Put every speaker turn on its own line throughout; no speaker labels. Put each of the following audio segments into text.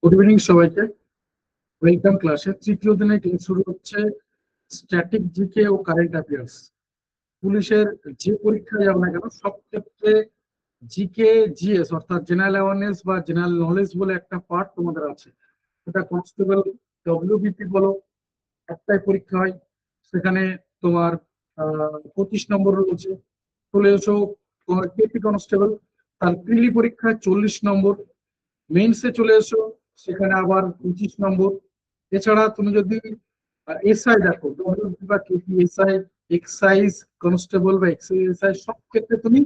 Good evening সবাইকে। Welcome ক্লাসে। তৃতীয় দিনে ক্লাস শুরু হচ্ছে স্ট্যাটিক জিকে ও কারেন্ট অ্যাফেয়ার্স। পুলিশের যে পরীক্ষায় যাবে না কেন সব ক্ষেত্রে জিকে জিএস অর্থাৎ জেনারেল অ্যাওয়ারনেস বা জেনারেল নলেজ বলে একটা পার্ট তোমাদের আছে। সেটা কনস্টেবল ডব্লিউবিপি বলো, একটাই পরীক্ষা হয়। সেখানে তোমার 25 নম্বর রয়েছে। চলে এসো তোমার কেপি কনস্টেবল, তার প্রিলি পরীক্ষায় 40 নম্বর। মেইনসে চলে এসো, সেখানে আবার 25 নম্বর। এছাড়া তুমি যদি এসআই দেখো, ডব্লিউবি বা কেপি এসআই, এক্সাইজ কনস্টেবল বা এক্সাইজ এসআই, সব ক্ষেত্রে তুমি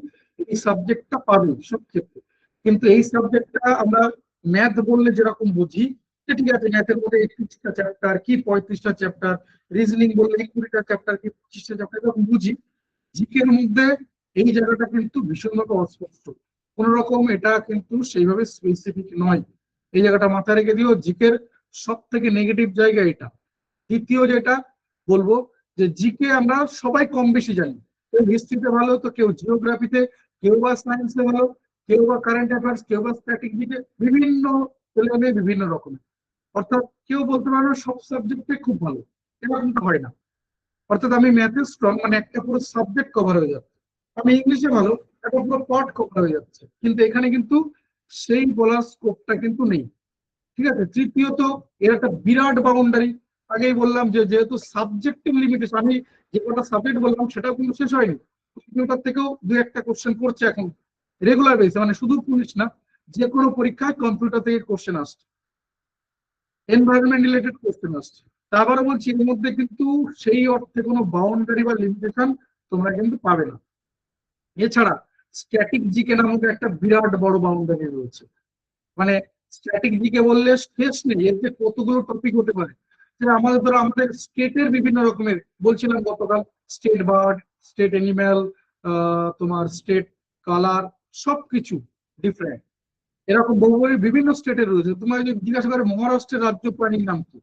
এই সাবজেক্টটা পাবে সব ক্ষেত্রে। কিন্তু এই সাবজেক্টটা আমরা ম্যাথ বললে যেরকম বুঝি যে ঠিক আছে ম্যাথের মধ্যে 31টা চ্যাপ্টার কি 35টা চ্যাপ্টার, রিজনিং বললে 20টা চ্যাপ্টার কি 25টা চ্যাপ্টার, এরকম বুঝি। জিকের মধ্যে এই জায়গাটা কিন্তু ভীষণভাবে অস্পষ্ট। কোন রকম এটা কিন্তু সেইভাবে স্পেসিফিক নয়। এই জায়গাটা মাথায় রেখে দিও, জিকের সব থেকে নেগেটিভ জায়গা এটা। দ্বিতীয় যেটা বলবো, যে জিকে আমরা সবাই কম বেশি জানি। কেউ হিস্ট্রিতে ভালো, তো কেউ জিওগ্রাফিতে, কেউ বা সায়েন্সে ভালো, কেউ বা কারেন্ট অ্যাফেয়ার্স, কেউ বা স্ট্যাটিক জিকে, বিভিন্ন লেভেলে বিভিন্ন রকমের। অর্থাৎ কেউ বলতে পারো সব সাবজেক্টে খুব ভালো, এরকমটা হয় না। অর্থাৎ আমি ম্যাথে স্ট্রং, মানে একটা পুরো সাবজেক্ট কভার হয়ে যাচ্ছে। আমি ইংলিশে ভালো, একটা পুরো পার্ট কভার হয়ে যাচ্ছে। কিন্তু এখানে কিন্তু সেই বলার স্কোপটা কিন্তু নেই। ঠিক আছে। তৃতীয়ত, এর একটা বিরাট বাউন্ডারি। আগেই বললাম যে যেহেতু সাবজেক্টিভ লিমিটেশন, আমি যে কটা সাবজেক্ট বললাম সেটাও কিন্তু শেষ হয়নি। কম্পিউটার থেকেও দু একটা কোশ্চেন করছে এখন রেগুলার বেসে, মানে শুধু পুলিশ না, যে কোনো পরীক্ষায় কম্পিউটার থেকে কোশ্চেন আসছে, এনভায়রনমেন্ট রিলেটেড কোশ্চেন আসছে। তা আবারও বলছি, এর মধ্যে কিন্তু সেই অর্থে কোনো বাউন্ডারি বা লিমিটেশন তোমরা কিন্তু পাবে না। এছাড়া স্ট্যাটিক জিকে নামক একটা বিরাট বড় বাউন্ডারি রয়েছে। মানে স্ট্যাটিক জিকে বললে শেষ নেই, এর যে কতগুলো টপিক হতে পারে। যে আমাদের ধরো আমাদের স্টেটের বিভিন্ন রকমের বলছিলাম গতকাল, স্টেট বার্ড, স্টেট অ্যানিম্যাল, তোমার স্টেট কালার, সবকিছু ডিফারেন্ট। এরকম বহু বিভিন্ন স্টেটের রয়েছে। তোমার যদি জিজ্ঞাসা করে মহারাষ্ট্রের রাজ্য প্রাণীর নাম কি,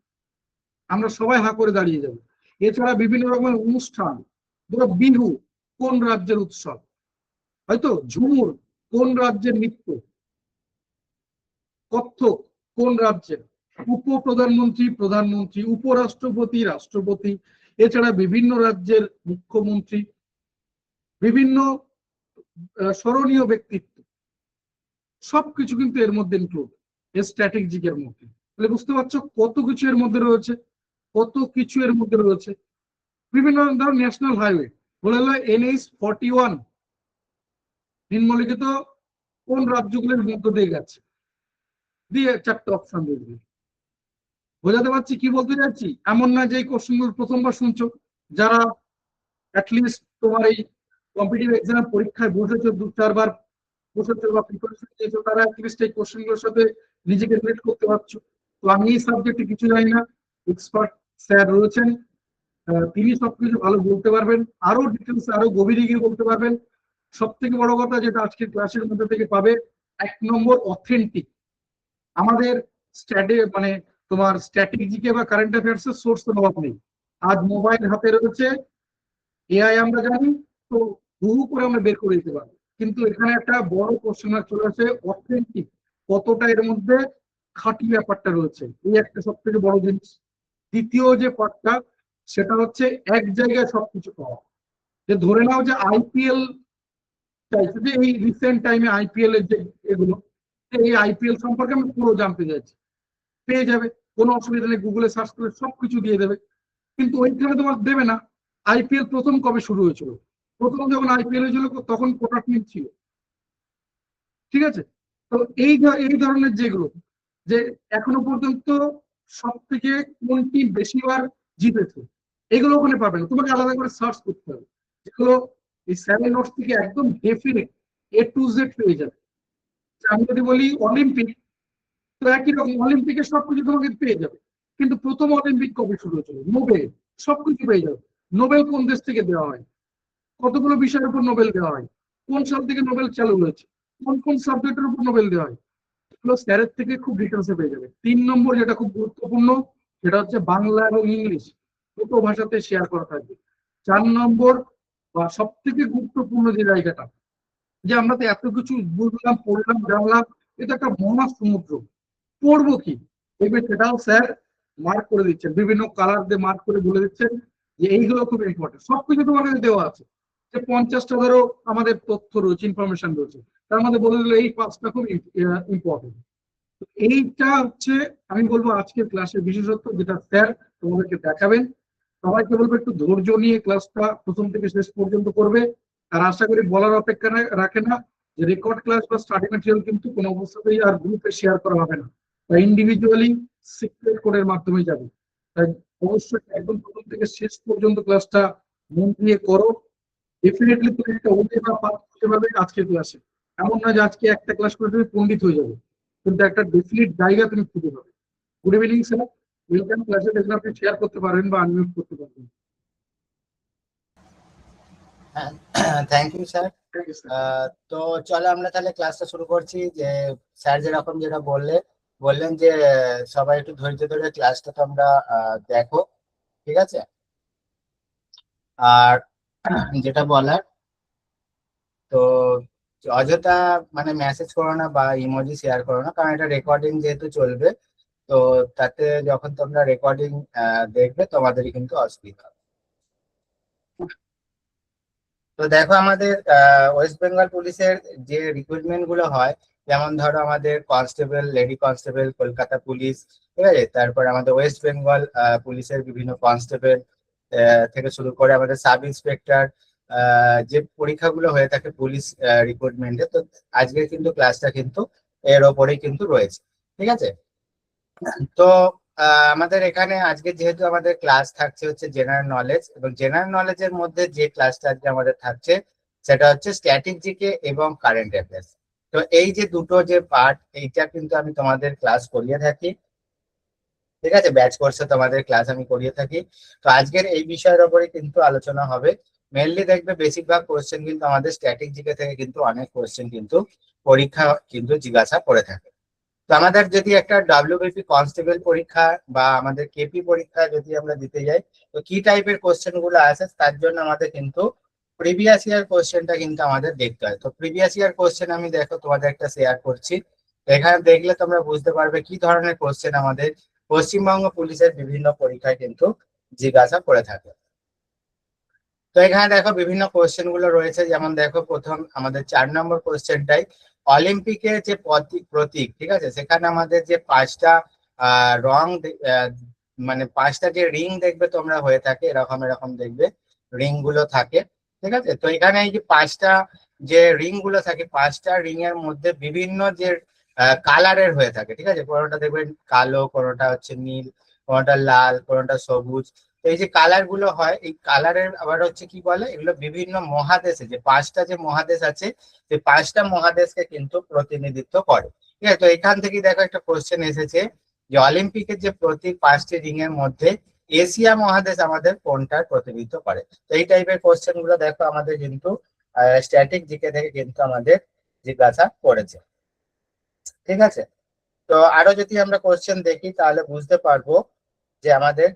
আমরা সবাই হাঁ করে দাঁড়িয়ে যাবো। এছাড়া বিভিন্ন রকমের অনুষ্ঠান, ধরো বিহু কোন রাজ্যের উৎসব, হয়তো ঝুমুর কোন রাজ্যের নৃত্য, কত্থক কোন রাজ্যের, উপপ্রধানমন্ত্রী, প্রধানমন্ত্রী, উপরাষ্ট্রপতি, রাষ্ট্রপতি, এছাড়া বিভিন্ন রাজ্যের মুখ্যমন্ত্রী, বিভিন্ন স্মরণীয় ব্যক্তিত্ব, সবকিছু কিন্তু এর মধ্যে ইনক্লুড, এর স্ট্র্যাটেজিকের মধ্যে। তাহলে বুঝতে পারছো কত কিছু এর মধ্যে রয়েছে, কত কিছু এর মধ্যে রয়েছে। বিভিন্ন ধরো ন্যাশনাল হাইওয়ে বলে হলো NH-41 নিম্নলিখিত কোন রাজ্যগুলোর মধ্য দিয়ে গেছে, দিয়ে চারটে অপশন দিয়ে দিবে। বোঝাতে পারছি কি বলতে চাচ্ছি? এমন না যে এই কোশ্চেনগুলো প্রথমবার শুনছো। যারা অ্যাটলিস্ট তোমার এই কম্পিটিটিভ এক্সাম পরীক্ষায় বসেছো, 2-4 বার বসেছো বা প্রিপারেশন নিয়েছো, তারা অ্যাটলিস্ট এই কোশ্চেনগুলোর সাথে নিজেকে রিলেট করতে পারছো। তো আমি এই সাবজেক্টে কিছু জানি না, এক্সপার্ট স্যার রয়েছেন, তিনি সবকিছু ভালো বলতে পারবেন, আরো ডিটেলস আরো গভীরে গিয়ে বলতে পারবেন। সব থেকে বড় কথা যেটা আজকের ক্লাসের মধ্যে থেকে পাবে, 1 নম্বর অথেন্টিক। আমাদের মানে তোমার স্ট্র্যাটেজিকে বা কারেন্ট অ্যাফেয়ার্স এর সোর্স এর অভাব নেই। আজ মোবাইল হাতে রয়েছে, এআই আমরা জানি, তো বহু করে আমরা বের করে দিতে পারবো। কিন্তু এখানে একটা বড় কোশ্চেন মার্ক চলে আসে, অথেন্টিক কতটা এর মধ্যে খাঁটি ব্যাপারটা রয়েছে, এই একটা সব থেকে বড় জিনিস। দ্বিতীয় যে পার্টটা, সেটা হচ্ছে এক জায়গায় সবকিছু পাওয়া। যে ধরে নাও যে আইপিএল চাইছে, যে এই রিসেন্ট টাইমে আইপিএল এর যে এগুলো, এই আইপিএল সম্পর্কে আমি পুরো জানতে চাইছি, পেয়ে যাবে, কোনো অসুবিধা নেই, গুগলে সার্চ করে সবকিছু দিয়ে দেবে। কিন্তু ওইখানে তোমার দেবে না আইপিএল প্রথম কবে শুরু হয়েছিল, প্রথম যখন আইপিএল হয়েছিল তখন কোটা টিম ছিল। ঠিক আছে। তো এই ধরনের যেগুলো, যে এখনো পর্যন্ত সব থেকে কোন টিম বেশিবার জিতেছে, এগুলো ওখানে পাবে না, তোমাকে আলাদা করে সার্চ করতে হবে। যেগুলো এই স্যারের নোটস থেকে একদম ডেফিনেট A to Z পেয়ে যাবে। আমি যদি বলি অলিম্পিক, তো একই রকম অলিম্পিকের সবকিছু তোমাকে পেয়ে যাবে। কিন্তু প্রথম অলিম্পিক কবে শুরু হয়েছিল, নোবেল, সবকিছু পেয়ে যাবে। নোবেল কোন দেশ থেকে দেওয়া হয়, কতগুলো বিষয়ের উপর নোবেল দেওয়া হয়, কোন সাল থেকে নোবেল চালু হয়েছে, কোন কোন সাবজেক্টের উপর নোবেল দেওয়া হয়, এগুলো স্যারের থেকে খুব ডিটেলসে পেয়ে যাবে। 3 নম্বর যেটা খুব গুরুত্বপূর্ণ, সেটা হচ্ছে বাংলা এবং ইংলিশ দুটো ভাষাতে শেয়ার করা থাকবে। 4 নম্বর বা সব থেকে গুরুত্বপূর্ণ যে জায়গাটা, যে আমরা তো এত কিছু বুঝলাম, পড়লাম, জানলাম, এটা একটা মহাসমুদ্র। পড়বো কি, দেখবে সেটাও স্যার মার্ক করে দিচ্ছেন, বিভিন্ন কালার দিয়ে মার্ক করে বলে দিচ্ছেন যে এইগুলো খুব ইম্পর্টেন্ট। সবকিছু তোমাদের দেওয়া আছে, যে 50টা ধরো আমাদের তথ্য রয়েছে, ইনফরমেশন রয়েছে, তার মধ্যে বলে দিল এই 5টা খুব ইম্পর্টেন্ট। এইটা হচ্ছে আমি বলবো আজকের ক্লাসের বিশেষত্ব, যেটা স্যার তোমাদেরকে দেখাবেন। সবাইকে বলবো একটু ধৈর্য নিয়ে ক্লাসটা প্রথম থেকে শেষ পর্যন্ত করবে। আর আশা করি বলার অপেক্ষা রাখে না যে রেকর্ড ক্লাস বা স্টাডি ম্যাটেরিয়াল কিন্তু কোনো অবস্থাতেই আর গ্রুপে শেয়ার করা হবে না, বা ইন্ডিভিজুয়ালি সিক্রেট কোডের মাধ্যমে যাবে। তাই অবশ্যই একদম প্রথম থেকে শেষ পর্যন্ত ক্লাসটা মন দিয়ে করো। ডেফিনেটলি তুমি একটা উঠে বা পাস করতে পারবে আজকের ক্লাসে। এমন না যে আজকে একটা ক্লাস করে তুমি পণ্ডিত হয়ে যাবে, কিন্তু একটা ডেফিনিট জায়গা তুমি খুঁজে পাবে। গুড ইভিনিং স্যার, ওয়েলকাম ক্লাসে। দেখলে আপনি শেয়ার করতে পারবেন বা আনমিউট করতে পারবেন।
Thank you sir. তো চলো আমরা তাহলে ক্লাসটা শুরু করছি। যে স্যার যেরকম যেটা বললেন যে সবাই একটু ধৈর্য ধরে ক্লাসটা তোমরা দেখো, ঠিক আছে? আর যেটা বলার, তো অযথা মানে মেসেজ করো না বা ইমোজি শেয়ার করো না, কারণ এটা রেকর্ডিং যেহেতু চলবে, তো তাতে যখন তোমরা রেকর্ডিং দেখবে তোমাদেরই কিন্তু অসুবিধা হবে। তো দেখো আমাদের ওয়েস্ট বেঙ্গল পুলিশের যে রিক্রুটমেন্ট গুলো হয়, যেমন ধরো আমাদের constable, lady constable, Kolkata police, ঠিক আছে, তারপর আমাদের ওয়েস্ট বেঙ্গল পুলিশের বিভিন্ন কনস্টেবল থেকে শুরু করে আমাদের সাব ইন্সপেক্টর, যে পরীক্ষাগুলো হয়ে থাকে পুলিশ রিক্রুটমেন্টে, তো আজকে কিন্তু ক্লাসটা কিন্তু এর ওপরেই কিন্তু রয়েছে, ঠিক আছে? তো আমাদের এখানে আজকে যেহেতু আমাদের ক্লাস থাকছে হচ্ছে জেনারেল নলেজ, এবং জেনারেল নলেজের মধ্যে যে ক্লাসটা আজকে আমাদের থাকছে সেটা হচ্ছে স্ট্যাটিক জিকে এবং কারেন্ট অ্যাফেয়ার্স। তো এই যে দুটো যে পার্ট, এইটা কিন্তু আমি তোমাদের ক্লাস করিয়ে থাকি, ঠিক আছে? ব্যাচ কোর্সে তোমাদের ক্লাস আমি করিয়ে থাকি। তো আজকের এই বিষয়ের উপরে কিন্তু আলোচনা হবে। মেনলি দেখবে বেশিরভাগ কোশ্চেন কিন্তু আমাদের স্ট্যাটিক জিকে থেকে কিন্তু অনেক কোশ্চেন কিন্তু পরীক্ষা কিন্তু জিজ্ঞাসা করে থাকে। তো আমাদের যদি একটা ডাব্লিউবিপি কনস্টেবল পরীক্ষা বা আমাদের কেপি পরীক্ষা যদি আমরা দিতে যাই, তো কি টাইপের কোশ্চেন গুলো আসে তার জন্য আমাদের কিন্তু প্রিভিয়াস ইয়ার কোশ্চেনটা কিন্তু আমাদের দেখতে হয়। তো প্রিভিয়াস ইয়ার কোশ্চেন আমি দেখো তোমাদের একটা শেয়ার করছি, এখানে দেখলে তোমরা বুঝতে পারবে কি ধরনের কোশ্চেন আমাদের পশ্চিমবঙ্গ পুলিশের বিভিন্ন পরীক্ষায় কিন্তু জিজ্ঞাসা করে থাকে। তো এখানে দেখো বিভিন্ন কোশ্চেন গুলো রয়েছে, যেমন দেখো প্রথম আমাদের 4 নম্বর কোশ্চেনটাই অলিম্পিকের যে প্রতীক, ঠিক আছে, সেখানে আমাদের যে 5টা রং, মানে 5টা যে রিং দেখবে তোমরা হয়ে থাকে, এরকম এরকম দেখবে রিং গুলো থাকে, ঠিক আছে? তো এখানে এই যে 5টা যে রিং গুলো থাকে, 5টা রিং এর মধ্যে বিভিন্ন যে কালারের হয়ে থাকে, ঠিক আছে, কোনোটা দেখবেন কালো, কোনোটা হচ্ছে নীল, কোনোটা লাল, কোনোটা সবুজ। এই যে কালার গুলো হয়, এই কালারের আবার হচ্ছে কি বলে, এগুলো বিভিন্ন মহাদেশে, যে 5টা যে মহাদেশ আছে, সেই 5টা মহাদেশকে কিন্তু প্রতিনিধিত্ব করে, ঠিক আছে? তো এখান থেকে দেখো একটা কোশ্চেন এসেছে যে অলিম্পিকের যে প্রতীক 5টি রিং এর মধ্যে এশিয়া মহাদেশ আমাদের কোনটার প্রতিনিধিত্ব করে। তো এই টাইপের কোশ্চেন গুলো দেখো আমাদের কিন্তু স্ট্যাটিক জিকে থেকে কিন্তু আমাদের জিজ্ঞাসা করেছে, ঠিক আছে? তো আরো যদি আমরা কোশ্চেন দেখি তাহলে বুঝতে পারবো যে আমাদের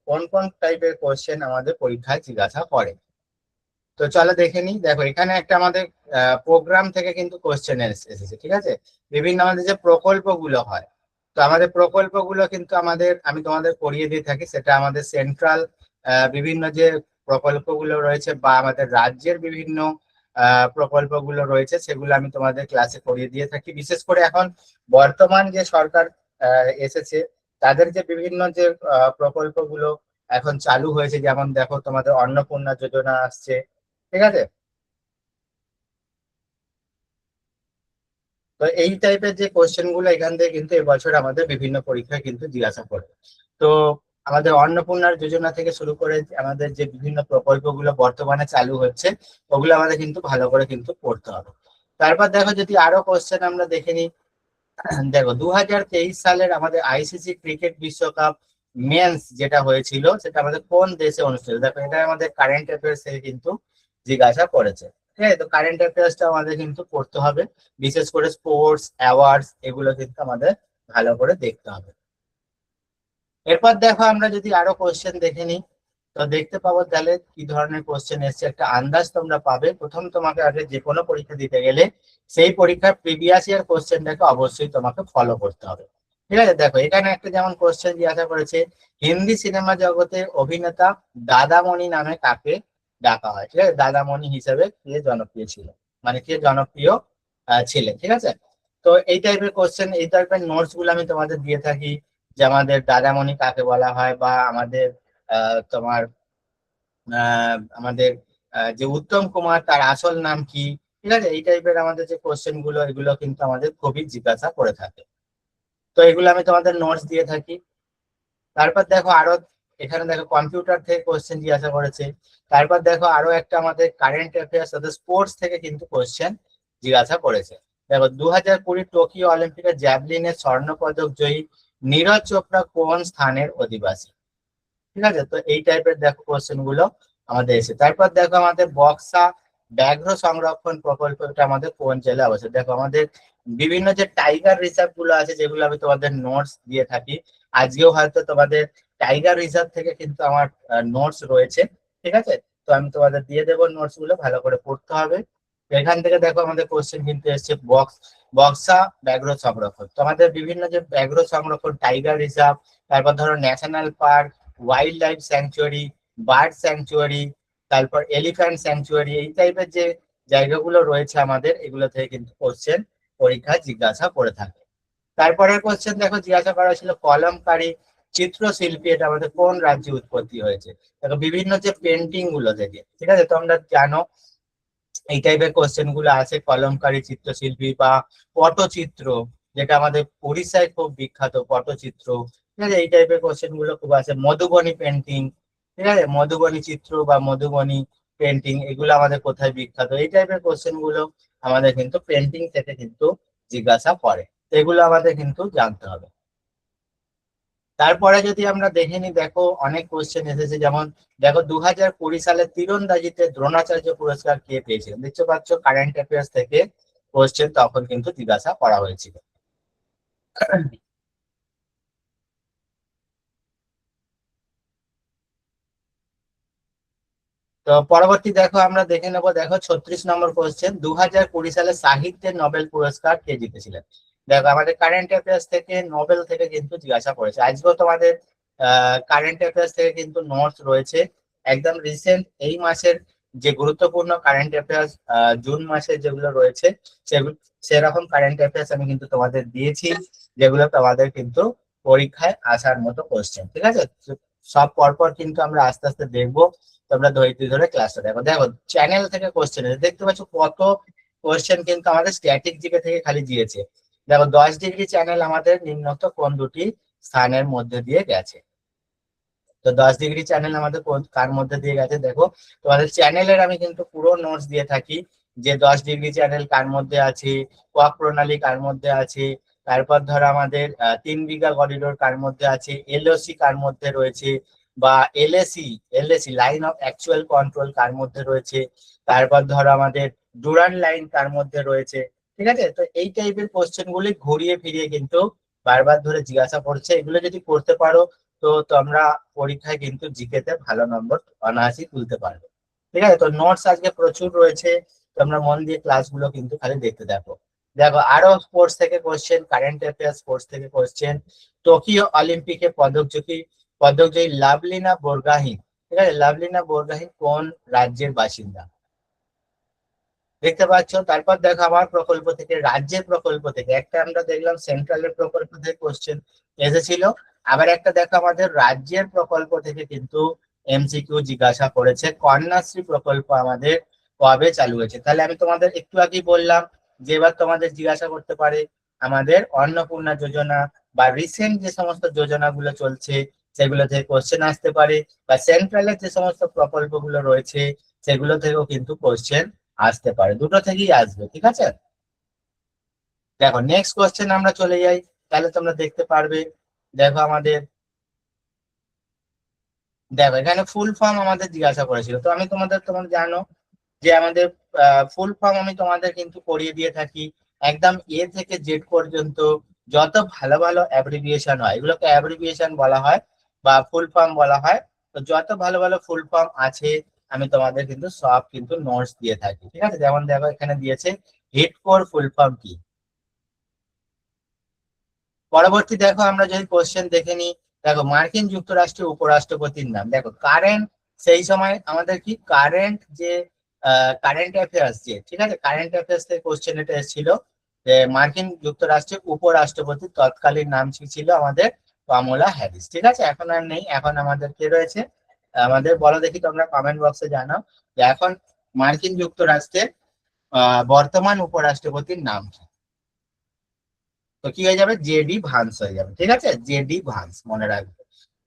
কোন কোন টাইপের কোশ্চেন আমাদের পরীক্ষায় জিজ্ঞাসা করে। তো চলো দেখে নিই। দেখো এখানে একটা আমাদের প্রোগ্রাম থেকে কিন্তু কোশ্চেন এসেছে, ঠিক আছে? বিভিন্ন আমাদের যে প্রকল্পগুলো হয়, তো আমাদের প্রকল্পগুলো কিন্তু আমি তোমাদের করিয়ে দিয়ে থাকি। সেটা আমাদের সেন্ট্রাল বিভিন্ন যে প্রকল্পগুলো রয়েছে বা আমাদের রাজ্যের বিভিন্ন প্রকল্পগুলো রয়েছে, সেগুলো আমি তোমাদের ক্লাসে করিয়ে দিয়ে থাকি। বিশেষ করে এখন বর্তমান যে সরকার এসেছে, তাদের যে বিভিন্ন যে প্রকল্পগুলো এখন চালু হয়েছে, যেমন দেখো তোমাদের অন্নপূর্ণা যোজনা আসছে, ঠিক আছে? তো এই টাইপের যে কোশ্চেন গুলো এখান থেকে কিন্তু এবছর আমাদের বিভিন্ন পরীক্ষায় কিন্তু জিজ্ঞাসা করে। তো আমাদের অন্নপূর্ণার যোজনা থেকে শুরু করে আমাদের যে বিভিন্ন প্রকল্পগুলো বর্তমানে চালু হচ্ছে, ওগুলো আমাদের কিন্তু ভালো করে কিন্তু পড়তে হবে। তারপর দেখো যদি আরো কোশ্চেন আমরা দেখে নিই, দেখো 2023 সালের আমাদের আইসিসি ক্রিকেট বিশ্বকাপ মেন্স যেটা হয়েছিল, সেটা আমাদের কোন দেশে অনুষ্ঠিত। দেখো এটা আমাদের কারেন্ট অ্যাফেয়ার্স থেকে কিন্তু জিজ্ঞাসা করেছে, ঠিক আছে? তো কারেন্ট অ্যাফেয়ার্সটা আমাদের কিন্তু পড়তে হবে, বিশেষ করে স্পোর্টস অ্যাওয়ার্ডস এগুলো কিন্তু আমাদের ভালো করে দেখতে হবে। এরপর দেখো আমরা যদি আরো কোশ্চেন দেখে নিই, তো দেখতে পাবো তাহলে কি ধরনের কোশ্চেন এসছে, একটা আন্দাজ তোমরা পাবে। প্রথম তোমাকে আগে যে কোনো পরীক্ষা দিতে গেলে সেই পরীক্ষার প্রিভিয়াস ইয়ার কোশ্চেনটাকে অবশ্যই তোমাকে ফলো করতে হবে। ঠিক আছে, দেখো এখানে একটা যেমন কোশ্চেন জিজ্ঞাসা করেছে, হিন্দি সিনেমা জগতে অভিনেতা দাদামণি নামে কাকে ডাকা হয়। ঠিক আছে, দাদামণি হিসেবে কে জনপ্রিয় ছিল, মানে কে জনপ্রিয় ছিলেন। ঠিক আছে, তো এই টাইপের কোশ্চেন, এই টাইপের নোটস গুলো আমি তোমাদের দিয়ে থাকি, যে আমাদের দাদামণি কাকে বলা হয়, বা আমাদের তোমার আমাদের যে উত্তম কুমার তার আসল নাম কি। ঠিক আছে, এই টাইপের আমাদের যে কোশ্চেন গুলো, এগুলো কিন্তু আমাদের খুবই জিজ্ঞাসা করে থাকে। তো এগুলো আমি তোমাদের নোটস দিয়ে থাকি। তারপর দেখো আরো, এখানে দেখো কম্পিউটার থেকে কোশ্চেন জিজ্ঞাসা করেছে। তারপর দেখো আরো একটা আমাদের কারেন্ট অ্যাফেয়ার্স সাথে স্পোর্টস থেকে কিন্তু কোশ্চেন জিজ্ঞাসা করেছে। দেখো 2020 টোকিও অলিম্পিকে জ্যাভলিনের স্বর্ণ পদক জয়ী নীরজ চোপড়া কোন স্থানের অধিবাসী। ঠিক আছে, তো এই টাইপের দেখো কোশ্চেন গুলো আমাদের এসে। তারপর দেখো আমাদের বক্সা ব্যাঘ্র সংরক্ষণ প্রকল্পটা আমাদের কোন জেলায় অবস্থিত। দেখো আমাদের বিভিন্ন যে টাইগার রিজার্ভ গুলো আছে, যেগুলো আমি তোমাদের নোটস দিয়ে থাকি, আজকেও হয়তো তোমাদের টাইগার রিজার্ভ থেকে কিন্তু আমার নোটস রয়েছে। ঠিক আছে, তো আমি তোমাদের দিয়ে দেবো নোটস গুলো, ভালো করে পড়তে হবে। এখান থেকে দেখো আমাদের কোশ্চেন কিন্তু এসছে বক্সা ব্যাঘ্র সংরক্ষণ। তো আমাদের বিভিন্ন যে ব্যাঘ্র সংরক্ষণ, টাইগার রিজার্ভ, তারপর ধরো national park, wild life sanctuary, bird sanctuary, তারপর এলিফ্যান্ট স্যাংচুয়ারি, এই টাইপের যে জায়গাগুলো রয়েছে আমাদের, এগুলো থেকে কিন্তু কোশ্চেন পরীক্ষায় জিজ্ঞাসা করে থাকে। তারপরের কোশ্চেন দেখো জিজ্ঞাসা করা ছিল কলমকারী চিত্রশিল্পী, এটা আমাদের কোন রাজ্যে উৎপত্তি হয়েছে। দেখো বিভিন্ন যে পেন্টিং গুলো থেকে, ঠিক আছে, তোমরা জানো এই টাইপের কোশ্চেন গুলো আছে, কলমকারী চিত্রশিল্পী বা পটচিত্র, যেটা আমাদের উড়িষ্যায় খুব বিখ্যাত পটচিত্র। ঠিক আছে, এই টাইপের কোশ্চেন গুলো খুব আছে। মধুবনী পেন্টিং, ঠিক আছে, মধুবনী চিত্র বা মধুবনী পেন্টিং, এগুলো আমাদের কোথায় বিখ্যাত, এই টাইপের কোশ্চেন গুলো আমাদের কিন্তু পেন্টিং থেকে কিন্তু জিজ্ঞাসা করে। তো এগুলো আমাদের কিন্তু জানতে হবে। তারপরে যদি আমরা দেখে নিই, দেখো অনেক কোশ্চেন এসেছে, যেমন দেখো 2020 সালে তীরন্দাজিতে দ্রোণাচার্য পুরস্কার কে পেয়েছিলেন। দেখতে পাচ্ছ কারেন্ট অ্যাফেয়ার্স থেকে কোশ্চেন তখন কিন্তু জিজ্ঞাসা করা হয়েছিল। তো পরবর্তী দেখো আমরা দেখে নেবো, দেখো 36 নম্বর কোশ্চেন, 2020 সালে সাহিত্যের নোবেল পুরস্কার কে জিতেছিলেন। দেখো আমাদের কারেন্ট অ্যাফেয়ার্স থেকে নোবেল থেকে কিন্তু জিজ্ঞাসা করেছে। আজকেও তোমাদের কারেন্ট অ্যাফেয়ার্স থেকে কিন্তু নোটস রয়েছে, একদম রিসেন্ট এই মাসের যে গুরুত্বপূর্ণ কারেন্ট অ্যাফেয়ার্স, জুন মাসে যেগুলো রয়েছে, সেগুলো সেরকম কারেন্ট অ্যাফেয়ার্স আমি কিন্তু তোমাদের দিয়েছি, যেগুলো তোমাদের কিন্তু পরীক্ষায় আসার মতো কোশ্চেন। ঠিক আছে, সব পরপর কিন্তু আমরা আস্তে আস্তে দেখবো, তোমরা ধৈর্য ধরে ক্লাসটা দেখো। দেখো চ্যানেল থেকে কোশ্চেন দেখতে পাচ্ছ কত কোশ্চেন কিন্তু আমাদের স্ট্যাটিক জিকে থেকে খালি দিয়েছে। দেখো 10 ডিগ্রি চ্যানেল আমাদের নিম্নোক্ত কোন দুটি স্থানের মধ্যে দিয়ে গেছে। তো 10 ডিগ্রি চ্যানেল আমাদের কার মধ্যে দিয়ে গেছে, দেখো তোমাদের চ্যানেলের আমি কিন্তু পুরো নোটস দিয়ে থাকি, যে 10 ডিগ্রি চ্যানেল কার মধ্যে আছে, কোয়াক প্রণালী কার মধ্যে আছে, তারপর ধরো আমাদের 3 বিঘা করিডোর কার মধ্যে আছে, এলওসি কার মধ্যে রয়েছে, বা LAC line of actual control কার মধ্যে রয়েছে, তারপর ধরো আমাদের ডুরান্ড লাইন কার মধ্যে রয়েছে। ঠিক আছে, তো এই টাইপের কোশ্চেন গুলি ঘুরিয়ে ফিরিয়ে কিন্তু বারবার ধরে জিজ্ঞাসা করছে। এগুলো যদি করতে পারো, তো তোমরা পরীক্ষায় কিন্তু জিকে তে ভালো নম্বর অনায়াসই তুলতে পারবে। ঠিক আছে, তো নোটস আজকে প্রচুর রয়েছে, তোমরা মন দিয়ে ক্লাসগুলো কিন্তু খালি দেখতে দেখো। দেখো আরো স্পোর্টস থেকে কোশ্চেন, কারেন্ট অ্যাফেয়ার স্পোর্টস থেকে কোশ্চেন, টোকিও অলিম্পিকে পদকজয়ী লাভলিনা বোরগাহিন। ঠিক আছে, লাভলিনা বোরগাহিন কোন রাজ্যের বাসিন্দা। দেখতে পাচ্ছ। তারপর দেখো আমার প্রকল্প থেকে, রাজ্যের প্রকল্প থেকে একটা আমরা দেখলাম, সেন্ট্রালের প্রকল্প থেকে কোশ্চেন এসেছিল। আবার একটা দেখো আমাদের রাজ্যের প্রকল্প থেকে কিন্তু এমসিকিউ জিজ্ঞাসা করেছে, কন্যাশ্রী প্রকল্প আমাদের কবে চালু হয়েছে। তাহলে আমি তোমাদের একটু আগেই বললাম যে এবার তোমাদের জিজ্ঞাসা করতে পারে আমাদের অন্নপূর্ণা যোজনা বা রিসেন্ট যে সমস্ত যোজনাগুলো চলছে, সেগুলো থেকে কোশ্চেন আসতে পারে, বা সেন্ট্রালের যে সমস্ত প্রকল্পগুলো রয়েছে, সেগুলো থেকেও কিন্তু কোশ্চেন আসতে পারে, দুটো থেকেই আসবে। ঠিক আছে, দেখো নেক্সট কোশ্চেন আমরা চলে যাই, তাহলে তোমরা দেখতে পারবে। দেখো আমাদের, দেখো এখানে ফুল ফর্ম আমাদের জিজ্ঞাসা করেছিল। তো আমি তোমরা জানো যে আমাদের ফুল ফর্ম আমি তোমাদের কিন্তু করিয়ে দিয়ে থাকি, একদম এ থেকে জেড পর্যন্ত যত ভালো ভালো অ্যাব্রিভিয়েশন হয়, এগুলোকে অ্যাব্রিভিয়েশন বলা হয় বা ফুল ফর্ম বলা হয়। তো যত ভালো ভালো ফুল ফর্ম আছে আমি তোমাদের কিন্তু সব কিন্তু নোটস দিয়ে থাকি। ঠিক আছে, যেমন দেখো এখানে দিয়েছে হিট কোর ফুল ফর্ম কি। পরবর্তী দেখো আমরা যদি কোশ্চেন দেখে নিই, দেখো মার্কিন যুক্তরাষ্ট্রের উপরাষ্ট্রপতির নাম। দেখো কারেন্ট, সেই সময় আমাদের কি কারেন্ট যে কারেন্ট অ্যাফেয়ার্স যে, ঠিক আছে, কারেন্ট অ্যাফেয়ার্স থেকে কোশ্চেন এটা এসেছিল যে মার্কিন যুক্তরাষ্ট্রের উপরাষ্ট্রপতির তৎকালীন নাম কি ছিল আমাদের, কমলা হ্যারিস। ঠিক আছে, এখন আর নেই, এখন আমাদের কে রয়েছে, আমাদের বলো দেখি তোমরা কমেন্ট বক্সে জানাও যে এখন মার্কিন যুক্তরাষ্ট্রের বর্তমান উপরাষ্ট্রপতির নাম কি। তো কি হয়ে যাবে, জেডি ভান্স হয়ে যাবে। ঠিক আছে, জেডি ভান্স মনে রাখবে।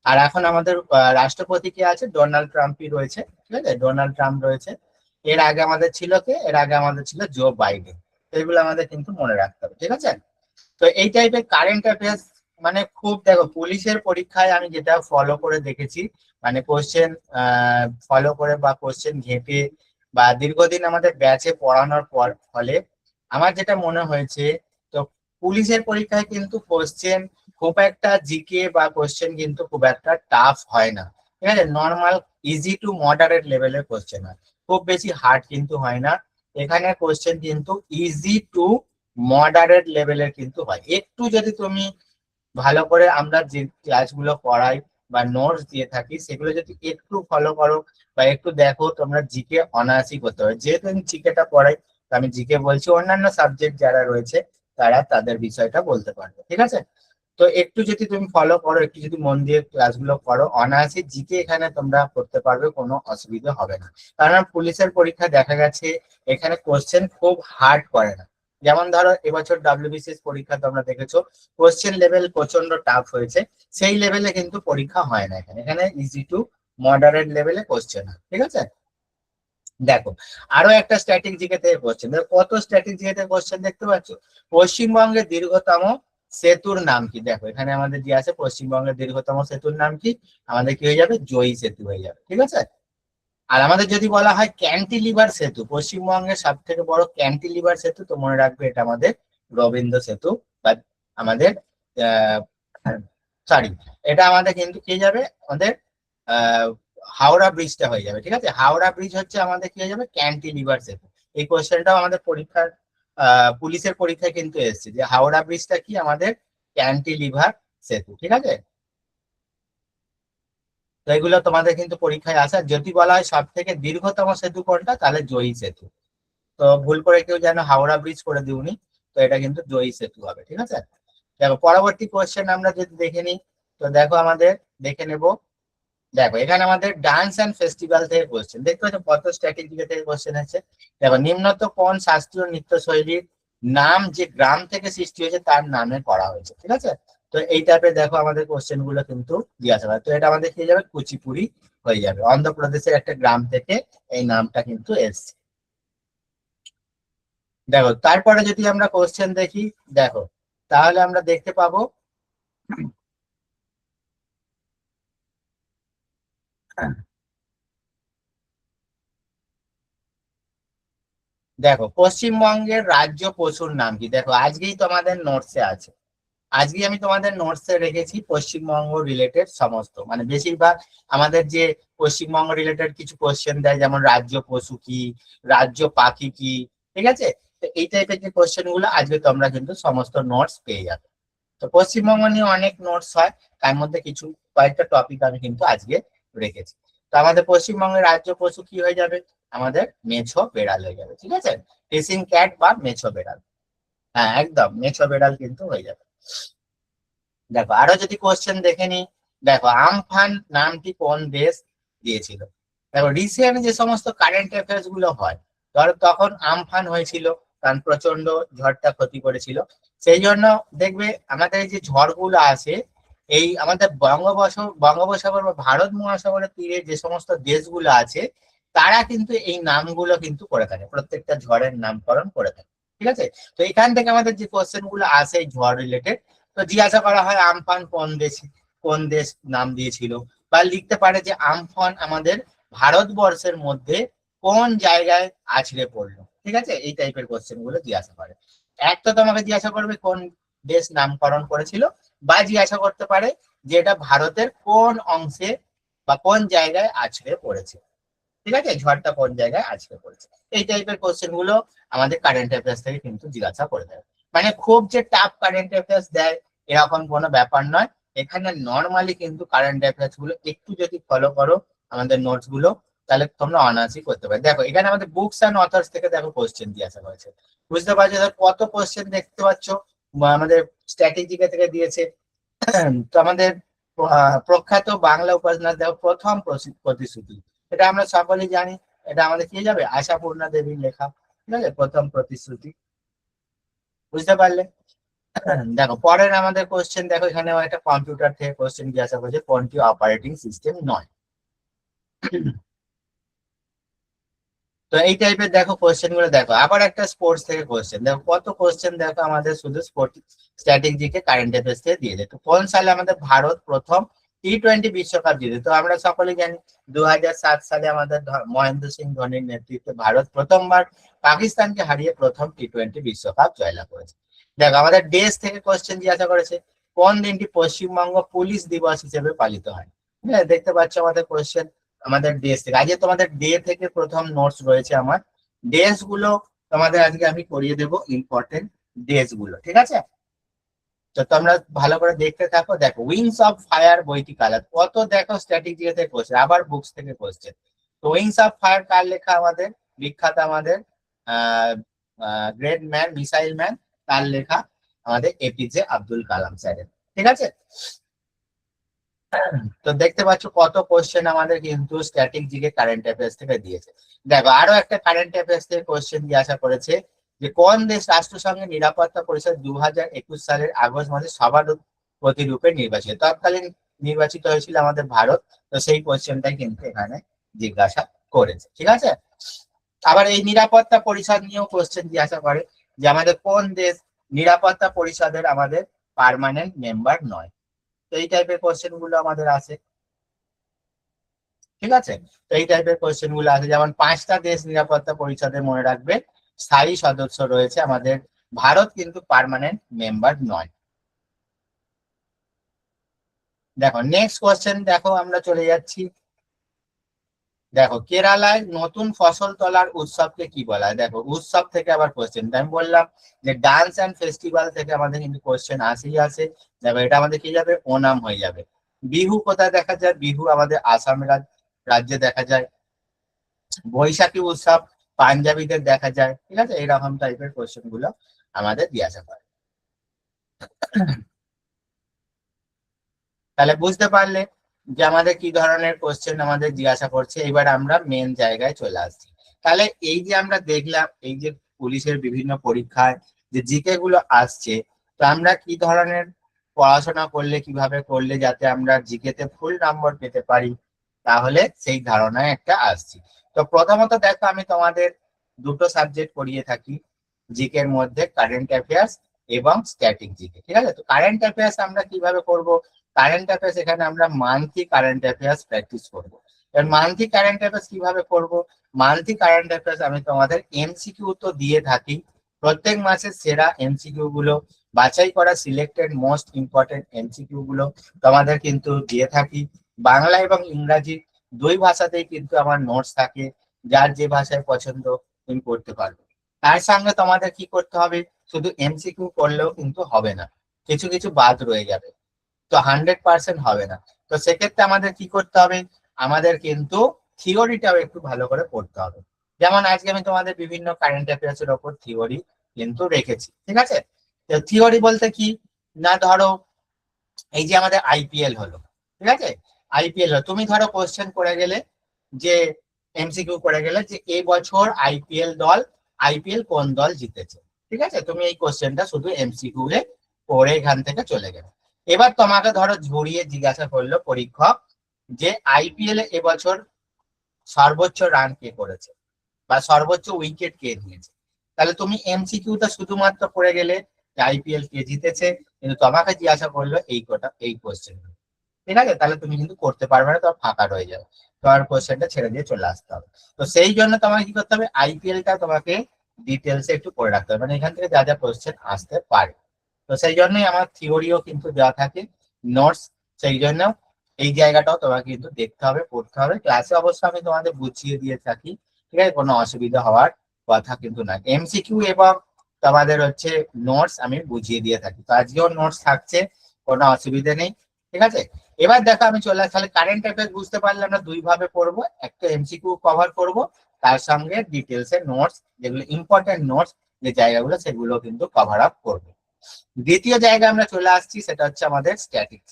আর এখন আমাদের রাষ্ট্রপতি কে আছে, ডোনাল্ড ট্রাম্পই রয়েছে। ঠিক আছে, ডোনাল্ড ট্রাম্প রয়েছে। এর আগে আমাদের ছিল কে, এর আগে আমাদের ছিল জো বাইডেন। তো এগুলো আমাদের কিন্তু মনে রাখতে হবে। ঠিক আছে, তো এই টাইপের কারেন্ট অ্যাফেয়ার্স মানে খুব, দেখো পুলিশের পরীক্ষায় আমি যেটা ফলো করে দেখেছি, মানে কোশ্চেন ফলো করে বা কোশ্চেন ঘেঁটে বা দীর্ঘদিন আমাদের ব্যাচে পড়ানোর পর ফলে আমার যেটা মনে হয়েছে, তো পুলিশের পরীক্ষায় কিন্তু কোশ্চেন খুব একটা জিকে বা কোশ্চেন কিন্তু খুব একটা টাফ হয় না। ঠিক আছে, নর্মাল ইজি টু মডারেট লেভেলের কোশ্চেন হয়, খুব বেশি হার্ড কিন্তু হয় না। এখানে কোশ্চেন কিন্তু ইজি টু মডারেট লেভেলের কিন্তু হয়। একটু যদি তুমি ভালো করে, আমরা যে ক্লাসগুলো করাই বা নোটস দিয়ে থাকি সেগুলো যদি একটু ফলো করো বা একটু দেখো, তোমরা জিকে অনায়াসই করতে পারবে। যেহেতু আমি জিকেটা পড়াই, তো আমি জিকে বলছি, অন্যান্য সাবজেক্ট যারা রয়েছে তারা তাদের বিষয়টা বলতে পারবে। ঠিক আছে, তো একটু যদি তুমি ফলো করো, একটু যদি মন দিয়ে ক্লাসগুলো করো, অনায়াসে জিকে এখানে তোমরা করতে পারবে, কোনো অসুবিধা হবে না। কারণ পুলিশের পরীক্ষা দেখা গেছে এখানে কোশ্চেন খুব হার্ড করে না। যেমন ধরো এবছর ডাব্লিউবিসিএস পরীক্ষা তোমরা দেখেছো, কোশ্চেন লেভেল প্রচন্ড টাফ হয়েছে, সেই লেভেলে কিন্তু পরীক্ষা হয় না এখানে। এখানে ইজি টু মডারেট লেভেলে কোশ্চেন হয়। ঠিক আছে, দেখো আরো একটা স্ট্যাটিক জিকে থেকে কোশ্চেন, দেখো কত স্ট্যাটিক জিকে থেকে কোশ্চেন দেখতে পাচ্ছ। পশ্চিমবঙ্গের দীর্ঘতম সেতুর নাম কি, দেখো এখানে আমাদের যে আছে পশ্চিমবঙ্গের দীর্ঘতম সেতুর নাম কি, আমাদের কি হয়ে যাবে, জয়ী সেতু হয়ে যাবে। ঠিক আছে, আর আমাদের যদি বলা হয় ক্যান্টিলিভার সেতু, পশ্চিমবঙ্গের সব থেকে বড় ক্যান্টিলিভার সেতু, তো মনে রাখবে এটা আমাদের রবীন্দ্র সেতু বা আমাদের সরি, এটা আমাদের কিন্তু কি যাবে, আমাদের আহ হাওড়া ব্রিজটা হয়ে যাবে। ঠিক আছে, হাওড়া ব্রিজ হচ্ছে আমাদের কি হয়ে যাবে, ক্যান্টিলিভার সেতু। এই কোশ্চেনটাও আমাদের পরীক্ষার পুলিশের পরীক্ষায় কিন্তু এসেছে যে হাওড়া ব্রিজটা কি আমাদের ক্যান্টিলিভার সেতু। ঠিক আছে, তো এগুলো তোমাদের কিন্তু পরীক্ষায় আসা, যদি বলা হয় সব থেকে দীর্ঘতম সেতু কোনটা, তাহলে জয়ী সেতু। তো ভুল করে কেউ যেন হাওড়া ব্রিজ করে দিওনি, তো এটা কিন্তু জয়ী সেতু হবে। ঠিক আছে, দেখো পরবর্তী কোশ্চেন আমরা যদি দেখে নিই, তো দেখো আমাদের দেখে নেব, দেখো এখানে আমাদের ডান্স এন্ড ফেস্টিভ্যাল থেকে কোশ্চেন দেখতে পাচ্ছ, কত স্ট্র্যাটেজি থেকে কোশ্চেন আছে। দেখো নিম্নত কোন শাস্ত্রীয় নৃত্য শৈলীর নাম যে গ্রাম থেকে সৃষ্টি হয়েছে তার নামে করা হয়েছে। ঠিক আছে, তো এই টাইপের দেখো আমাদের কোশ্চেন গুলো কিন্তু জিজ্ঞাসা করে। তো এটা আমাদের কি যাবে, কুচিপুড়ি হয়ে যাবে, অন্ধ্রপ্রদেশের একটা গ্রাম থেকে এই নামটা কিন্তু এসছে। দেখো তারপরে যদি আমরা কোশ্চেন দেখি, দেখো তাহলে আমরা দেখতে পাবো, দেখো পশ্চিমবঙ্গের রাজ্য পশুর নাম কি। দেখো আজকেই তোমাদের নোটসে আছে, আজকে আমি তোমাদের নোটসে রেখেছি পশ্চিমবঙ্গ রিলেটেড সমস্ত, মানে বেশিরভাগ আমাদের যে পশ্চিমবঙ্গ রিলেটেড কিছু কোশ্চেন দেয়, যেমন রাজ্য পশু কি, রাজ্য পাখি কি। ঠিক আছে, তো এই টাইপের যে কোশ্চেন গুলো আজকে তোমরা কিন্তু সমস্ত নোটস পেয়ে যাবে। তো পশ্চিমবঙ্গ নিয়ে অনেক নোটস হয়, তার মধ্যে কিছু কয়েকটা টপিক আমি কিন্তু আজকে রেখেছি। তো আমাদের পশ্চিমবঙ্গের রাজ্য পশু কি হয়ে যাবে, আমাদের মেছো বেড়াল হয়ে যাবে। ঠিক আছে, রেসিং ক্যাট বা মেছো বেড়াল, হ্যাঁ একদম মেছো বেড়াল কিন্তু হয়ে যাবে। দেখো আরো যদি কোশ্চেন দেখে নি, দেখো আমফান নামটি কোন দেশ দিয়েছিল। দেখো রিসেন্ট যে সমস্ত কারেন্ট অ্যাফেয়ার্স গুলো হয়, ধরো তখন আমফান হয়েছিল, কারণ প্রচন্ড ঝড়টা ক্ষতি করেছিল। সেই জন্য দেখবে আমাদের এই যে ঝড়গুলো আছে, এই আমাদের বঙ্গোপসাগর বা ভারত মহাসাগরের তীরে যে সমস্ত দেশগুলো আছে, তারা কিন্তু এই নামগুলো কিন্তু করে থাকে, প্রত্যেকটা ঝড়ের নামকরণ করে থাকে। ঠিক আছে, তো এখান থেকে আমাদের যে কোশ্চেন গুলো আসে এই ঝড় রিলেটেড, তো জিজ্ঞাসা করা হয় আমফান কোন দেশ নাম দিয়েছিল, বা লিখতে পারে যে আমফান আমাদের ভারতবর্ষের মধ্যে কোন জায়গায় আছড়ে পড়লো। ঠিক আছে, এই টাইপের কোশ্চেন গুলো জিজ্ঞাসা করে। এক তো তোমাকে জিজ্ঞাসা করবে কোন দেশ নামকরণ করেছিল, বা জিজ্ঞাসা করতে পারে যে এটা ভারতের কোন অংশে বা কোন জায়গায় আছড়ে পড়েছে। ঠিক আছে, ঝড়টা কোন জায়গায় আছড়ে পড়েছে। এই টাইপের কোশ্চেন গুলো আমাদের কারেন্ট অ্যাফেয়ার্স থেকে কিন্তু জিজ্ঞাসা করে দেয়। মানে খুব যে টাফ কারেন্ট অ্যাফেয়ার্স দেয় এরকম কোনো ব্যাপার নয়। এখানে নর্মালি কিন্তু কারেন্ট অ্যাফেয়ার্স গুলো একটু যদি ফলো করো আমাদের নোটস গুলো, তাহলে তোমরা অনার্সই করতে পারো। দেখো এখানে আমাদের বুকস অ্যান্ড অথার্স থেকে দেখো কোশ্চেন দিয়ে আসা হয়েছে, বুঝতে পারছো কত কোশ্চেন দেখতে পাচ্ছ আমাদের স্ট্র্যাটেজিকে থেকে দিয়েছে। তো আমাদের প্রখ্যাত বাংলা উপন্যাস দেখো প্রথম প্রতিশ্রুতি, এটা আমরা সকলেই জানি, এটা আমাদের কি যাবে আশাপূর্ণা দেবীর লেখা, ঠিক আছে, প্রথম প্রতিশ্রুতি, বুঝতে পারলে। দেখো পরের আমাদের কোশ্চেন দেখো, এখানে একটা কম্পিউটার থেকে কোশ্চেন জিজ্ঞাসা করছে, কোনটি অপারেটিং সিস্টেম নয়। তো এই টাইপের দেখো কোশ্চেন গুলো দেখো। আবার একটা স্পোর্টস থেকে কোশ্চেন দেখো, কত কোশ্চেন দেখো আমাদের শুধু স্পোর্টস স্ট্র্যাটেজিকে কারেন্ট অ্যাফেয়ার্স থেকে দিয়ে দেয়। তো কোন সালে আমাদের ভারত প্রথম টি-20 বিশ্বকাপ জিতে? তো আমরা সকলেই জানি 2007 সালে আমাদের মহেন্দ্র সিং ধোনির নেতৃত্বে ভারত প্রথমবার পাকিস্তানকে হারিয়ে প্রথম টি-20 বিশ্বকাপ জয়লাভ করেছে। দেখো আমাদের দেশ থেকে কোশ্চেন জিজ্ঞাসা করেছে, কোন দিনটি পশ্চিমবঙ্গ পুলিশ দিবস হিসেবে পালিত হয়? হ্যাঁ দেখতে পাচ্ছ আমাদের কোশ্চেন আমাদের দেশ থেকে। আজকে তোমাদের ডে থেকে প্রথম নোটস রয়েছে আমার, দেশগুলো তোমাদের আজকে আমি করিয়ে দেবো, ইম্পর্টেন্ট দেশগুলো, ঠিক আছে। তো তোমরা ভালো করে দেখতে থাকো। দেখো উইংস অফ ফায়ার বইটি কালার, কত দেখো স্ট্র্যাটেজি থেকে কোশ্চেন, আবার বুকস থেকে কোশ্চেন। তো উইংস অফ ফায়ার কার লেখা? আমাদের বিখ্যাত আমাদের গ্রেট ম্যান, মিসাইল ম্যান, তার লেখা, আমাদের এপিজে আব্দুল কালাম স্যারের, ঠিক আছে। তো দেখতে পাচ্ছ কত কোশ্চেন আমাদের কিন্তু স্ট্যাটিক জিকে কারেন্ট অ্যাফেয়ার্স থেকে দিয়েছে। দেখো আরো একটা কারেন্ট অ্যাফেয়ার্স থেকে কোশ্চেন দিয়ে আসা করেছে, যে কোন দেশ রাষ্ট্রসংঘের নিরাপত্তা পরিষদ 2021 সালের আগস্ট মাসে সভাপতি রূপে নির্বাচিত? তৎকালীন নির্বাচিত হয়েছিল আমাদের ভারত। তো সেই কোশ্চেনটাই কিন্তু এখানে জিজ্ঞাসা করেছে, ঠিক আছে। আবার এই নিরাপত্তা পরিষদ নিয়েও কোশ্চেন জিজ্ঞাসা করে, যে আমাদের কোন দেশ নিরাপত্তা পরিষদের আমাদের পার্মানেন্ট মেম্বার নয়? তো এই টাইপের কোশ্চেন গুলো আমাদের আছে, ঠিক আছে। তো এই টাইপের কোশ্চেন গুলো আছে, যেমন 5টা দেশ নিরাপত্তা পরিষদে মনে রাখবে স্থায়ী সদস্য রয়েছে, আমাদের ভারত কিন্তু পার্মানেন্ট মেম্বার নয়। দেখো নেক্সট কোশ্চেন দেখো, আমরা চলে যাচ্ছি। দেখো কেরালায় নতুন ফসল তোলার উৎসবকে কি বলা হয়? দেখো উৎসব থেকে আবার কোশ্চেন, আমি বললাম যে ডান্স অ্যান্ড ফেস্টিভ্যাল থেকে আমাদের কিন্তু কোশ্চেন আসেই আসে। দেখো এটা আমাদের কি যাবে, ওনাম হয়ে যাবে। বিহু কোথায় দেখা যায়? বিহু আমাদের আসাম রাজ্যে দেখা যায়। বৈশাখী উৎসব পাঞ্জাবিদের দেখা যায়, ঠিক আছে। এইরকম টাইপের কোশ্চেন গুলো আমাদের জিজ্ঞাসা করে। তাহলে বুঝতে পারলে যে আমাদের কি ধরনের কোশ্চেন আমাদের জিজ্ঞাসা করছে। এবার আমরা মেন জায়গায় চলে আসছি। তাহলে এই যে আমরা দেখলাম, এই যে পুলিশের বিভিন্ন পরীক্ষায় যে জিকে গুলো আসছে, তো আমরা কি ধরনের পড়াশোনা করলে, কিভাবে করলে যাতে আমরা জিকেতে ফুল নাম্বার পেতে পারি, তাহলে সেই ধারণায় একটা আসছি। তো প্রথমত দেখো আমি তোমাদের দুটো সাবজেক্ট পড়িয়ে থাকি জিকের মধ্যে, কারেন্ট অ্যাফেয়ার্স এবং স্ট্যাটিক জিকে, ঠিক আছে। তো কারেন্ট অ্যাফেয়ার্স আমরা কিভাবে করব? কারেন্ট অ্যাফেয়ার্স এখানে আমরা মান্থলি কারেন্ট অ্যাফেয়ার্স প্র্যাকটিস করবো। এবার মান্থলি কারেন্ট অ্যাফেয়ার্স কিভাবে করব? মান্থলি কারেন্ট অ্যাফেয়ার্স আমি তোমাদের এমসিকিউ তো দিয়ে থাকি, প্রত্যেক মাসের সেরা এমসিকিউ গুলো, বাছাই করা সিলেক্টেড মোস্ট ইম্পর্টেন্ট এমসিকিউ গুলো তোমাদের কিন্তু দিয়ে থাকি। বাংলা এবং ইংরাজি দুই ভাষাতেই কিন্তু আমার নোটস থাকে, যার যে ভাষায় পছন্দ তুমি করতে পারবে। তার সঙ্গে তোমাদের কি করতে হবে, শুধু এমসিকিউ করলেও কিন্তু হবে না, কিছু কিছু বাদ রয়ে যাবে, তো 100% হবে না। তো সেক্ষেত্রে আমাদের কি করতে হবে, আমাদের কিন্তু থিওরিটাও একটু ভালো করে পড়তে হবে। যেমন আজকে আমি তোমাদের বিভিন্ন কারেন্ট অ্যাফেয়ার্স এর ওপর থিওরি কিন্তু রেখেছি, ঠিক আছে। তো থিওরি বলতে কি না, ধরো এই যে আমাদের আইপিএল হলো, ঠিক আছে, আইপিএল হলো, তুমি ধরো কোশ্চেন করে গেলে যে এমসিকিউ করে গেলে যে এই বছর আইপিএল কোন দল জিতেছে, ঠিক আছে। তুমি এই কোশ্চেনটা শুধু এমসিকিউ এ পড়ে এখান থেকে চলে গেলে। এবার তোমাকে ধরো ঝুড়িয়ে জিজ্ঞাসা করলো পরীক্ষক, যে আইপিএল এ এবছর সর্বোচ্চ রান কে করেছে বা সর্বোচ্চ উইকেট কে নিয়েছে। তাহলে তুমি এমসিকিউটা শুধুমাত্র পড়ে গেলে যে আইপিএল কে জিতেছে, কিন্তু তোমাকে জিজ্ঞাসা করলো এই কোশ্চেন, ঠিক আছে। তাহলে তুমি কিন্তু করতে পারবে না, তোমার ফাঁকা রয়ে যাবে, তোমার কোশ্চেনটা ছেড়ে দিয়ে চলে আসতে হবে। তো সেই জন্য তোমাকে কি করতে হবে, আইপিএলটা তোমাকে ডিটেলসে একটু করে রাখতে হবে, মানে এখান থেকে যা যা কোশ্চেন আসতে পারে। তো সেই জন্যই আমার থিওরিও কিন্তু দেওয়া থাকে নোটস, সেই জন্য এই জায়গাটাও তোমাকে কিন্তু দেখতে হবে, পড়তে হবে। ক্লাসে অবশ্য আমি তোমাদের বুঝিয়ে দিয়ে থাকি, ঠিক আছে, কোনো অসুবিধা হওয়ার কথা কিন্তু না। এমসিকিউ এবং তোমাদের হচ্ছে নোটস আমি বুঝিয়ে দিয়ে থাকি। তো আজকেও নোটস থাকছে, কোনো অসুবিধা নেই, ঠিক আছে। এবার দেখো আমি চলে আসি, তাহলে কারেন্ট অ্যাফেয়ার্স বুঝতে পারলে আমরা দুই ভাবে পড়বো, একটা এমসিকিউ কভার করব, তার সঙ্গে ডিটেলস এর নোটস, যেগুলো ইম্পর্টেন্ট নোটস যে জায়গাগুলো সেগুলো কিন্তু কভার আপ করবো। দ্বিতীয় জায়গায় আমরা চলে আসছি, সেটা হচ্ছে আমাদের স্ট্যাটিক।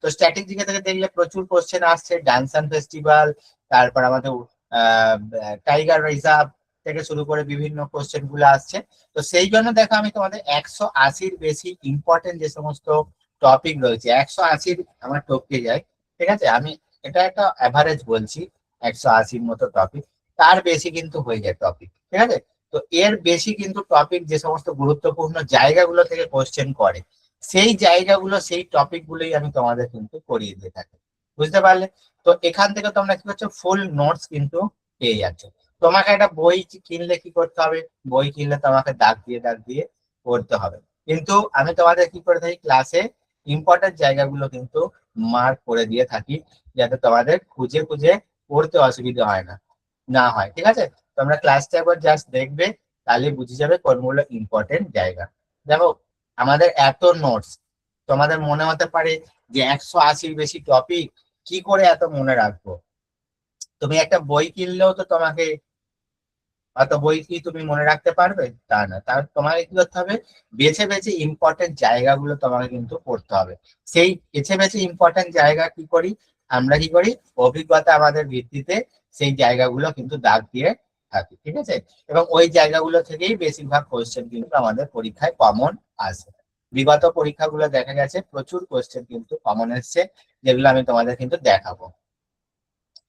তো স্ট্যাটিক জিকে থেকে দেখলে প্রচুর কোশ্চেন আসছে, ডান্সান ফেস্টিভ্যাল, তারপর আমাদের টাইগার রিজার্ভ থেকে শুরু করে বিভিন্ন কোশ্চেন গুলো আসছে। তো সেই জন্য দেখো আমি তোমাদের 180-র বেশি ইম্পর্টেন্ট যে সমস্ত টপিক রয়েছে, 180 আমার টপকে যায়, ঠিক আছে। আমি এটা একটা অ্যাভারেজ বলছি, 180-র মতো টপিক, তার বেশি কিন্তু হয়ে যায় টপিক, ঠিক আছে। তো এর বেশি কিন্তু টপিক যে সমস্ত গুরুত্বপূর্ণ জায়গাগুলো থেকে কোশ্চেন করে, সেই জায়গাগুলো সেই টপিক গুলোই আমি তোমাদের কিন্তু করিয়ে দিয়ে থাকি, বুঝতে পারলে। তো এখান থেকে তোমরা কি করছো, ফুল নোটস কিন্তু পেয়ে যাচ্ছ। তোমাকে একটা বই কিনলে কি করতে হবে, বই কিনলে তোমাকে দাগ দিয়ে পড়তে হবে, কিন্তু আমি তোমাদের কি করে থাকি, ক্লাসে ইম্পর্টেন্ট জায়গাগুলো কিন্তু মার্ক করে দিয়ে থাকি, যাতে তোমাদের খুঁজে খুঁজে পড়তে অসুবিধা হয় না হয়, ঠিক আছে। তোমরা ক্লাসটা একবার জাস্ট দেখবে, তাহলে বুঝে যাবে কোনগুলো ইম্পর্টেন্ট জায়গা। দেখো আমাদের এত নোটস, তোমাদের মনে হতে পারে যে 180-র বেশি টপিক কি করে এত মনে রাখবো। তুমি একটা বই কিনলেও তো তোমাকে অত বই কি তুমি মনে রাখতে পারবে, তা না। তার তোমাকে কি করতে হবে, বেছে বেছে ইম্পর্টেন্ট জায়গাগুলো তোমাকে কিন্তু পড়তে হবে। সেই বেছে বেছে ইম্পর্টেন্ট জায়গা কি করি, আমরা কি করি, অভিজ্ঞতা আমাদের ভিত্তিতে সেই জায়গাগুলো কিন্তু দাগ দিয়ে থাকি, ঠিক আছে। এবং ওই জায়গাগুলো থেকেই বেশিরভাগ কোশ্চেন কিন্তু আমাদের পরীক্ষায় কমন আসে। বিগত পরীক্ষাগুলো দেখা গেছে প্রচুর কোশ্চেন কিন্তু কমন এসছে, যেগুলো আমি তোমাদের কিন্তু দেখাবো।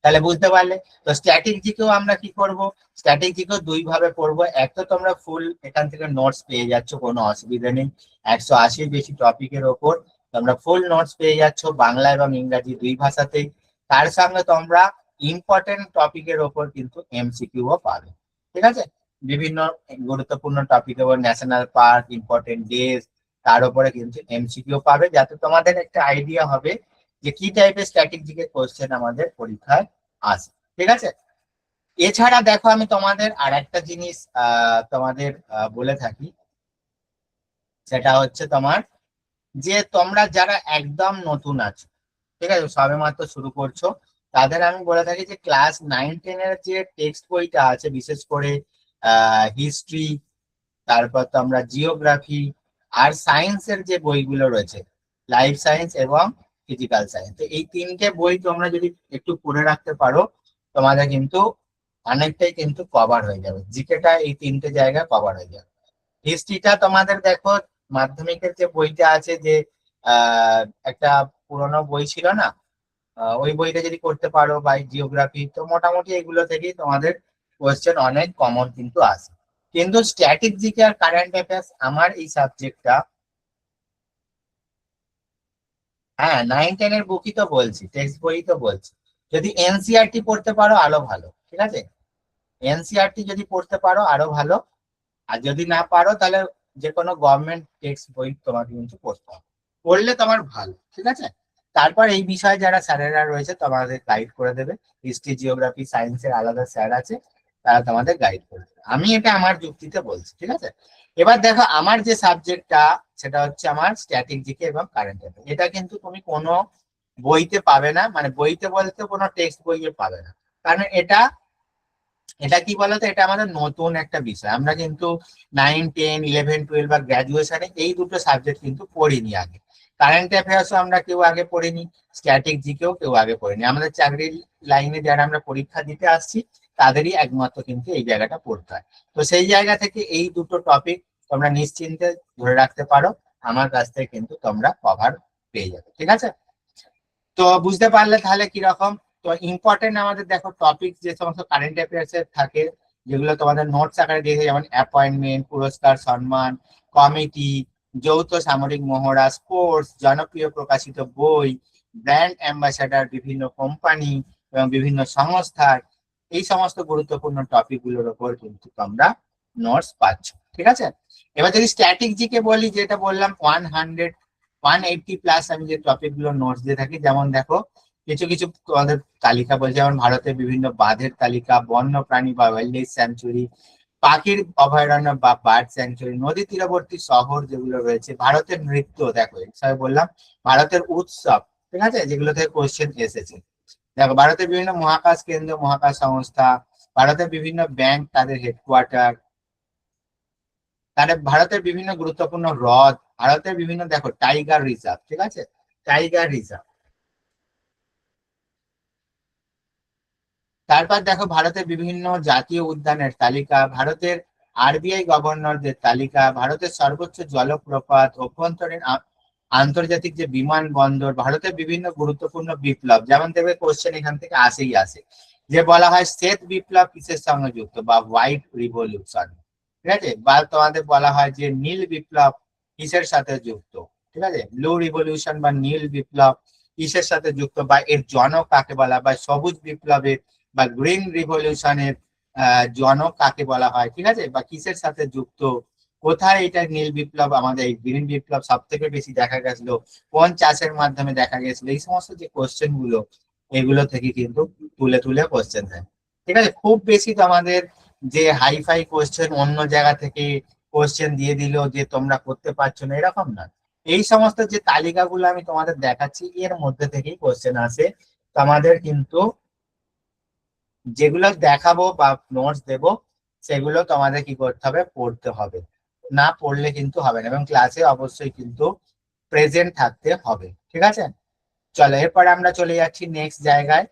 তাহলে বুঝতে পারলে। তো স্ট্যাটিক জিকেও আমরা কি করব, স্ট্যাটিক জিকেও দুই ভাবে পড়বো। এক তো তোমরা ফুল এখান থেকে নোটস পেয়ে যাচ্ছ, কোনো অসুবিধা নেই, 180-র বেশি টপিকের ওপর তোমরা ফুল নোটস পেয়ে যাচ্ছ, বাংলা এবং ইংরাজি দুই ভাষাতেই। তার সঙ্গে তোমরা ইম্পর্টেন্ট টপিকের ওপর কিন্তু এমসিকিউও পাবে, ঠিক আছে। বিভিন্ন গুরুত্বপূর্ণ টপিকের ওপর, ন্যাশনাল পার্ক, ইম্পর্টেন্ট ডেজ, তার উপরে কিন্তু এমসিকিউ পাবে, যাতে তোমাদের একটা আইডিয়া হবে যে কি টাইপের স্ট্র্যাটেজিক কোশ্চেন আমাদের পরীক্ষায় আসে, ঠিক আছে। এছাড়া দেখো আমি তোমাদের আর একটা জিনিস তোমাদের বলে থাকি, সেটা হচ্ছে তোমার যে তোমরা যারা একদম নতুন আছো, ঠিক আছে, সবে মাত্র শুরু করছো, তাদের আমি বলে থাকি যে ক্লাস 9-10-এর যে টেক্সট বইটা আছে, বিশেষ করে হিস্ট্রি, তারপর তো আমরা জিওগ্রাফি আর সায়েন্সের যে বইগুলো রয়েছে, লাইফ সায়েন্স এবং ফিজিক্যাল সায়েন্স, তো এই তিনটে বই তোমরা যদি একটু পড়ে রাখতে পারো, তোমাদের কিন্তু অনেকটাই কিন্তু কভার হয়ে যাবে, জিকেটা এই তিনটে জায়গা কভার হয়ে যাবে। হিস্ট্রিটা তোমাদের দেখো মাধ্যমিকের যে বইটা আছে, যে আহ একটা পুরোনো বই ছিল না, ওই বইটা যদি করতে পারো, বা জিওগ্রাফি, তো মোটামুটি এগুলো থেকেই তোমাদের কোয়েশ্চেন অনেক কমন কিন্তু আসে। কিন্তু স্ট্যাটিক জিকে আর কারেন্ট অ্যাফেয়ার্স, আমার এই সাবজেক্টটা, হ্যাঁ 9-10-এর বুকই তো বলছি, টেক্সট বই তো বলছি, যদি এনসিআরটি পড়তে পারো আরো ভালো, ঠিক আছে। এনসিআরটি যদি পড়তে পারো আরো ভালো, আর যদি না পারো তাহলে যে কোনো গভর্নমেন্ট টেক্সট বই তোমাকে কিন্তু পড়তে হবে, পড়লে তোমার ভালো, ঠিক আছে। তারপর এই বিষয়ে যারা স্যারেরা রয়েছে তোমাদের গাইড করে দেবে, হিস্ট্রি জিওগ্রাফি সায়েন্সের আলাদা স্যার আছে, তারা তোমাদের গাইড করে দেবে। আমি এটা আমার যুক্তিতে বলছি, ঠিক আছে। এবার দেখো আমার যে সাবজেক্টটা, সেটা হচ্ছে আমার স্ট্যাটিক জিকে এবং কারেন্ট অ্যাফেয়ার্স। এটা কিন্তু তুমি কোনো বইতে পাবে না, মানে বইতে বলতে কোনো টেক্সট বইয়ে পাবে না, কারণ এটা এটা কি বলতো, এটা আমাদের নতুন একটা বিষয়। আমরা কিন্তু 9, 10, 11, 12 বা গ্রাজুয়েশনে এই দুটো সাবজেক্ট কিন্তু পড়িনি আগে। কারেন্ট অ্যাফেয়ার্সও আমরা কেউ আগে পড়িনি, স্ট্যাটিক জিকেও কেউ আগে পড়িনি। আমাদের চাকরির লাইনে যারা আমরা পরীক্ষা দিতে আসছি, তাদেরই একমাত্র কিন্তু এই জায়গাটা পড়তে হয়। তো সেই জায়গা থেকে এই দুটো টপিক তোমরা নিশ্চিন্তে ধরে রাখতে পারো, আমার কাছ থেকে কিন্তু তোমরা কভার পেয়ে যাবে, ঠিক আছে। তো বুঝতে পারলে তাহলে কিরকম। তো ইম্পর্টেন্ট আমাদের দেখো টপিক যে সমস্ত কারেন্ট অ্যাফেয়ার্স এর থাকে, যেগুলো তোমাদের নোটস আকারে দিয়েছে, যেমন অ্যাপয়েন্টমেন্ট, পুরস্কার, সম্মান, কমিটি, যৌথ সামরিক মহড়া, স্পোর্টস, জনপ্রিয় প্রকাশিত বই, ব্র্যান্ড অ্যাম্বাসাডার, বিভিন্ন কোম্পানি এবং বিভিন্ন সংস্থার, এই সমস্ত গুরুত্বপূর্ণ টপিক গুলোর উপর কিন্তু তোমরা নোটস পাচ্ছ, ঠিক আছে। এবার যদি স্ট্যাটিক জিকে বলি, যেটা বললাম 180+ আমি যে টপিক গুলো নোটস দিয়ে থাকি, যেমন দেখো কিছু কিছু তোমাদের তালিকা বলছে, যেমন ভারতের বিভিন্ন বাঁধের তালিকা, বন্য প্রাণী বা ওয়াইল্ড লাইফ স্যাংচুয়ারি, পাখির অভয়ারণ্য বা বার্ড স্যাংচুয়ারি, নদী তীরবর্তী শহর যেগুলো রয়েছে, ভারতের নৃত্য, দেখো সবাই বললাম ভারতের উৎসব, ঠিক আছে, যেগুলো থেকে কোশ্চেন এসেছে। দেখো ভারতের বিভিন্ন মহাকাশ কেন্দ্র, মহাকাশ সংস্থা, ভারতের বিভিন্ন ব্যাংক, তাদের হেডকোয়ার্টার, তাদের ভারতের বিভিন্ন গুরুত্বপূর্ণ হ্রদ, ভারতের বিভিন্ন, দেখো টাইগার রিজার্ভ, ঠিক আছে, টাইগার রিজার্ভ। তারপর দেখো ভারতের বিভিন্ন জাতীয় উদ্যানের তালিকা, ভারতের আরবিআই গভর্নরদের তালিকা, ভারতের সর্বোচ্চ জলপ্রপাত, অভ্যন্তরীণ আন্তর্জাতিক যে বিমানবন্দর, ভারতের বিভিন্ন গুরুত্বপূর্ণ বিপ্লব, যেমন দেখবে কোশ্চেন এখান থেকে আসেই আসে, যে বলা হয় শ্বেত বিপ্লব কিসের সঙ্গে যুক্ত, বা হোয়াইট রিভলিউশন, ঠিক আছে, বা তোমাদের বলা হয় যে নীল বিপ্লব কিসের সাথে যুক্ত, ঠিক আছে, ব্লু রিভলিউশন বা নীল বিপ্লব কিসের সাথে যুক্ত, বা এর জনক কাকে বলা, বা সবুজ বিপ্লবের বা গ্রিন রিভলিউশনের জনক কাকে বলা হয়, ঠিক আছে, বা কিসের সাথে যুক্ত, কোথায় এটা নীল বিপ্লব, আমাদের এই গ্রিন বিপ্লব সব থেকে বেশি দেখা গেছিল, কোন চাষের মাধ্যমে দেখা গেছিল, এই সমস্ত যে কোশ্চেন গুলো, এগুলো থেকে কিন্তু তুলে তুলে কোশ্চেন দেয়, ঠিক আছে। খুব বেশি তো আমাদের যে হাইফাই কোশ্চেন অন্য জায়গা থেকে কোশ্চেন দিয়ে দিল যে তোমরা করতে পারছো না, এরকম না। এই সমস্ত যে তালিকাগুলো আমি তোমাদের দেখাচ্ছি, এর মধ্যে থেকেই কোশ্চেন আসে। তো আমাদের কিন্তু যেগুলো দেখাবো বা নোটস দেব, সেগুলো তোমাদের কি করতে হবে, পড়তে হবে, না পড়লে কিন্তু হবে না, এবং ক্লাসে অবশ্যই কিন্তু প্রেজেন্ট থাকতে হবে, ঠিক আছে। চলো এরপরে আমরা চলে যাচ্ছি নেক্সট জায়গায়,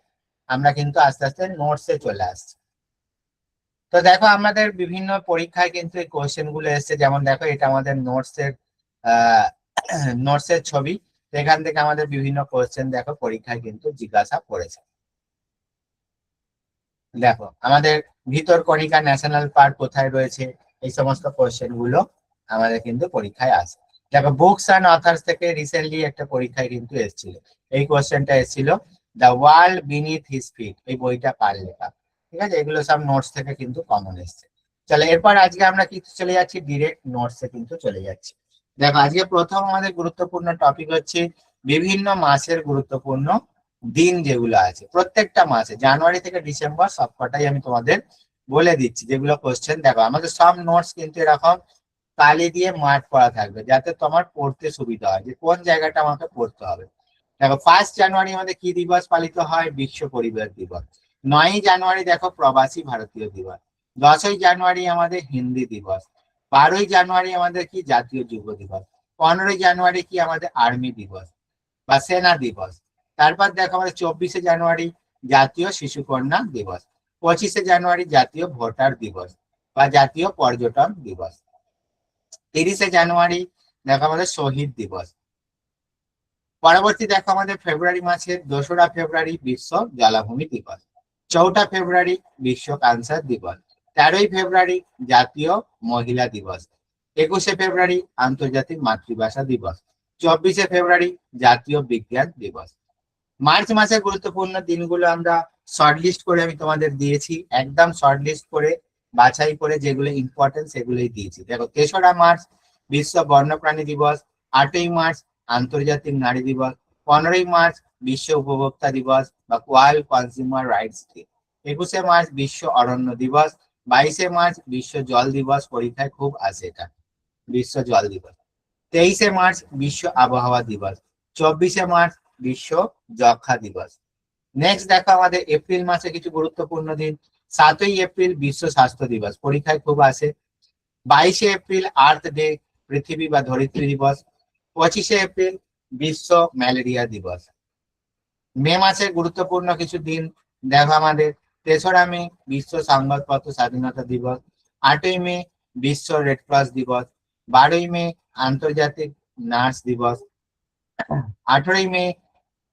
আমরা কিন্তু আস্তে আস্তে নোটসে চলে আসছি। তো দেখো আমাদের বিভিন্ন পরীক্ষায় কিন্তু এই কোশ্চেন গুলো এসছে, যেমন দেখো এটা আমাদের নোটসের নোটসের ছবি, এখান থেকে আমাদের বিভিন্ন কোশ্চেন দেখো পরীক্ষায় কিন্তু জিজ্ঞাসা করেছে। দেখো আমাদের ভিতরকণিকা ন্যাশনাল পার্ক কোথায় রয়েছে, এই সমস্ত কোশ্চেন গুলো আমাদের কিন্তু পরীক্ষায় আসে। দেখো বুকস অ্যান্ড অথার্স থেকে রিসেন্টলি একটা পরীক্ষায় কিন্তু এসেছিল, এই কোশ্চেনটা এসেছিল, the world beneath his fit, এই বইটা কার লেখা, ঠিক আছে, এগুলো সব নোটস থেকে কিন্তু কমন এসছে। চলো এরপর আজকে আমরা কি চলে যাচ্ছি, ডিরেক্ট নোটসে কিন্তু চলে যাচ্ছি। দেখো আজকে প্রথম আমাদের গুরুত্বপূর্ণ টপিক হচ্ছে বিভিন্ন মাসের গুরুত্বপূর্ণ দিন যেগুলো আছে, প্রত্যেকটা মাসে জানুয়ারি থেকে ডিসেম্বর সবকটাই আমি তোমাদের বলে দিচ্ছি, যেগুলো কোশ্চেন। দেখো আমাদের সব নোটস কিন্তু এরকম কালি দিয়ে মার্ক করা থাকবে, যাতে তোমার পড়তে সুবিধা হয় যে কোন জায়গাটা আমাকে পড়তে হবে। দেখো 1 জানুয়ারি আমাদের কি দিবস পালিত হয়, বিশ্ব পরিবেশ দিবস। 9 জানুয়ারি দেখো প্রবাসী ভারতীয় দিবস। 10ই জানুয়ারি আমাদের হিন্দি দিবস। 12ই জানুয়ারি আমাদের কি জাতীয় যুব দিবস। 15ই জানুয়ারি কি আমাদের আর্মি দিবস বা সেনা দিবস। তারপর দেখো আমাদের 24শে জানুয়ারি জাতীয় শিশু কন্যা দিবস। 25শে জানুয়ারি জাতীয় ভোটার দিবস বা জাতীয় পর্যটন দিবস। 30শে জানুয়ারি দেখো আমাদের শহীদ দিবস। পরবর্তী দেখো আমাদের ফেব্রুয়ারি মাসের 2রা ফেব্রুয়ারি বিশ্ব জলাভূমি দিবস। 4ঠা ফেব্রুয়ারি বিশ্ব ক্যান্সার দিবস। 13ই ফেব্রুয়ারি জাতীয় মহিলা দিবস। 21শে ফেব্রুয়ারি আন্তর্জাতিক মাতৃভাষা দিবস। 24শে ফেব্রুয়ারি জাতীয় বিজ্ঞান দিবস। মার্চ মাসের গুরুত্বপূর্ণ দিনগুলো আমরা শর্টলিস্ট করে আমি তোমাদের দিয়েছি, একদম শর্টলিস্ট করে বাছাই করে যেগুলো ইম্পর্টেন্ট সেগুলোই দিয়েছি। দেখো 3রা মার্চ বিশ্ব বন্যপ্রাণী দিবস। 8ই মার্চ আন্তর্জাতিক নারী দিবস। 15ই মার্চ বিশ্ব উপভোক্তা দিবস বা ওয়ার্ল্ড কনজিউমার রাইটস ডে। 21শে মার্চ বিশ্ব অরণ্য দিবস। 22শে মার্চ বিশ্ব জল দিবস, পরীক্ষায় খুব আসে এটা, বিশ্ব জল দিবস। 23শে মার্চ বিশ্ব আবহাওয়া দিবস। 24শে মার্চ বিশ্ব যক্ষা দিবস। নেক্সট দেখো আমাদের এপ্রিল মাসে কিছু গুরুত্বপূর্ণ দিন। 7ই এপ্রিল বিশ্ব স্বাস্থ্য দিবস, পরীক্ষায় খুব আসে। 22শে এপ্রিল আর্থ ডে, পৃথিবী বা ধরিত্রী দিবস। 25শে এপ্রিল বিশ্ব ম্যালেরিয়া দিবস। মে মাসের গুরুত্বপূর্ণ কিছু দিন দেখো আমাদের 3রা মে বিশ্ব সংবাদপত্র স্বাধীনতা দিবস। 8ই মে বিশ্ব রেড ক্রস দিবস। 12ই মে আন্তর্জাতিক নার্স দিবস। 18ই মে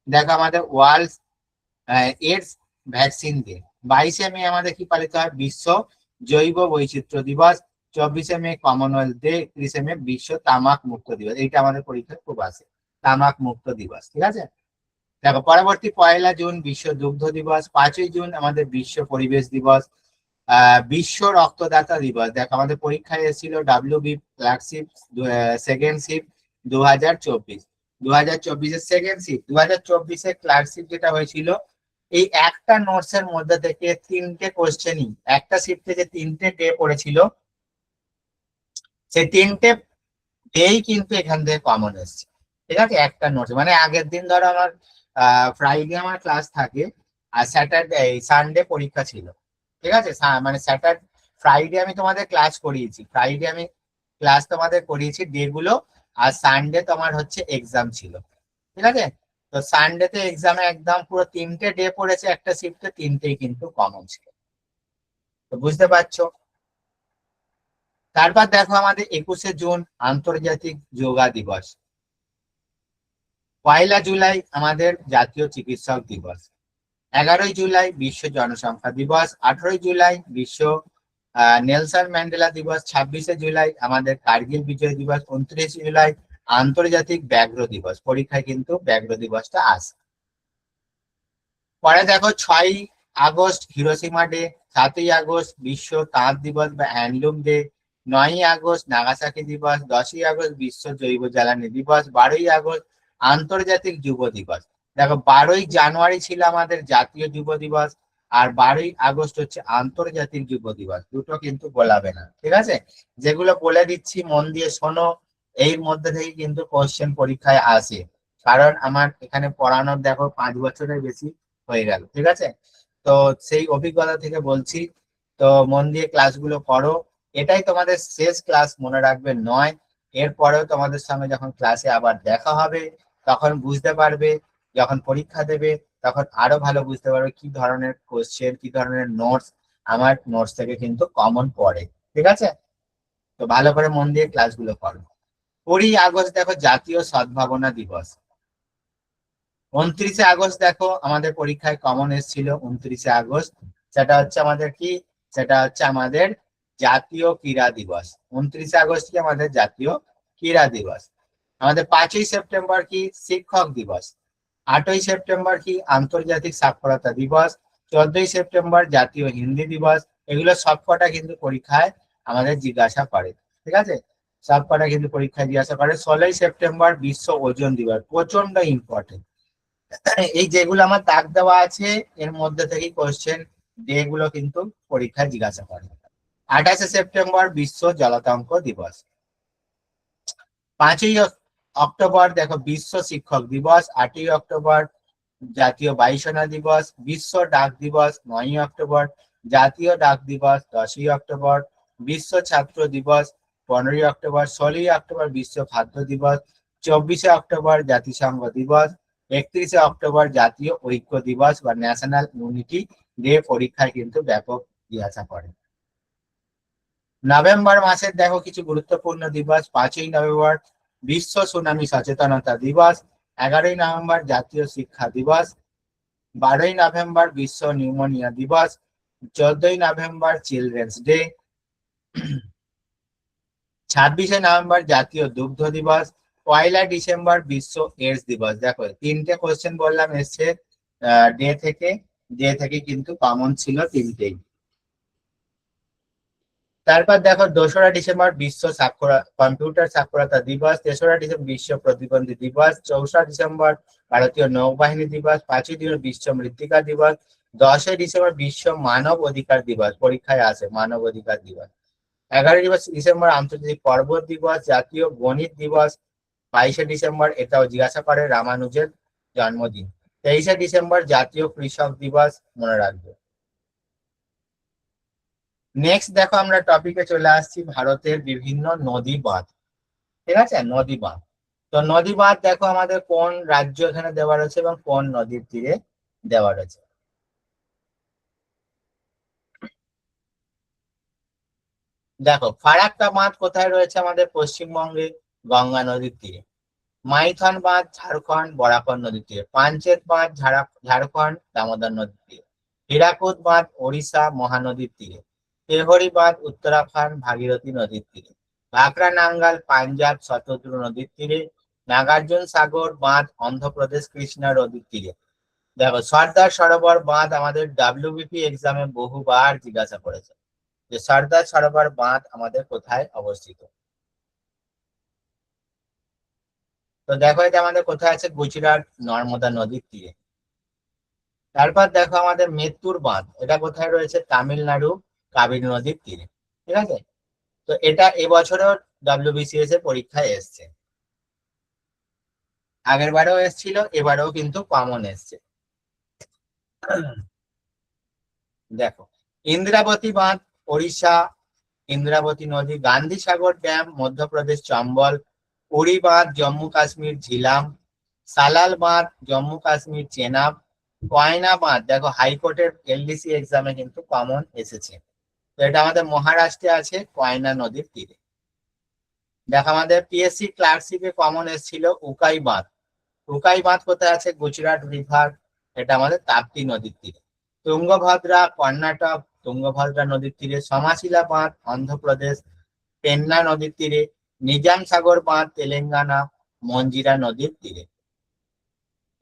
দেখো আমাদের ওয়ার্ল্ড এইডস ভ্যাকসিন ডে। 22শে মে আমাদের কি পালিত হয়, বিশ্ব জৈব বৈচিত্র্য দিবস। 24শে মে কমনওয়েলথ ডে। 31শে মে বিশ্ব তামাক মুক্ত দিবস, এইটা আমাদের পরীক্ষায় খুব আসে, তামাক মুক্ত দিবস, ঠিক আছে। দেখো পরবর্তী 1লা জুন বিশ্ব দুগ্ধ দিবস। 5ই জুন আমাদের বিশ্ব পরিবেশ দিবস। বিশ্ব রক্তদাতা দিবস, দেখো আমাদের পরীক্ষায় এসেছিল ডাব্লিউবি ফ্ল্যাগশিপ সেকেন্ড শিফট 2024। 2024-এর সেকেন্ড শিফট, 2024-এর ক্লার্কশিপ যেটা হয়েছিল এই একটা নোটস এর মধ্যে থেকে 3টে কোশ্চেনই, একটা শিফটে যে 3টে ডে পড়েছিল সেই 3টে ডেই কিন্তু এখান থেকে কমন এসছে। ঠিক আছে, একটা নোটস মানে আগের দিন ধরো আমার ফ্রাইডে আমার ক্লাস থাকে আর স্যাটারডে সানডে পরীক্ষা ছিল। ঠিক আছে, মানে স্যাটারডে ফ্রাইডে আমি তোমাদের ক্লাস করিয়েছি, ফ্রাইডে আমি ক্লাস তোমাদের করিয়েছি ডে গুলো, আর সানডে তোমার হচ্ছে এক্সাম ছিল। ঠিক আছে, তো সানডেতে এক্সামে একদম পুরো 3টে ডে পড়েছে একটা শিফটে, 3টেই কিন্তু কমন ছিল। তো বুঝতে পারছো। তারপর দেখো আমাদের 21শে জুন আন্তর্জাতিক যোগা দিবস, 1লা জুলাই আমাদের জাতীয় চিকিৎসক দিবস, 11ই জুলাই বিশ্ব জনসংখ্যা দিবস, 18ই জুলাই বিশ্ব নেলসন ম্যান্ডেলা দিবস, 26শে জুলাই আমাদের কার্গিল বিজয় দিবস, 29শে জুলাই আন্তর্জাতিক ব্যাঘ্র দিবস। পরীক্ষায় কিন্তু ব্যাঘ্র দিবসটা আসে। পরে দেখো 6ই আগস্ট হিরোশিমা ডে, 7ই আগস্ট বিশ্ব তাঁত দিবস বা হ্যান্ডলুম ডে, 9ই আগস্ট নাগাসাকি দিবস, 10ই আগস্ট বিশ্ব জৈব জ্বালানি দিবস, 12ই আগস্ট আন্তর্জাতিক যুব দিবস। দেখো 12ই জানুয়ারি ছিল আমাদের জাতীয় যুব দিবস, আর 12ই আগস্ট হচ্ছে আন্তর্জাতিক যুব দিবস। দুটো কিন্তু বলাবে না, ঠিক আছে। যেগুলো বলে দিচ্ছি মন দিয়ে শোনো, এর মধ্যে থেকে কিন্তু কোশ্চেন পরীক্ষায় আসে, কারণ আমার এখানে পড়ানোর দেখো 5 বছরের বেশি হয়ে গেল। ঠিক আছে, তো সেই অভিজ্ঞতা থেকে বলছি, তো মন দিয়ে ক্লাসগুলো করো। এটাই তোমাদের শেষ ক্লাস মনে রাখবে নয়, এরপরেও তোমাদের সঙ্গে যখন ক্লাসে আবার দেখা হবে তখন বুঝতে পারবে, যখন পরীক্ষা দেবে তখন আরো ভালো বুঝতে পারবে কি ধরনের কোশ্চেন, কি ধরনের নোটস আমার নোটস থেকে কিন্তু কমন পড়ে। ঠিক আছে, তো ভালো করে মন দিয়ে ক্লাসগুলো করো। 20ই আগস্ট দেখো জাতীয় সদ্ভাবনা দিবস, 29শে আগস্ট দেখো আমাদের পরীক্ষায় কমন এসেছিল 29শে আগস্ট, সেটা হচ্ছে আমাদের কি, সেটা হচ্ছে আমাদের জাতীয় ক্রীড়া দিবস। 29শে আগস্ট কি আমাদের জাতীয় ক্রীড়া দিবস। আমাদের 5ই সেপ্টেম্বর কি শিক্ষক দিবস, 8ই সেপ্টেম্বর কি আন্তর্জাতিক সাক্ষরতা দিবস, 14ই সেপ্টেম্বর জাতীয় হিন্দি দিবস। এগুলো সবকটা কিন্তু পরীক্ষায় আমাদের জিজ্ঞাসা করে। ঠিক আছে, সবকটা কিন্তু পরীক্ষায় জিজ্ঞাসা করে। 16ই সেপ্টেম্বর বিশ্ব ওজন দিবস, প্রচন্ড ইম্পর্টেন্ট। এই যেগুলো আমার দাগ দেওয়া আছে এর মধ্যে থেকে কোশ্চেন যেগুলো কিন্তু পরীক্ষায় জিজ্ঞাসা করে। 28শে সেপ্টেম্বর বিশ্ব জলাতঙ্ক দিবস, 5ই অক্টোবর দেখো বিশ্ব শিক্ষক দিবস, 8ই অক্টোবর জাতীয় বায়ুসেনা দিবস, বিশ্ব ডাক দিবস 9ই অক্টোবর, জাতীয় ডাক দিবস 10ই অক্টোবর, বিশ্ব ছাত্র দিবস 15ই অক্টোবর, 16ই অক্টোবর বিশ্ব খাদ্য দিবস, 24শে অক্টোবর জাতিসংঘ দিবস, 31শে অক্টোবর জাতীয় ঐক্য দিবস বা ন্যাশনাল ইউনিটি ডে। পরীক্ষায় কিন্তু ব্যাপক জিজ্ঞাসা করে। নভেম্বর মাসের দেখো কিছু গুরুত্বপূর্ণ দিবস, 5ই নভেম্বর বিশ্ব সুনামি সচেতনতা দিবস, 11ই নভেম্বর জাতীয় শিক্ষা দিবস, 12ই নভেম্বর বিশ্ব নিউমোনিয়া দিবস, 14ই নভেম্বর চিলড্রেন্স ডে, 26শে নভেম্বর জাতীয় দুগ্ধ দিবস, 1লা ডিসেম্বর বিশ্ব এডস দিবস। দেখো 3টে কোশ্চেন বললাম এসছে ডে থেকে কিন্তু কমন ছিল 3টেই। তারপর দেখো 2রা ডিসেম্বর বিশ্ব কম্পিউটার সাক্ষরতা দিবস, 3রা ডিসেম্বর বিশ্ব প্রতিবন্ধী দিবস, 4রা ডিসেম্বর ভারতীয় নৌবাহিনী দিবস, 5ই ডিসেম্বর বিশ্ব মৃত্তিকা দিবস, 10ই ডিসেম্বর বিশ্ব মানব অধিকার দিবস। পরীক্ষায় আসে মানব অধিকার দিবস। 11ই ডিসেম্বর আন্তর্জাতিক পর্বত দিবস, জাতীয় গণিত দিবস। 22শে ডিসেম্বর এটাও জিজ্ঞাসা করে রামানুজের জন্মদিন। 23শে ডিসেম্বর জাতীয় কৃষক দিবস, মনে রাখবে। নেক্সট দেখো আমরা টপিকে চলে আসছি ভারতের বিভিন্ন নদী বাঁধ। ঠিক আছে, নদী বাঁধ। তো নদী বাঁধ দেখো আমাদের কোন রাজ্য এখানে দেওয়া রয়েছে এবং কোন নদীর তীরে দেওয়া রয়েছে। দেখো ফারাক্কা বাঁধ কোথায় রয়েছে, আমাদের পশ্চিমবঙ্গে গঙ্গা নদীর তীরে। মাইথন বাঁধ ঝাড়খণ্ড বরাকর নদীর তীরে। পাঞ্চেত বাঁধ ঝাড়খণ্ড দামোদর নদীর তীরে। হীরাকুদ বাঁধ ওড়িশা মহানদীর তীরে। তেহরি বাঁধ উত্তরাখণ্ড ভাগীরথী নদীর তীরে। ভাকরা নাঙ্গাল পাঞ্জাব শতদ্রু নদীর তীরে। নাগার্জুন সাগর বাঁধ অন্ধ্রপ্রদেশ কৃষ্ণা নদীর তীরে। দেখো সর্দার সরোবর বাঁধ আমাদের ডাব্লিউবিপি এক্সামে বহুবার জিজ্ঞাসা করেছে যে সর্দার সরোবর বাঁধ আমাদের কোথায় অবস্থিত। তো দেখো এটা আমাদের কোথায় আছে, গুজরাট নর্মদা নদীর তীরে। তারপর দেখো আমাদের মেত্তুর বাঁধ, এটা কোথায় রয়েছে? তামিলনাড়ু, কাবেরী নদীর তীরে। ঠিক আছে, তো এটা এবছরও WBCS এর পরীক্ষায় এসছে, আগের বারেও এসেছিল, এবারেও কিন্তু কমন এসছে। দেখো, ইন্দ্রাবতী বাঁধ ওড়িশা, ইন্দ্রাবতী নদী, গান্ধী সাগর ড্যাম মধ্যপ্রদেশ চম্বল, উড়ি বাঁধ জম্মু কাশ্মীর ঝিলাম, সালাল বাঁধ জম্মু কাশ্মীর চেনাব, কয়না বাঁধ দেখো হাইকোর্টের LDC এক্সামে কিন্তু কমন এসেছে, তো এটা আমাদের মহারাষ্ট্রে আছে, কয়না নদীর তীরে। দেখো আমাদের PSC ক্লার্কশিপে কমন এসেছিল উকাই বাঁধ, উকাই বাঁধ কোথায় আছে? গুজরাট বিভাগ, এটা আমাদের তাপ্তি নদীর তীরে। তুঙ্গভদ্রা কর্ণাটক, তুঙ্গভদ্রা নদীর তীরে। সমাশিলা বাঁধ অন্ধ্রপ্রদেশ, পেন্না নদীর তীরে। নিজাম সাগর বাঁধ তেলেঙ্গানা, মঞ্জিরা নদীর তীরে।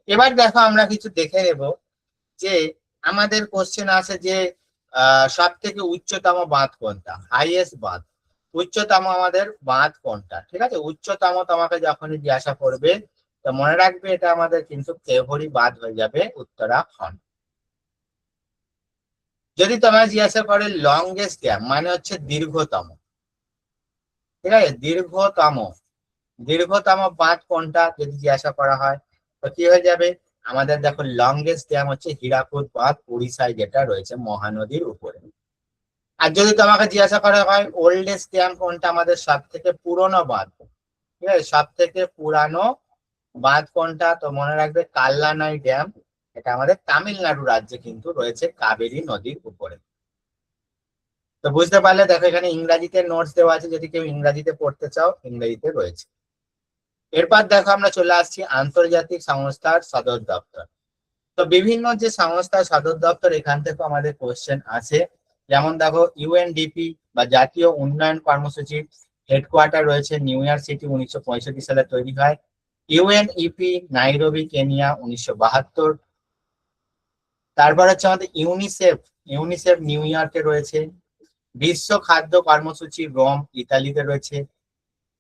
এবার দেখো আমরা কিছু দেখে নেব যে আমাদের কোশ্চেন আছে যে সব থেকে উচ্চতম বাঁধ কোনটা, হাইয়েস্ট বাঁধ, উচ্চতম আমাদের বাঁধ কোনটা। ঠিক আছে, উচ্চতম তোমাকে যখনই জিজ্ঞাসা করবে তো মনে রাখবে এটা আমাদের কিন্তু কেভরি বাঁধ হয়ে যাবে, উত্তরাখণ্ড। যদি তোমায় জিজ্ঞাসা করে লংগেস্ট ড্যাম মানে হচ্ছে দীর্ঘতম, ঠিক আছে, দীর্ঘতম বাঁধ কোনটা যদি জিজ্ঞাসা করা হয় তো কি হয়ে যাবে? আমাদের দেখো লংগেস্ট ড্যাম হচ্ছে হীরাকুদ বাঁধ, উড়িষ্যায় যেটা রয়েছে মহানদীর উপরে। আর যদি তোমাকে জিজ্ঞাসা করা হয় ওল্ডেস্ট ড্যাম কোনটা, আমাদের সব থেকে পুরনো বাঁধ, ঠিক আছে, সব থেকে পুরানো বাঁধ কোনটা, তো মনে রাখবে কাল্লানাই ড্যাম, এটা আমাদের তামিলনাড়ু রাজ্যে কিন্তু রয়েছে কাবেরী নদীর উপরে। তো বুঝতে পারলে, দেখো এখানে ইংরাজিতে নোটস দেওয়া আছে, যদি কেউ ইংরাজিতে পড়তে চাও ইংরেজিতে রয়েছে। এরপর দেখো আমরা চলে আসছি আন্তর্জাতিক সংস্থার সদর দপ্তর। তো বিভিন্ন যে সংস্থার সদর দপ্তর এখান থেকে আমাদের কোশ্চেন আছে, যেমন দেখো UNDP বা জাতীয় উন্নয়ন কর্মসূচি হেডকোয়ার্টার রয়েছে নিউ ইয়র্ক সিটি, 1965 সালে তৈরি হয়। UNEP Nairobi Kenya, 1972। তারপর হচ্ছে আমাদের ইউনিসেফ, ইউনিসেফ নিউ ইয়র্কে রয়েছে। বিশ্ব খাদ্য কর্মসূচি রোম, ইতালিতে রয়েছে।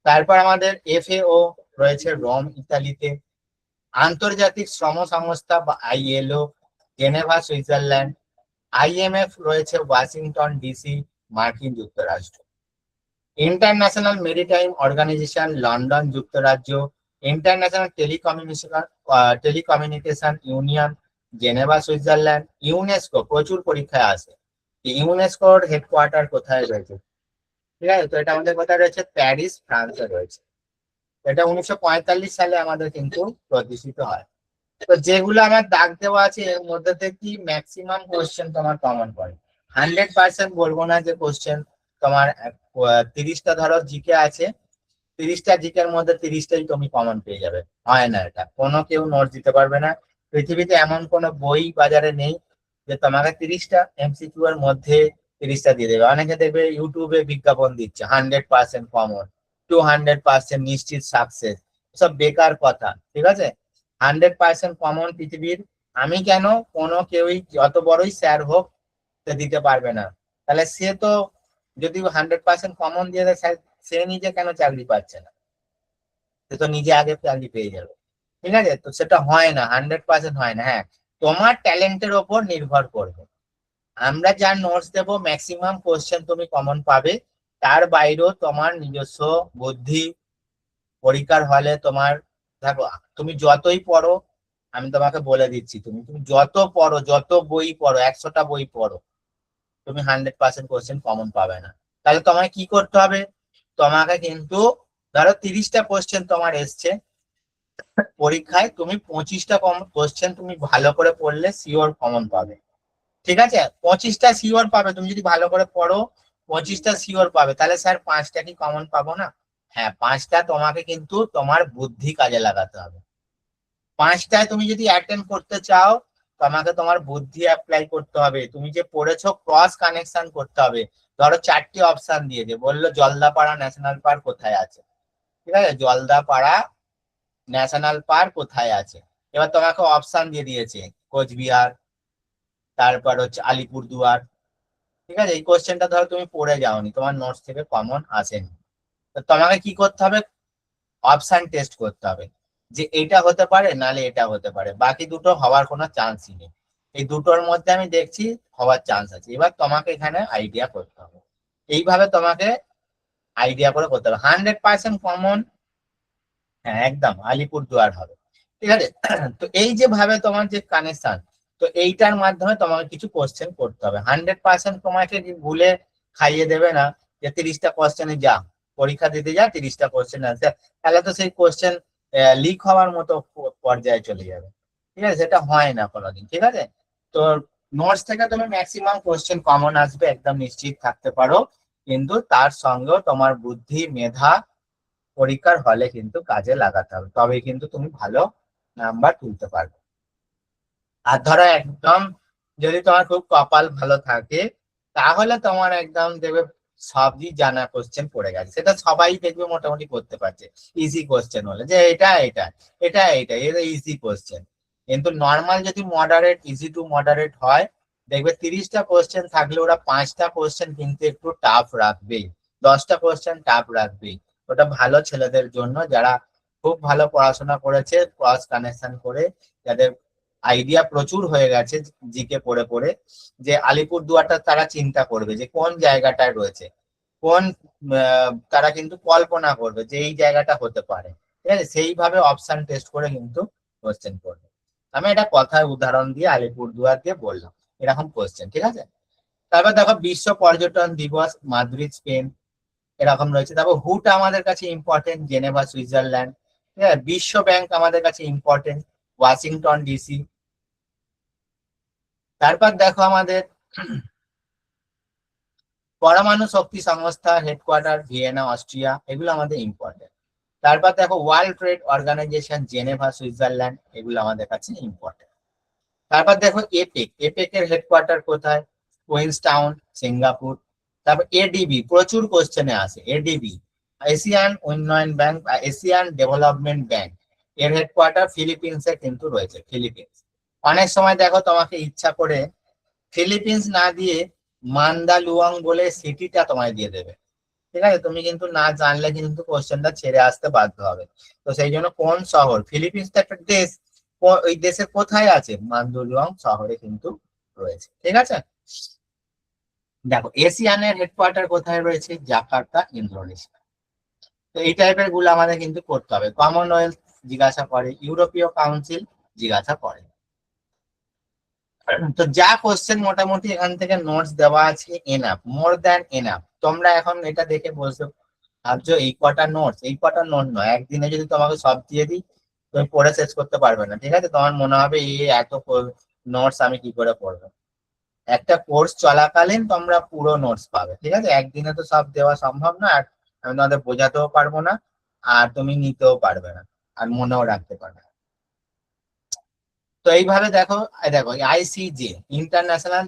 তারপর আমাদের FAO রয়েছে রোম, ইতালিতে। আন্তর্জাতিক শ্রম সংস্থা বা ILO, জেনেভা, সুইজারল্যান্ড। IMF রয়েছে ওয়াশিংটন DC, মার্কিন যুক্তরাষ্ট্র। ইন্টারন্যাশনাল মেরিটাইম অর্গানাইজেশন, লন্ডন, যুক্তরাজ্য। International telecommunication union, Geneva, Switzerland. UNESCO প্রচুর পরীক্ষায় আসে, ইউনেস্কোর হেডকোয়ার্টার কোথায় রয়েছে? ঠিক আছে, তো এটা আমাদের কোথায় রয়েছে? প্যারিস, ফ্রান্সে রয়েছে। এটা 1945 সালে আমাদের কিন্তু প্রতিষ্ঠিত হয়। তো যেগুলো আমার দাগ দেওয়া আছে এর মধ্যে থেকে ম্যাক্সিমাম কোশ্চেন তোমার কমন পড়ে। 100% বলবো না যে কোশ্চেন তোমার 30টা ধরো জিকে আছে, 30টা জিকের মধ্যে 30টাই তুমি কমন পেয়ে যাবে, হয় না, এটা কোনো কেউ নোট দিতে পারবে না। পৃথিবীতে এমন কোনো বই বাজারে নেই যে তোমাকে 30টা MCQ এর মধ্যে 30টা দিয়ে দেবে। অনেকে দেখবে ইউটিউবে বিজ্ঞাপন দিচ্ছে 100% কমন, 200% নিশ্চিত সাকসেস, সব বেকার কথা। ঠিক আছে, 100% কমন পৃথিবীর আমি কেন কোনো কেউই যত বড়ই স্যার হোক সে দিতে পারবে না। তাহলে সে তো যদি 100% কমন দিয়ে দেয় সে নিজে কেন চাকরি পাচ্ছে না? সে তো নিজে আগে চাকরি পেয়ে যাবে। ঠিক আছে, তো সেটা হয় না, 100% হয় না। হ্যাঁ, তোমার ট্যালেন্টের ওপর নির্ভর করবে। আমরা যা নোটস দেবো ম্যাক্সিমাম কোশ্চেন তুমি কমন পাবে, তার বাইরেও তোমার নিজস্ব বুদ্ধি, পরীক্ষার হলে তোমার, দেখো তুমি যতই পড়ো, আমি তোমাকে বলে দিচ্ছি, তুমি তুমি যত পড়ো, যত বই পড়ো, 100টা বই পড়ো, তুমি 100% কোশ্চেন কমন পাবে না। তাহলে তোমাকে কি করতে হবে? তোমাকে কিন্তু ধরো 30টা কোশ্চেন তোমার এসছে পরীক্ষায়, তুমি 25টা কোশ্চেন তুমি ভালো করে পড়লে শিওর কমন পাবে। ঠিক আছে, 25টা শিওর পাবে, তুমি যদি ভালো করে পড়ো 25টা শিওর পাবে। তাহলে স্যার 5টা কি কমন পাবো না? হ্যাঁ, 5টা তোমাকে কিন্তু তোমার বুদ্ধি কাজে লাগাতে হবে। 5টায় তুমি যদি অ্যাটেন্ড করতে চাও তোমাকে তোমার বুদ্ধি অ্যাপ্লাই করতে হবে, তুমি যে পড়েছো ক্রস কানেকশন করতে হবে। ধরো 4টি অপশন দিয়ে বললো জলদাপাড়া ন্যাশনাল পার্ক কোথায় আছে, ঠিক আছে, জলদাপাড়া ন্যাশনাল পার্ক কোথায় আছে। এবার তোমাকে অপশন দিয়ে দিয়েছে কোচবিহার, তারপর হচ্ছে আলিপুরদুয়ার। ঠিক আছে, এই কোশ্চেনটা ধরো তুমি পড়ে যাওনি, তোমার নোটস থেকে কমন আসেনি, তো তোমাকে কি করতে হবে? অপশন টেস্ট করতে হবে যে এটা হতে পারে নালে এটা হতে পারে, বাকি দুটো হওয়ার কোনো চান্সই নেই। এই দুটোর মধ্যে আমি দেখছি হওয়ার চান্স আছে। এবার তোমাকে এখানে আইডিয়া করতে হবে, এইভাবে তোমাকে আইডিয়া করে করতে হবে। 100% কমন, হ্যাঁ একদম আলিপুরদুয়ার হবে, ঠিক আছে। তো এই যে ভাবে তোমার যে কানেকশন, তো এইটার মাধ্যমে তোমাকে কিছু কোশ্চেন করতে হবে। 100% তোমাকে কি ভুলে খাইয়ে দেবে না যে 30টা কোশ্চেনে যা পরীক্ষা দিতে যা 30টা কোশ্চেন আছে, তাহলে তো সেই কোশ্চেন লিক হওয়ার মতো পর্যায়ে চলে যাবে, ঠিক আছে, সেটা হয় না কোনোদিন, ঠিক আছে। তো নোটস থেকে তুমি ম্যাক্সিমাম কোশ্চেন কমন আসবে, একদম নিশ্চিত থাকতে পারো। কিন্তু তার সঙ্গেও তোমার বুদ্ধি মেধা পরীক্ষার হলে কিন্তু কাজে লাগাতে হবে, তবেই কিন্তু তুমি ভালো নাম্বার তুলতে পারবে। আর ধরো একদম যদি তোমার খুব কপাল ভালো থাকে, তাহলে তোমার একদম দেখবে সবই জানা কোশ্চেন পড়ে গেছে, সেটা সবাই দেখবে মোটামুটি করতে পারছে। ইজি কোশ্চেন হলে যে এটা এটা এটা এটা এটা ইজি কোশ্চেন। কিন্তু নর্মাল যদি মডারেট, ইজি টু মডারেট হয়, দেখবে 30টা কোশ্চেন থাকলে ওরা 5টা কোশ্চেন কিন্তু একটু টাফ রাখবেই, 10টা কোশ্চেন টাফ রাখবেই। ওটা ভালো ছেলেদের জন্য যারা খুব ভালো পড়াশোনা করেছে, ক্রস কানেকশন করে, যাদের আইডিয়া প্রচুর হয়ে গেছে জিকে পড়ে পড়ে, যে আলিপুরদুয়ারটা তারা চিন্তা করবে যে কোন জায়গাটায় রয়েছে, কোন তারা কিন্তু কল্পনা করবে যে এই জায়গাটা হতে পারে, ঠিক আছে, সেইভাবে অপশন টেস্ট করে কিন্তু কোশ্চেন করবে। আমি এটা কথায় উদাহরণ দিয়ে আলিপুরদুয়ার দিয়ে বললাম এরকম কোশ্চেন, ঠিক আছে। তারপর দেখো বিশ্ব পর্যটন দিবস মাদ্রিদ স্পেন এরকম রয়েছে। তারপর হুট আমাদের কাছে ইম্পর্টেন্ট, জেনেভা সুইজারল্যান্ড, ঠিক আছে। বিশ্ব ব্যাংক আমাদের কাছে ইম্পর্টেন্ট, ওয়াশিংটন ডিসি। তারপর দেখো আমাদের পরমাণু শক্তি সংস্থা হেডকোয়ার্টার ভিয়েনা অস্ট্রিয়া, এগুলো আমাদের ইম্পর্টেন্ট। তারপর দেখো world trade organization Geneva Switzerland, এগুলো আমাদের কাছে ইম্পর্টেন্ট। তারপর দেখো এপেক, এপেক এর হেডকোয়ার্টার কোথায়, কুইন্সটাউন সিঙ্গাপুর। তারপর এডিবি প্রচুর কোশ্চেনে আসে, এডিবি এশিয়ান উন্নয়ন ব্যাংক বা এশিয়ান ডেভেলপমেন্ট ব্যাংক, এর হেডকোয়ার্টার ফিলিপিন্সে কিন্তু রয়েছে, ফিলিপিন্স। অনেক সময় দেখো তোমাকে ইচ্ছা করে ফিলিপিন্স না দিয়ে মান্দালুয়াং বলে সিটিটা তোমায় দিয়ে দেবে, ঠিক আছে, তুমি কিন্তু না জানলে কিন্তু কোশ্চেনটা ছেড়ে আসতে বাধ্য হবে। তো সেই জন্য কোন শহর, ফিলিপিন্স তো একটা দেশ, ওই দেশের কোথায় আছে, মান্দালুয়াং শহরে কিন্তু রয়েছে, ঠিক আছে। দেখো এশিয়ানের হেডকোয়ার্টার কোথায় রয়েছে, জাকার্তা ইন্দোনেশিয়া। তো এই টাইপের গুলো আমাদের কিন্তু করতে হবে। কমনওয়েলথ জিজ্ঞাসা করে, ইউরোপীয় কাউন্সিল জিজ্ঞাসা করে। তো যা কোশ্চেন মোটামুটি এখান থেকে নোটস দেওয়া আছে এনাফ, মোর দ্যান এনাফ। তোমরা এখন এটা দেখে বলছো, ভাবছো এই কটা নোটস, এই কটা নোট নয়, একদিনে যদি তোমাকে সব দিয়ে দিই তুমি পড়ে শেষ করতে পারবে না, ঠিক আছে। তোমার মনে হবে এই এত নোটস আমি কি করে পড়বো। একটা কোর্স চলাকালীন তোমরা পুরো নোটস পাবে, ঠিক আছে। একদিনে তো সব দেওয়া সম্ভব না, আর আমি তোমাদের বোঝাতেও পারবো না, আর তুমি নিতেও পারবে না, আর মনেও রাখতে পারবে না। তো এইভাবে দেখো, এই দেখো আইসিজে ইন্টারন্যাশনাল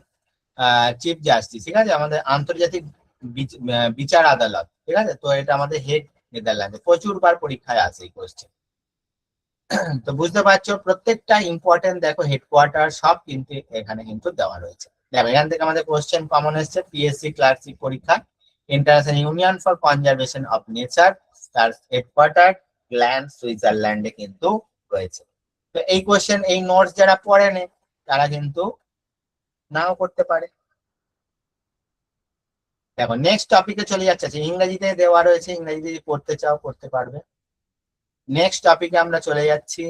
চিফ জাস্টিস, ঠিক আছে, আমাদের আন্তর্জাতিক বিচার আদালত, ঠিক আছে। তো এটা আমাদের হেড নেদারল্যান্ডে, প্রচুর বার পরীক্ষায় আসে এই কোশ্চেন। তো বুঝতে পারছো প্রত্যেকটা ইম্পর্টেন্ট দেখো হেডকোয়ার্টার সব কিন্তু এখানে কিন্তু দেওয়া রয়েছে। দেখো এখান থেকে আমাদের কোশ্চেন কমন এসছে, পিএসসি ক্লার্কশিপ পরীক্ষা, international union for conservation of nature, তার হেডকোয়ার্টার গ্ল্যান্ড সুইজারল্যান্ডে কিন্তু রয়েছে। তো এই কোশ্চেন, এই নোটস যারা পড়েনি তারা কিন্তু নাও করতে পারে। দেখো নেক্সট টপিকে চলে যাচ্ছে, ইংরেজিতে দেওয়া রয়েছে, ইংরেজিতে যদি পড়তে চাও পড়তে পারবে। নেক্সট টপিকে আমরা চলে যাচ্ছি।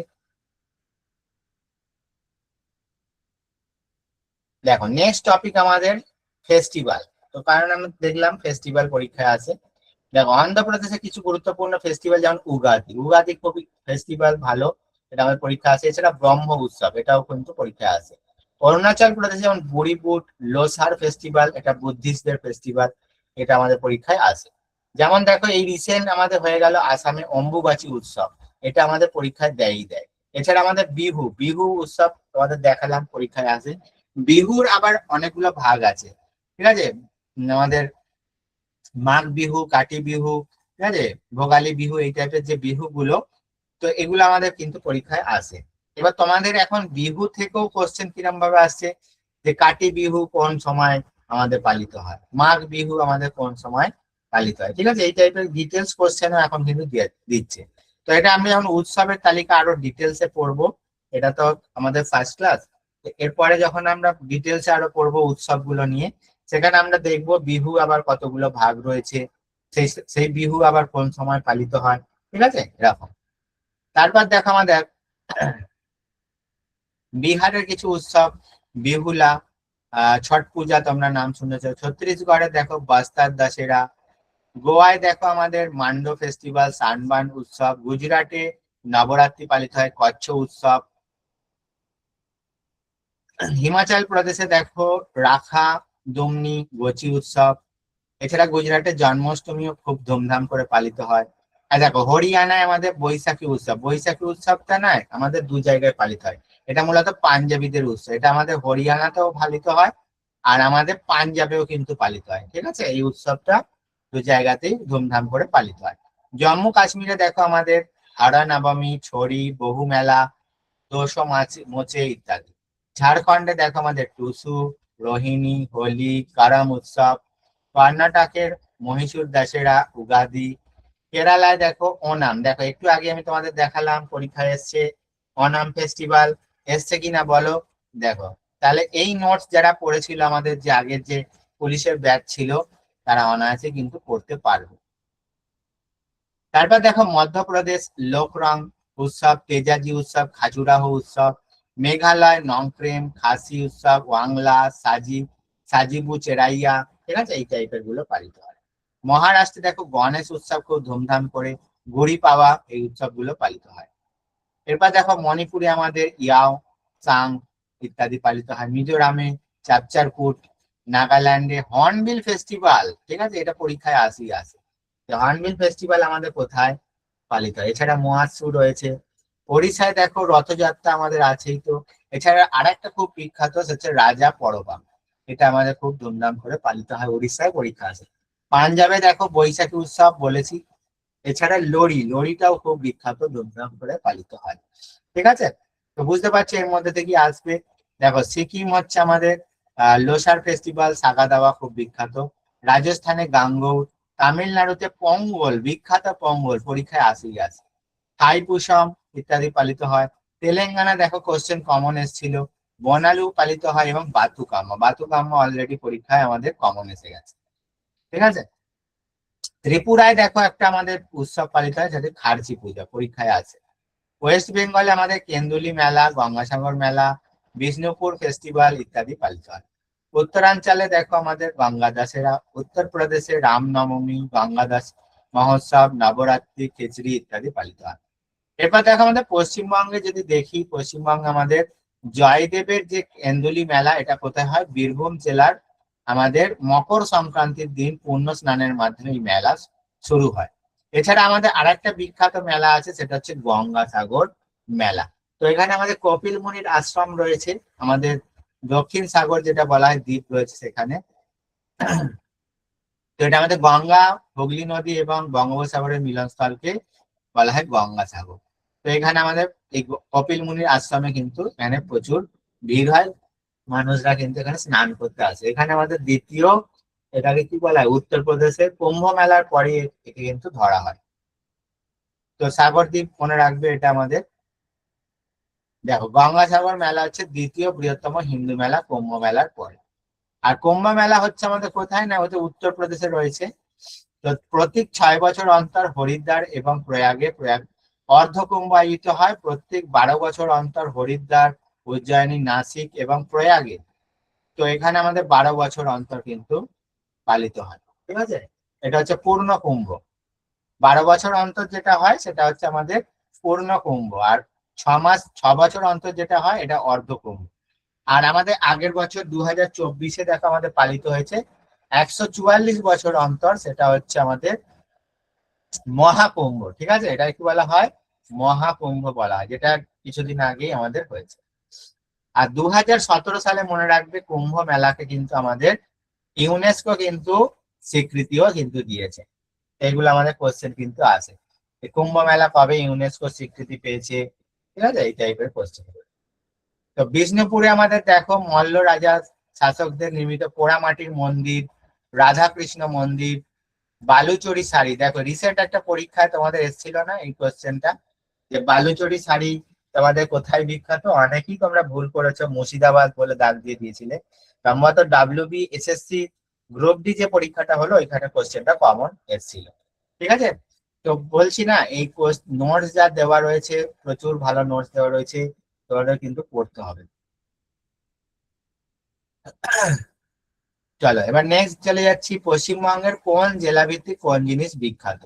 দেখো নেক্সট টপিক আমাদের ফেস্টিভ্যাল। তো কারণ আমি দেখলাম ফেস্টিভ্যাল পরীক্ষায় আছে। দেখো অন্ধ্রপ্রদেশে কিছু গুরুত্বপূর্ণ ফেস্টিভ্যাল যেমন উগাদি, উগাদি খুবই ফেস্টিভ্যাল ভালো, এটা আমাদের পরীক্ষা আছে। এছাড়া ব্রহ্ম উৎসব, এটাও কিন্তু পরীক্ষায় আছে। অরুণাচল প্রদেশে যেমন বুড়িপুট লোসার ফেস্টিভ্যাল, এটা বুদ্ধিস্টদের ফেস্টিভ্যাল, এটা আমাদের পরীক্ষায় আছে। যেমন দেখো এই রিসেন্ট আমাদের হয়ে গেল আসামে অম্বুবাচী উৎসব, এটা আমাদের পরীক্ষায় দেয়। এছাড়া আমাদের বিহু, বিহু উৎসব তোমাদের দেখালাম পরীক্ষায় আছে। বিহুর আবার অনেকগুলো ভাগ আছে, ঠিক আছে। আমাদের মাঘ বিহু, কাতি বিহু, ঠিক আছে, ভোগালী বিহু, এই টাইপের যে বিহু গুলো, তো এগুলো আমাদের কিন্তু পরীক্ষায় আসে। এবার তোমাদের এখন বিহু থেকেও কোশ্চেন কিরম ভাবে আসছে, যে কাতি বিহু কোন সময় আমাদের পালিত হয়, মাঘ বিহু আমাদের কোন সময় পালিত হয়, ঠিক আছে। এই টাইপের ডিটেলস কোশ্চেনও এখন কিন্তু দিচ্ছে। তো এটা আমরা যখন উৎসবের তালিকা আরো ডিটেলসে পড়বো, এটা তো আমাদের ফার্স্ট ক্লাস, তো এরপরে যখন আমরা ডিটেলসে আরো পড়বো উৎসবগুলো নিয়ে, সেখানে আমরা দেখবো বিহু আবার কতগুলো ভাগ রয়েছে, সেই সেই বিহু আবার কোন সময় পালিত হয়, ঠিক আছে এরকম। তারপর দেখো আমাদের বিহারের কিছু উৎসব, বিহুলা, ছট পূজা তোমরা নাম শুনেছো। ছত্তিশগড়ে দেখো বাস্তার দশেরা, গোয়ায় দেখো আমাদের মান্ডো ফেস্টিভ্যাল, সানবান উৎসব, গুজরাটে নবরাত্রি পালিত হয়, কচ্ছ উৎসব, হিমাচল প্রদেশে দেখো রাখা, দুমনি, গোচি উৎসব। এছাড়া গুজরাটের জন্মাষ্টমীও খুব ধুমধাম করে পালিত হয়। আর দেখো হরিয়ানায় আমাদের বৈশাখী উৎসব, বৈশাখী উৎসবটা নয় আমাদের দু জায়গায় পালিত হয়। এটা মূলত পাঞ্জাবিদের উৎসব, এটা আমাদের হরিয়ানাতেও পালিত হয় আর আমাদের পাঞ্জাবেও কিন্তু পালিত হয়, ঠিক আছে। এই উৎসবটা দু জায়গাতেই ধুমধাম করে পালিত হয়। জম্মু কাশ্মীরে দেখো আমাদের হারা নবমী, ছড়ি, বহু মেলা, তোষো মোচে ইত্যাদি। ঝাড়খণ্ডে দেখো আমাদের টুসু, রোহিণী, হোলি, করম উৎসব। কর্ণাটকের মহীশূর দশেরা, উগাদি। কেরালায় দেখো ওনাম, দেখো একটু আগে আমি তোমাদের দেখালাম পরীক্ষায় এসছে ওনাম ফেস্টিভ্যাল, এসছে কিনা বলো। দেখো তাহলে এই নোটস যারা পড়েছিল আমাদের যে আগের যে পুলিশের ব্যাচ ছিল, তারা অনায়াসে কিন্তু পড়তে পারবে। তারপর দেখো মধ্যপ্রদেশ লোকরং উৎসব, তেজাজি উৎসব, খাজুরাহ উৎসব। মেঘালয় নংক্রেম, খাসি উৎসব, ওয়াংলা, সাজিবু চেরাইয়া, ঠিক আছে, এই টাইপের গুলো পালিত হয়। মহারাষ্ট্রে দেখো গণেশ উৎসব খুব ধুমধাম করে, গুড়ি পাওয়া, এই উৎসব গুলো পালিত হয়। এরপর দেখো মণিপুরে আমাদের ইয়াও চাং ইত্যাদি পালিত হয়। মিজোরামে চাপচারকুট, নাগাল্যান্ডে হর্নবিল ফেস্টিভ্যাল, ঠিক আছে, এটা পরীক্ষায় আসে। হর্নবিল ফেস্টিভ্যাল আমাদের কোথায় পালিত হয়? এছাড়া মহাসু রয়েছে। ওড়িশায় দেখো রথযাত্রা আমাদের আছেই তো। এছাড়া আরেকটা খুব বিখ্যাত হচ্ছে রাজা পরবা, এটা আমাদের খুব ধুমধাম করে পালিত হয়, ওড়িশায় পরীক্ষা আছে। পাঞ্জাবে দেখো বৈশাখী উৎসব বলেছি। এছাড়া লরিটাও খুব বিখ্যাত, ধুমধাম করে পালিত হয়, ঠিক আছে। তো বুঝতে পারছি এর মধ্যে থেকে আসবে। দেখো সিকিম হচ্ছে আমাদের লোসার ফেস্টিভ্যাল, সাগা দাওয়া খুব বিখ্যাত। রাজস্থানে গাঙ্গৌর, তামিলনাড়ুতে পঙ্গল, বিখ্যাত পঙ্গল, পরীক্ষায় আসে। থাইপুসম ইত্যাদি পালিত হয়। তেলেঙ্গানা দেখো কোশ্চেন কমন এসেছিল, বনালু পালিত হয় এবং বাতুকাম্মা অলরেডি পরীক্ষায় আমাদের কমন এসে গেছে, ঠিক আছে। ত্রিপুরায় দেখো একটা আমাদের উৎসব পালিত হয় যেটা খার্চি পূজা, পরীক্ষায় আছে। ওয়েস্ট বেঙ্গলে আমাদের কেন্দুলি মেলা, গঙ্গাসাগর মেলা, বিষ্ণুপুর ফেস্টিভ্যাল ইত্যাদি পালিত হয়। উত্তরাঞ্চলে দেখো আমাদের গঙ্গা দশেরা, উত্তরপ্রদেশে রামনবমী, গঙ্গাদাস মহোৎসব, নবরাত্রি, খিচড়ি ইত্যাদি পালিত হয়। এরপর দেখো আমাদের পশ্চিমবঙ্গে যদি দেখি, পশ্চিমবঙ্গে আমাদের জয়দেবের যে কেন্দুলি মেলা, এটা কোথায় হয়? বীরভূম জেলার আমাদের মকর সংক্রান্তির দিন পূর্ণ স্নানের মাধ্যমে এই মেলা শুরু হয়। এছাড়া আমাদের আরেকটা বিখ্যাত মেলা আছে, সেটা হচ্ছে গঙ্গাসাগর মেলা। তো এখানে আমাদের কপিল মুনির আশ্রম রয়েছে, আমাদের দক্ষিণ সাগর যেটা বলা হয় দ্বীপ রয়েছে সেখানে। তো এটা আমাদের গঙ্গা, হুগলি নদী এবং বঙ্গোপসাগরের মিলনস্থলকে বলা হয় গঙ্গাসাগর। তো এখানে আমাদের এই কপিল মুনির আশ্রমে কিন্তু এখানে প্রচুর ভিড় হয়, মানুষরা কিন্তু এখানে স্নান করতে আসে। এখানে আমাদের দ্বিতীয়, এটাকে কি বলা হয়, উত্তরপ্রদেশের কুম্ভ মেলার পরে একে কিন্তু ধরা হয়। তো সাগরদ্বীপ মনে রাখবে, এটা আমাদের দেখো গঙ্গাসাগর মেলা হচ্ছে দ্বিতীয় বৃহত্তম হিন্দু মেলা কুম্ভ মেলার পরে। আর কুম্ভ মেলা হচ্ছে আমাদের কোথায় না, হচ্ছে উত্তরপ্রদেশে রয়েছে। তো প্রত্যেক 6 বছর অন্তর হরিদ্বার এবং প্রয়াগ অর্ধকুম্ভ আয়োজিত হয়। প্রত্যেক 12 বছর অন্তর হরিদ্বার, উজ্জয়িনী, নাসিক এবং প্রয়াগে, তো এখানে আমাদের 12 বছর অন্তর কিন্তু পালিত হয়, ঠিক আছে। এটা হচ্ছে পূর্ণ কুম্ভ। 12 বছর অন্তর যেটা হয় সেটা হচ্ছে আমাদের পূর্ণ কুম্ভ, আর 6 বছর অন্তর যেটা হয় এটা অর্ধ কুম্ভ। আর আমাদের আগের বছর 2024-এ দেখো আমাদের পালিত হয়েছে 144 বছর অন্তর, সেটা হচ্ছে আমাদের মহাকুম্ভ, ঠিক আছে। এটা কি বলা হয়? মহাকুম্ভ বলা হয়, যেটা কিছুদিন আগেই আমাদের হয়েছে। আর 2017 সালে মনে রাখবে কুম্ভ মেলাকে কিন্তু আমাদের ইউনেস্কো কিন্তু স্বীকৃতিও কিন্তু দিয়েছে। এগুলো আমাদের কোশ্চেন কিন্তু আছে, কুম্ভ মেলা কবে ইউনেস্কো স্বীকৃতি পেয়েছে, ঠিক আছে, এই টাইপের কোশ্চেন। তো বিষ্ণুপুরে আমাদের দেখো মল্ল রাজা শাসকদের নির্মিত পোড়ামাটির মন্দির, রাধাকৃষ্ণ মন্দির, বালুচরি শাড়ি। দেখো রিসেন্ট একটা পরীক্ষায় তোমাদের এসেছিল না এই কোশ্চেনটা, যে বালুচরি শাড়ি তোমাদের কোথায় বিখ্যাত? অনেকেই তোমরা ভুল করেছো, মুর্শিদাবাদ বলে দাগ দিয়ে দিয়েছিলে। সম্ভবত ডাব্লিউবি এসএসসি গ্রুপ ডি যে পরীক্ষাটা হলো ওইখানে কোশ্চেনটা কমন এসেছিল। ঠিক আছে, তো বলছি না এই নোটস যা দেওয়া রয়েছে, প্রচুর ভালো নোটস দেওয়া রয়েছে, তোমাদের কিন্তু পড়তে হবে। চলো এবার নেক্সট চলে যাচ্ছি, পশ্চিমবঙ্গের কোন জেলা ভিত্তিক কোন জিনিস বিখ্যাত?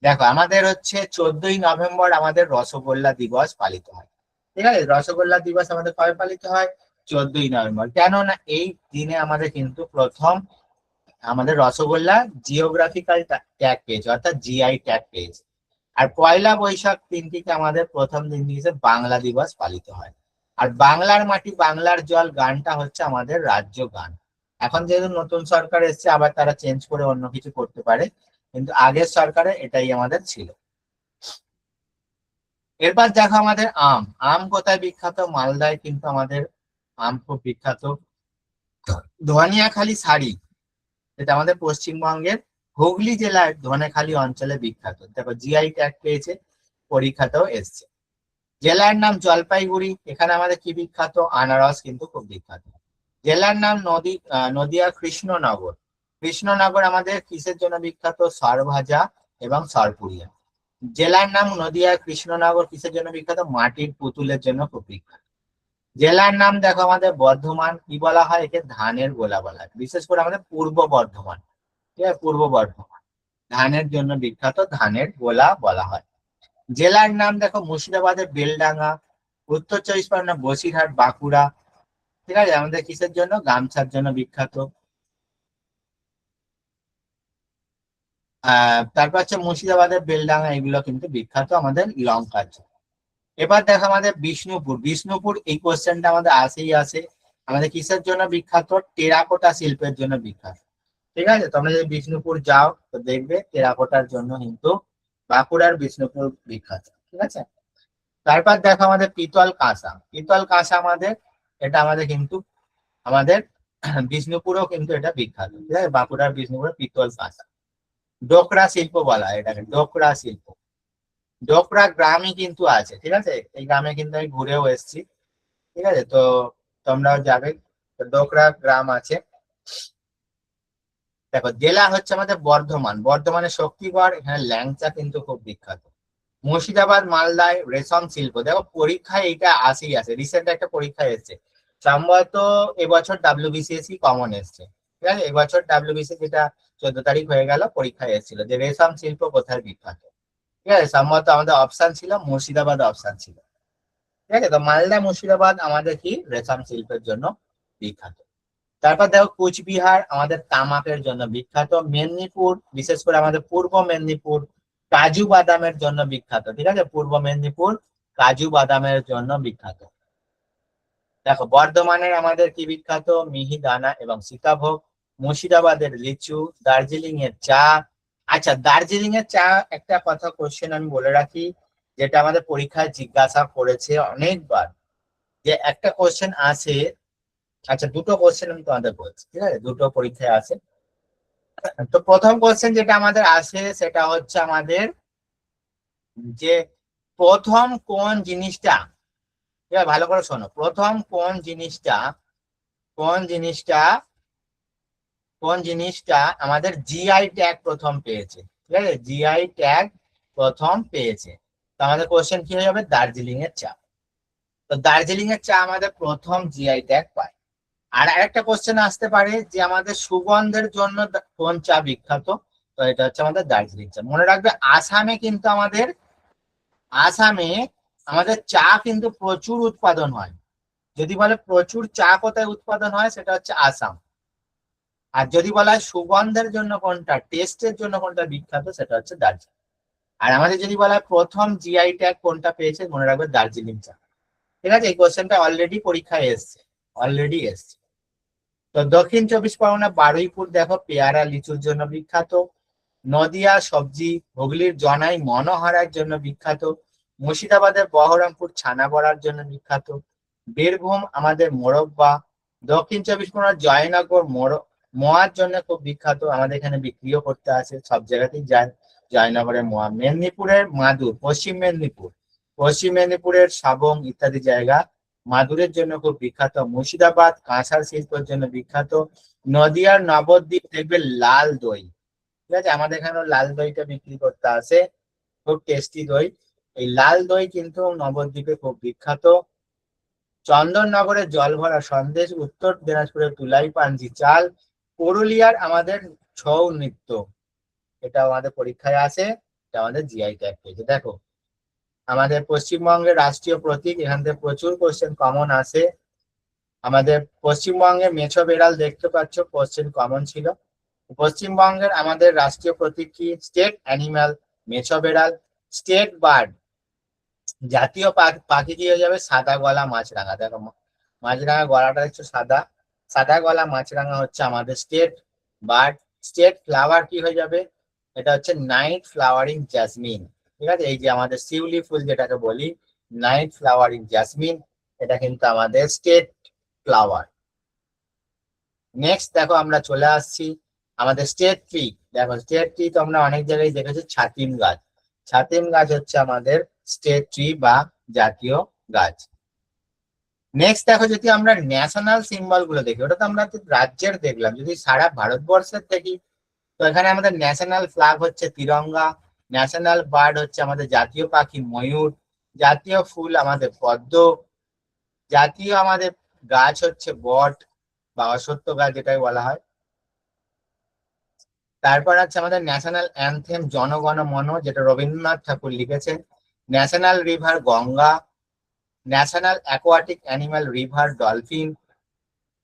দেখো আমাদের হচ্ছে 14ই নভেম্বর আমাদের রসগোল্লা দিবস পালিত হয়। ঠিক আছে, রসগোল্লা দিবস আমাদের কবে পালিত হয়? 14ই নভেম্বর। কেননা এই দিনে আমাদের কিন্তু প্রথম আমাদের রসগোল্লা জিওগ্রাফিক্যাল ট্যাগ পেয়েছে, অর্থাৎ জিআই ট্যাগ পেয়েছে। আর পয়লা বৈশাখ দিনটিকে আমাদের প্রথম দিন হিসেবে বাংলা দিবস পালিত হয়। আর বাংলার মাটি বাংলার জল গানটা হচ্ছে আমাদের রাজ্য গান। এখন যেহেতু নতুন সরকার এসেছে আবার তারা চেঞ্জ করে অন্য কিছু করতে পারে, কিন্তু আগের সরকারে এটাই আমাদের ছিল। এরপর দেখো আমাদের আম। আম কোথায় বিখ্যাত? মালদায় কিন্তু আমাদের আম খুব বিখ্যাত। ধনিয়াখালী শাড়ি, এটা আমাদের পশ্চিমবঙ্গের হুগলি জেলার ধনেখালী অঞ্চলে বিখ্যাত। দেখো জিআই ট্যাগ পেয়েছে, পরীক্ষাতেও এসছে। জেলার নাম জলপাইগুড়ি, এখানে আমাদের কি বিখ্যাত? আনারস কিন্তু খুব বিখ্যাত। জেলার নাম নদিয়া কৃষ্ণনগর। কৃষ্ণনগর আমাদের কিসের জন্য বিখ্যাত? সরভাজা এবং সরপুরিয়া। জেলার নাম নদিয়া কৃষ্ণনগর কিসের জন্য বিখ্যাত? মাটির পুতুলের জন্য খুব বিখ্যাত। জেলার নাম দেখো আমাদের বর্ধমান, কি বলা হয় একে? ধানের গোলা বলা হয়, বিশেষ করে আমাদের পূর্ব বর্ধমান। ঠিক আছে, পূর্ব বর্ধমান ধানের জন্য বিখ্যাত, ধানের গোলা বলা হয়। জেলার নাম দেখো মুর্শিদাবাদের বেলডাঙ্গা। উত্তর চব্বিশ পরগনা বসিরহাট, বাঁকুড়া। ঠিক আছে, আমাদের কিসের জন্য? গামছার জন্য বিখ্যাত। তারপর হচ্ছে মুর্শিদাবাদের বেলডাঙ্গা, এগুলো কিন্তু বিখ্যাত আমাদের লঙ্কার জন্য। এবার দেখো আমাদের বিষ্ণুপুর। বিষ্ণুপুর এই কোশ্চেনটা আমাদের আসেই আসে। আমাদের কিসের জন্য বিখ্যাত? টেরাকোটা শিল্পের জন্য বিখ্যাত। ঠিক আছে, তোমরা যদি বিষ্ণুপুর যাও তো দেখবে টেরাকোটার জন্য কিন্তু বাঁকুড়ার বিষ্ণুপুর বিখ্যাত। ঠিক আছে, তারপর দেখো আমাদের পিতল কাঁসা। পিতল কাঁসা আমাদের, এটা আমাদের কিন্তু আমাদের বিষ্ণুপুরেও কিন্তু এটা বিখ্যাত। ঠিক আছে, বাঁকুড়ার বিষ্ণুপুরের পিতল কাঁসা। ডোকরা শিল্প বলা হয় এটাকে, ডোকরা শিল্প। ডোকরা গ্রামই কিন্তু আছে। ঠিক আছে, এই গ্রামে কিন্তু আমি ঘুরেও এসেছি। ঠিক আছে, তো তোমরাও যাবে, তো ডোকরা গ্রাম আছে। দেখো জেলা হচ্ছে আমাদের বর্ধমান, বর্ধমানের শক্তিগড়, এখানে ল্যাংচা কিন্তু খুব বিখ্যাত। মুর্শিদাবাদ মালদায় রেশম শিল্প। দেখো পরীক্ষায় এইটা আসেই আছে, রিসেন্ট একটা পরীক্ষা এসছে, সম্ভবত এবছর ডাব্লিউবিসিএসসি কমন এসছে। ঠিক আছে, এবছর ডাব্লিউবিসি যেটা 14 তারিখ হয়ে গেল পরীক্ষায় এসেছিল যে রেশম শিল্প কোথায় বিখ্যাত। ঠিক আছে, সম্ভবত আমাদের অপশন ছিল মুর্শিদাবাদ, অপশন ছিল। ঠিক আছে, তো মালদা মুর্শিদাবাদ আমাদের কি রেশম শিল্পের জন্য বিখ্যাত। তারপর দেখো কুচবিহার আমাদের তামাকের জন্য বিখ্যাত। মেদিনীপুর, বিশেষ করে আমাদের পূর্ব মেদিনীপুর কাজু বাদামের জন্য বিখ্যাত। ঠিক আছে, পূর্ব মেদিনীপুর কাজু বাদামের জন্য বিখ্যাত। দেখো বর্ধমানের আমাদের কি বিখ্যাত? মিহিদানা এবং সীতাভোগ। মুর্শিদাবাদের লিচু, দার্জিলিং এর চা। আচ্ছা, দার্জিলিং এর চা একটা কথা কোশ্চেন আমি বলে রাখি, যেটা আমাদের পরীক্ষায় জিজ্ঞাসা করেছে অনেকবার, যে একটা কোশ্চেন আছে। আচ্ছা, দুটো কোশ্চেন আমি তোমাদের বলছি। ঠিক আছে, দুটো পরীক্ষায় আছে। তো প্রথম কোশ্চেন যেটা আমাদের আসে সেটা হচ্ছে আমাদের যে প্রথম কোন জিনিসটা, ঠিক আছে ভালো করে শোনো, প্রথম কোন জিনিসটা কোন জিনিসটা আমাদের জিআই ট্যাগ প্রথম পেয়েছে? ঠিক আছে, জিআই ট্যাগ প্রথম পেয়েছে। তো আমাদের কোশ্চেন কি হয়ে যাবে? দার্জিলিং এর চা। তো দার্জিলিং এর চা আমাদের প্রথম জিআই ট্যাগ পায়। আর আরেকটা কোশ্চেন আসতে পারে যে আমাদের সুগন্ধের জন্য কোন চা বিখ্যাত? তো এটা হচ্ছে আমাদের দার্জিলিং চা। মনে রাখবে আসামে আমাদের চা কিন্তু প্রচুর উৎপাদন হয়। যদি বলে প্রচুর চা কোথায় উৎপাদন হয়, সেটা হচ্ছে আসাম। আর যদি বলা হয় সুগন্ধের জন্য কোনটা, টেস্টের জন্য কোনটা বিখ্যাত, সেটা হচ্ছে দার্জিলিং। আর আমাদের যদি বলা হয় প্রথম জিআই ট্যাগ কোনটা পেয়েছে, মনে রাখবে দার্জিলিং চা। ঠিক আছে, এই কোশ্চেনটা অলরেডি পরীক্ষায় এসছে। তো দক্ষিণ চব্বিশ পরগনা বারুইপুর দেখো পেয়ারা লিচুর জন্য বিখ্যাত। নদিয়া সবজি, হুগলির জনাই মনোহরার জন্য বিখ্যাত। মুর্শিদাবাদের বহরমপুর ছানা বড়ার জন্য বিখ্যাত। বীরভূম আমাদের মোরব্বা। দক্ষিণ চব্বিশ পরগনা জয়নগর মোয়ার জন্য খুব বিখ্যাত, আমাদের এখানে বিক্রিও করতে আসে, সব জায়গাতেই যায় জয়নগরের মোয়া। মেদিনীপুরের মাদুর, পশ্চিম মেদিনীপুরের সাবং ইত্যাদি জায়গা মাদুরের জন্য খুব বিখ্যাত। মুর্শিদাবাদ কাঁসার শিল্পের জন্য বিখ্যাত। নদিয়ার নবদ্বীপ দেখবে লাল দই, ঠিক আছে, আমাদের এখানেও লাল দইটা বিক্রি করতে আসে, খুব টেস্টি দই। এই লাল দই কিন্তু নবদ্বীপে খুব বিখ্যাত। চন্দননগরের জল ভরা সন্দেশ, উত্তর দিনাজপুরের তুলাই পাঞ্জি চাল, পুরুলিয়ার আমাদের ছৌ নৃত্য, এটা আমাদের পরীক্ষায় আসে, এটা আমাদের জিআই ট্যাগ পেয়েছে। দেখো আমাদের পশ্চিমবঙ্গের রাষ্ট্রীয় প্রতীক, এখান থেকে প্রচুর কোশ্চেন কমন আসে। আমাদের পশ্চিমবঙ্গে মেছো বেড়াল দেখতে পাচ্ছ, কোশ্চেন কমন ছিল। পশ্চিমবঙ্গের আমাদের রাষ্ট্রীয় প্রতীক কি? স্টেট অ্যানিম্যাল মেছো বেড়াল। স্টেট বার্ড, জাতীয় পাখি কি হয়ে যাবে? সাদা গলা মাছরাঙা। দেখো মাছরাঙা গলাটা দেখছো সাদা, সাদা গলা মাছরাঙা হচ্ছে আমাদের স্টেট বার্ড। স্টেট ফ্লাওয়ার কি হয়ে যাবে? এটা হচ্ছে নাইট ফ্লাওয়ারিং জ্যাসমিন, ঠিক আছে, এই যে আমাদের শিউলি ফুল যেটাকে বলি নাইট ফ্লাওয়ারিং জ্যাসমিন, এটা কিন্তু আমাদের স্টেট ফ্লাওয়ার। নেক্সট দেখো আমরা চলে আসছি আমাদের স্টেট ট্রি। দেখো স্টেট ট্রি তো আমরা অনেক জায়গায় দেখেছি, ছাতিম গাছ। ছাতিম গাছ হচ্ছে আমাদের স্টেট ট্রি বা জাতীয় গাছ। নেক্সট দেখো যদি আমরা ন্যাশনাল সিম্বল গুলো দেখি, ওটা তো আমরা রাজ্যের দেখলাম, যদি সারা ভারতবর্ষের দেখি তো এখানে আমাদের ন্যাশনাল ফ্ল্যাগ হচ্ছে তিরঙ্গা, ন্যাশনাল বার্ড হচ্ছে আমাদের জাতীয় পাখি ময়ূর, জাতীয় ফুল আমাদের পদ্ম, জাতীয় আমাদের গাছ হচ্ছে বট বা অশ্বত্থ গাছ যেটাই বলা হয়। তারপর আছে আমাদের ন্যাশনাল অ্যানথেম জনগণ মন, যেটা রবীন্দ্রনাথ ঠাকুর লিখেছেন। National river Ganga, national aquatic animal river dolphin,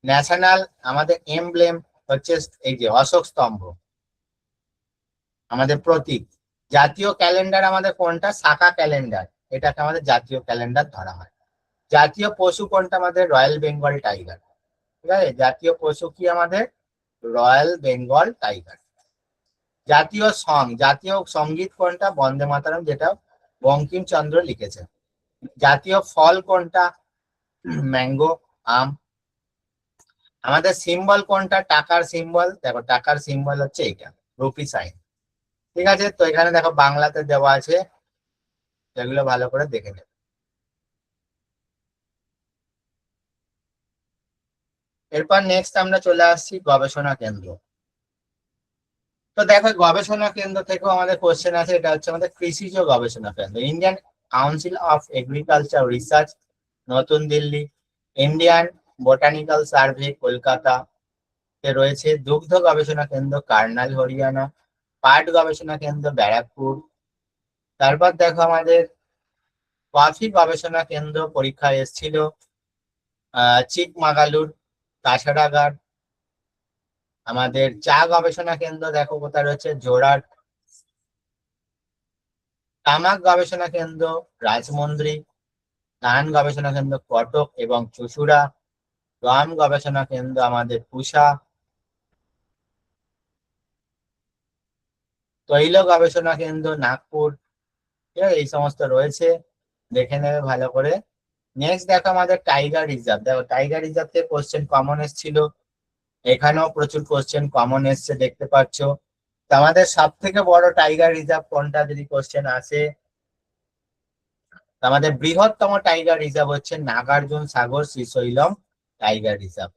national আমাদের এমব্লেম হচ্ছে এই যে অশোক স্তম্ভ আমাদের প্রতীক। জাতীয় ক্যালেন্ডার আমাদের কোনটা? শাখা ক্যালেন্ডার, এটাকে আমাদের জাতীয় ক্যালেন্ডার ধরা হয়। জাতীয় পশু কোনটা? আমাদের রয়্যাল বেঙ্গল টাইগার, ঠিক আছে, জাতীয় পশু কি আমাদের? Royal Bengal tiger. জাতীয় সং, জাতীয় সঙ্গীত কোনটা? বন্দে মাতরম, যেটা বঙ্কিমচন্দ্র লিখেছেন। জাতীয় ফল কোনটা? ম্যাঙ্গো, আম। আমাদের সিম্বল কোনটা? টাকার সিম্বল, দেখো টাকার সিম্বল হচ্ছে এইটা, রুপি সাইন, ঠিক আছে। তো এখানে দেখো বাংলাতে দেওয়া আছে, এগুলো ভালো করে দেখে নেবে। এরপর নেক্সট আমরা চলে আসছি গবেষণা কেন্দ্র। তো দেখো গবেষণা কেন্দ্র থেকেও আমাদের কোশ্চেন আছে, এটা হচ্ছে আমাদের কৃষিজ গবেষণা কেন্দ্র। Indian Council of Agriculture Research, নতুন Delhi. Indian Botanical Survey, Kolkata রয়েছে। দুগ্ধ গবেষণা কেন্দ্র কার্নাল, হরিয়ানা। পাট গবেষণা কেন্দ্র ব্যারাকপুর। তারপর দেখো আমাদের কফি গবেষণা কেন্দ্র পরীক্ষায় এসেছিল চিকমাগালুর, কাছাড়াগাড়। আমাদের চা গবেষণা কেন্দ্র দেখো কোথায় রয়েছে? জোরাট। তামাক গবেষণা কেন্দ্র রাজমন্দ্রি। ধান গবেষণা কেন্দ্র কটক এবং চুঁচুড়া। গম গবেষণা কেন্দ্র আমাদের পুষা। তৈল গবেষণা কেন্দ্র নাগপুর, ঠিক আছে, এই সমস্ত রয়েছে, দেখে নেবে ভালো করে। নেক্সট দেখো আমাদের টাইগার রিজার্ভ। দেখো টাইগার রিজার্ভ থেকে কোশ্চেন কমন এসেছিল, এখানেও প্রচুর কোশ্চেন কমন এসছে দেখতে পাচ্ছ। তো আমাদের সব থেকে বড় টাইগার রিজার্ভ কোনটা যদি কোশ্চেন আসে, আমাদের বৃহত্তম টাইগার রিজার্ভ হচ্ছে নাগার্জুন সাগর শ্রীশৈলম টাইগার রিজার্ভ,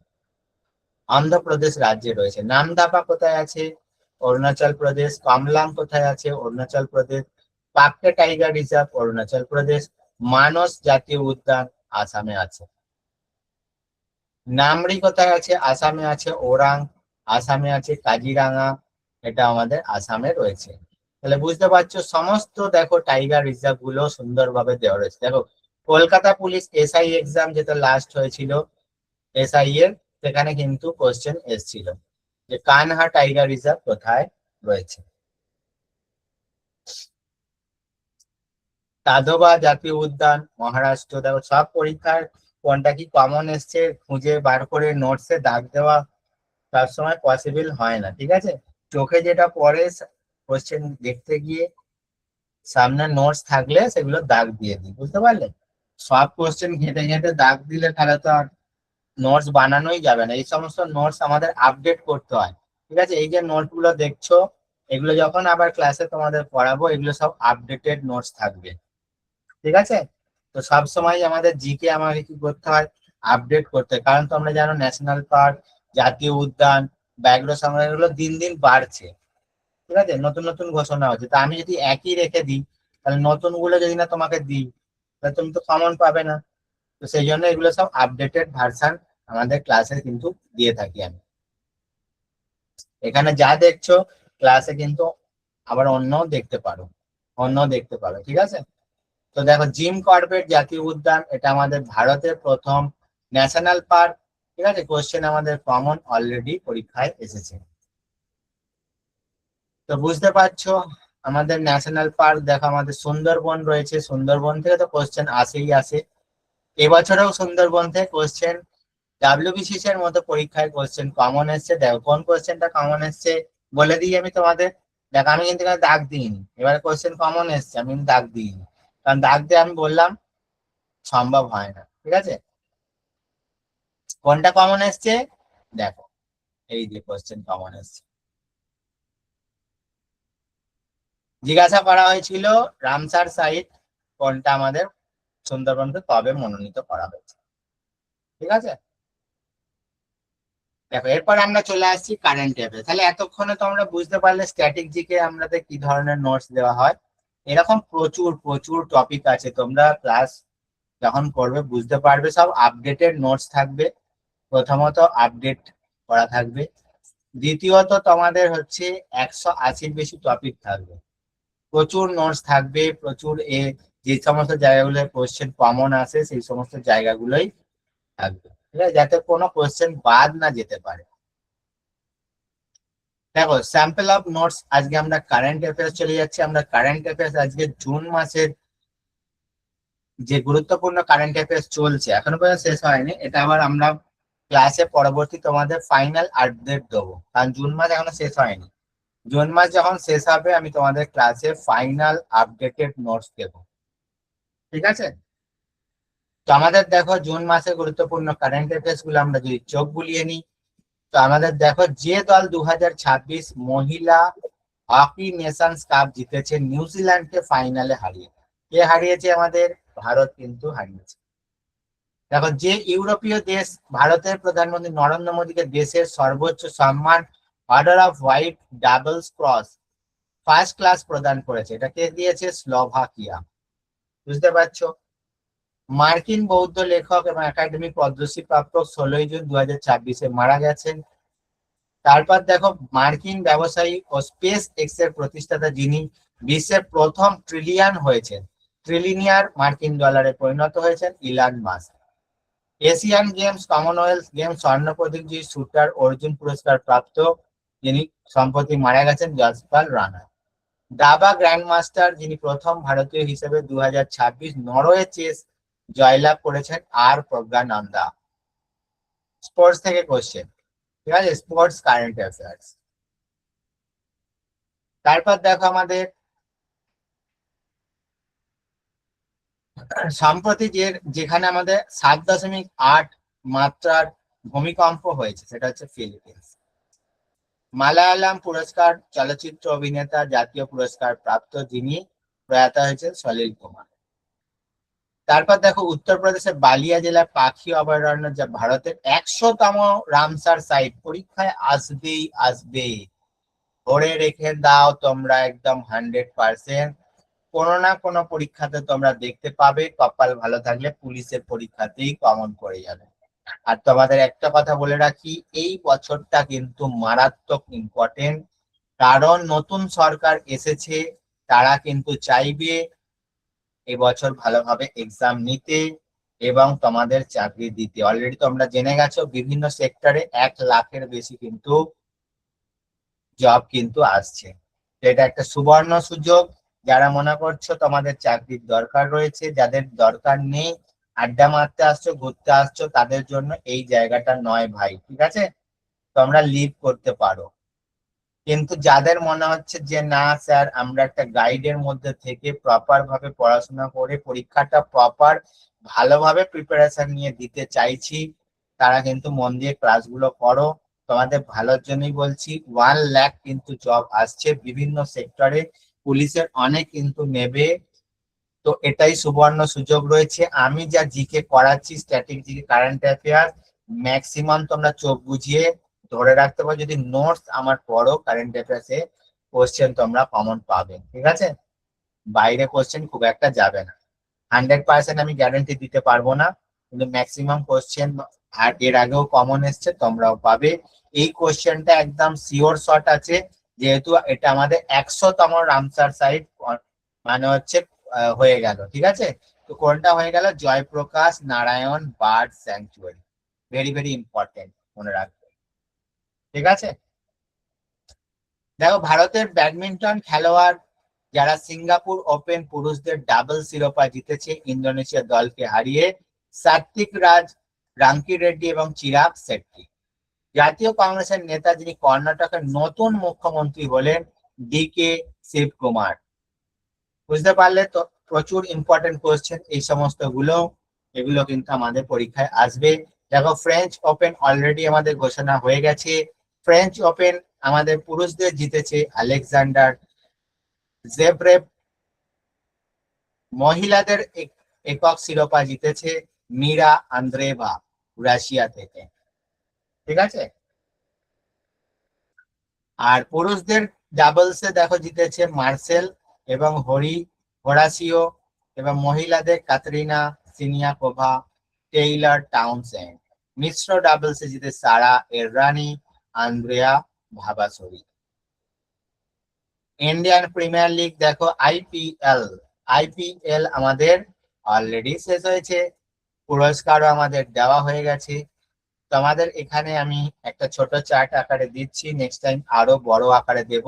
অন্ধ্রপ্রদেশ রাজ্যে রয়েছে। নামদাপা কোথায় আছে? অরুণাচল প্রদেশ। কমলাং কোথায় আছে? অরুণাচল প্রদেশ। পাককে টাইগার রিজার্ভ অরুণাচল প্রদেশ। মানস জাতীয় উদ্যান আসামে আছে। নামরি কোথায় আছে? আসামে আছে। ওরাং আসামে আছে। কাজিরাঙা এটা আমাদের আসামে রয়েছে। তাহলে বুঝতে পারছো সমস্ত দেখো টাইগার রিজার্ভ গুলো সুন্দরভাবে দেওয়া রয়েছে। দেখো কলকাতা পুলিশ এসআই এক্সাম যেটা লাস্ট হয়েছিল এসআই এর, সেখানে কিন্তু কোশ্চেন এসেছিল যে কানহা টাইগার রিজার্ভ কোথায় রয়েছে। তাদোবা জাতীয় উদ্যান মহারাষ্ট্র। দেখো সব পরীক্ষার কোনটা কি কমন এসছে খুঁজে বার করে নোটসে দাগ দেওয়া সবসময় পসিবল হয় না, ঠিক আছে। চোখে যেটা পড়ে কোশ্চেন দেখতে গিয়ে সামনে নোটস থাকলে সেগুলো দাগ দিয়ে দিই, বুঝতে পারলে। সব কোশ্চেন ঘেঁটে ঘেঁটে দাগ দিলে তাহলে তো আর নোটস বানানোই যাবে না। এই সমস্ত নোটস আমাদের আপডেট করতে হয়, ঠিক আছে। এই যে নোট গুলো দেখছো, এগুলো যখন আবার ক্লাসে তোমাদের পড়াবো এগুলো সব আপডেটেড নোটস থাকবে। ঠিক আছে। তো সবসময় আমাদের জিকে আমাকে কি করতে হয়, আপডেট করতে হয়। কারণ তোমরা জানো ন্যাশনাল পার্ক, জাতীয় উদ্যান, ব্যাঘ্র সংরক্ষণ এগুলো দিন দিন বাড়ছে। ঠিক আছে, নতুন নতুন ঘোষণা হচ্ছে। তা আমি যদি একই রেখে দিই, তাহলে নতুন গুলো যদি না তোমাকে দিই, তাহলে তুমি তো কমন পাবে না। তো সেই জন্য এগুলো সব আপডেটেড ভার্সান আমাদের ক্লাসে কিন্তু দিয়ে থাকি আমি। এখানে যা দেখছো ক্লাসে কিন্তু আবার অন্য দেখতে পারো, ঠিক আছে। তো দেখো, জিম কর্বেট জাতীয় উদ্যান, এটা আমাদের ভারতের প্রথম ন্যাশনাল পার্ক। ঠিক আছে, কোশ্চেন আমাদের কমন অলরেডি পরীক্ষায় এসেছে। তো বুঝতে পারছো, আমাদের ন্যাশনাল পার্ক দেখো, আমাদের সুন্দরবন রয়েছে, সুন্দরবন থেকে তো কোশ্চেন আসেই আসে। এবছরেও সুন্দরবন থেকে কোশ্চেন ডাব্লিউবিসিএস এর মতো পরীক্ষায় কোশ্চেন কমন এসছে। দেখো কোন কোশ্চেনটা কমন এসছে বলে দিই আমি তোমাদের। দেখো আমি কিন্তু এখানে দাগ দিইনি, এবারে কোশ্চেন কমন এসছে আমি কিন্তু দাগ দিইনি, কারণ দাগ দিয়ে আমি বললাম সম্ভব হয় না। ঠিক আছে, কোনটা কমন এসছে দেখো, এই যে কোশ্চেন কমন এসছে। জিজ্ঞাসা করা হয়েছিল রামসার সাইট কোনটা আমাদের সুন্দরবনকে কবে মনোনীত করা হয়েছে। ঠিক আছে, দেখো এরপর আমরা চলে আসছি কারেন্ট অ্যাফেয়ার্স। তাহলে এতক্ষণে তোমরা বুঝতে পারলে স্ট্যাটিক জিকে আমাদের কি ধরনের নোটস দেওয়া হয়। এরকম প্রচুর প্রচুর টপিক আছে, তোমরা ক্লাস যখন করবে বুঝতে পারবে। সব আপডেটেড নোটস থাকবে, প্রথমত আপডেট করা থাকবে, দ্বিতীয়ত তোমাদের হচ্ছে 180-র বেশি টপিক থাকবে, প্রচুর নোটস থাকবে, প্রচুর যে সমস্ত জায়গাগুলো কোশ্চেন কমন আসে সেই সমস্ত জায়গাগুলোই থাকবে। ঠিক আছে, যাতে কোনো কোশ্চেন বাদ না যেতে পারে। দেখো স্যাম্পল অফ নোটস, আজকে আমরা কারেন্ট অ্যাফেয়ার্স চলে যাচ্ছি। আমরা কারেন্ট অ্যাফেয়ার্স আজকে জুন মাসের যে গুরুত্বপূর্ণ কারেন্ট অ্যাফেয়ার্স চলছে এখনো পর্যন্ত শেষ হয়নি, এটা আবার আমরা ক্লাসে পরবর্তী তোমাদের ফাইনাল আপডেট দেবো, কারণ জুন মাস এখনো শেষ হয়নি। জুন মাস যখন শেষ হবে আমি তোমাদের ক্লাসে ফাইনাল আপডেটেড নোটস দেবো। ঠিক আছে, তো আমাদের দেখো জুন মাসে গুরুত্বপূর্ণ কারেন্ট অ্যাফেয়ার্স গুলো আমরা যদি চোখ বুলিয়ে নিই, তো আমাদের দেখো যে দল 2026 মহিলা হকি নেশনস কাপ জিতেছে নিউজিল্যান্ডকে ফাইনালে হারিয়ে, কে হারিয়েছে? আমাদের ভারত কিন্তু হারিয়েছে। দেখো যে ইউরোপীয় দেশ ভারতের প্রধানমন্ত্রী নরেন্দ্র মোদীকে দেশের সর্বোচ্চ সম্মান order off white doubles cross first class প্রদান করেছে, এটা কে দিয়েছে? স্লোভাকিয়া। বুঝতে পারছো, মার্কিন বৌদ্ধ লেখক এবং একাডেমিক পদ্মশ্রী প্রাপ্ত 16 জুন 2026 মারা গেছেন। তারপর দেখো মার্কিন ব্যবসায়ী ও স্পেস এক্স এর প্রতিষ্ঠাতা যিনি বিশ্বের প্রথম ট্রিলিয়নিয়ার মার্কিন ডলারে পরিণত হয়েছেন, Elon Musk. Asian games Commonwealth games স্বর্ণ পদক জয়ী শুটার অর্জুন পুরস্কার প্রাপ্ত যিনি সম্প্রতি মারা গেছেন, যশপাল রানা। দাবা গ্র্যান্ডমাস্টার যিনি প্রথম ভারতীয় হিসেবে 2026 নরওয়ে চেস জয়লাভ করেছেন, আর প্রজ্ঞানন্দা। স্পোর্টস থেকে কোশ্চেন, ঠিক আছে, স্পোর্টস কারেন্ট অ্যাফেয়ার্স। তারপর দেখো আমাদের সম্প্রতি যেখানে আমাদের 7.8 মাত্রার ভূমিকম্প হয়েছে সেটা হচ্ছে ফিলিপিন্স। মালায়ালাম পুরস্কার চলচ্চিত্র অভিনেতা জাতীয় পুরস্কার প্রাপ্ত যিনি প্রয়াত হয়েছেন, সলিল কুমার। তারপর দেখো উত্তরপ্রদেশের বালিয়া জেলার পাখি অভয়ারণ্য, যা ভারতের 100তম রামসার সাইট, পরীক্ষায় আসবেই আসবে, ধরে রেখে দাও তোমরা একদম 100%। কোনো না কোনো পরীক্ষাতে তোমরা দেখতে পাবে, কপাল ভালো থাকলে পুলিশের পরীক্ষাতেই কমন করে যাবে। আর তোমাদের একটা কথা বলে রাখি, এই বছরটা কিন্তু মারাত্মক ইম্পর্টেন্ট, কারণ নতুন সরকার এসেছে, তারা কিন্তু চাইবে এবছর ভালোভাবে এক্সাম নিতে এবং তোমাদের চাকরি দিতে। অলরেডি তোমরা জেনে গেছো বিভিন্ন সেক্টরে 1 লাখের বেশি কিন্তু জব কিন্তু আসছে। তো এটা একটা সুবর্ণ সুযোগ। যারা মনে করছো তোমাদের চাকরির দরকার রয়েছে, যাদের দরকার নেই, আড্ডা মারতে আসছো, ঘুরতে আসছো, তাদের জন্য এই জায়গাটা নয় ভাই। ঠিক আছে, তোমরা লিভ করতে পারো। কিন্তু যাদের মনে হচ্ছে যে না স্যার, আমরা একটা গাইডের মধ্যে থেকে প্রপার ভাবে পড়াশোনা করে পরীক্ষাটা প্রপার ভালোভাবে প্রিপারেশন নিয়ে দিতে চাইছি, তারা কিন্তু মন দিয়ে ক্লাসগুলো করো। তোমাদের ভালোর জন্যই বলছি। 1 লাখ কিন্তু জব আসছে বিভিন্ন সেক্টরে, পুলিশের অনেক কিন্তু নেবে, তো এটাই সুবর্ণ সুযোগ রয়েছে। আমি যা জিকে করাচ্ছি, static GK, current affair, maximum তোমরা চোখ বুঝিয়ে ধরে রাখতে পারো। যদি নোটস আমার পড়ো কারেন্ট অ্যাফেয়ার্সে, কোশ্চেন তোমরা কমন পাবে, ঠিক আছে? বাইরে কোশ্চেন খুব একটা যাবে না। 100% আমি গ্যারান্টি দিতে পারবো না, কিন্তু ম্যাক্সিমাম কোশ্চেন আর এর আগেও কমন এসছে, তোমরাও পাবে। এই কোশ্চেনটা একদম শিওর শট আছে, যেহেতু এটা আমাদের 100তম রামসার সাইট মানে হচ্ছে হয়ে গেল, ঠিক আছে? তো কোনটা হয়ে গেল? Jayaprakash Narayan bird sanctuary. Very very important, মনে রাখবে, ঠিক আছে? দেখো, ভারতের ব্যাডমিন্টন খেলোয়াড় যারা সিঙ্গাপুর ওপেন পুরুষদের ডাবল শিরোপা জিতেছে ইন্দোনেশিয়া দলকে হারিয়ে, সাত্বিক রাজ, রাঙ্কি রেড্ডি এবং চিরাগ শেট্টি। জাতীয় কংগ্রেসের নেতা যিনি কর্ণাটকের নতুন মুখ্যমন্ত্রী হলেন ডিকে শিবকুমার। বুঝতে পারলে তো? প্রচুর ইম্পর্টেন্ট কোয়েশ্চেন এই সমস্ত গুলো, এগুলো কিন্তু আমাদের পরীক্ষায় আসবে। দেখো, ফ্রেঞ্চ ওপেন অলরেডি আমাদের ঘোষণা হয়ে গেছে। ফ্রেঞ্চ ওপেন আমাদের পুরুষদের জিতেছে আলেকজান্ডার জেভরেভ। মহিলাদের একক শিরোপা জিতেছে মিরা আন্দ্রেভা, রাশিয়া থেকে, ঠিক আছে? আর পুরুষদের ডাবলসে দেখো জিতেছে মার্সেল এবং হোরাসিও, এবং মহিলাদের কাতরিনা সিনিয়াকোভা, টেইলর টাউনসেন্ড। মিশ্র ডাবলসে জিতে সারা এররানি, আন্দ্রেয়া ভাবাসরি। ইন্ডিয়ান প্রিমিয়ার লিগ দেখো, আইপিএল আমাদের অলরেডি শেষ হয়েছে, পুরস্কারও আমাদের দেওয়া হয়ে গেছে। তো আমাদের এখানে আমি একটা ছোট চার্ট আকারে দিচ্ছি, নেক্সট টাইম আরো বড় আকারে দেব।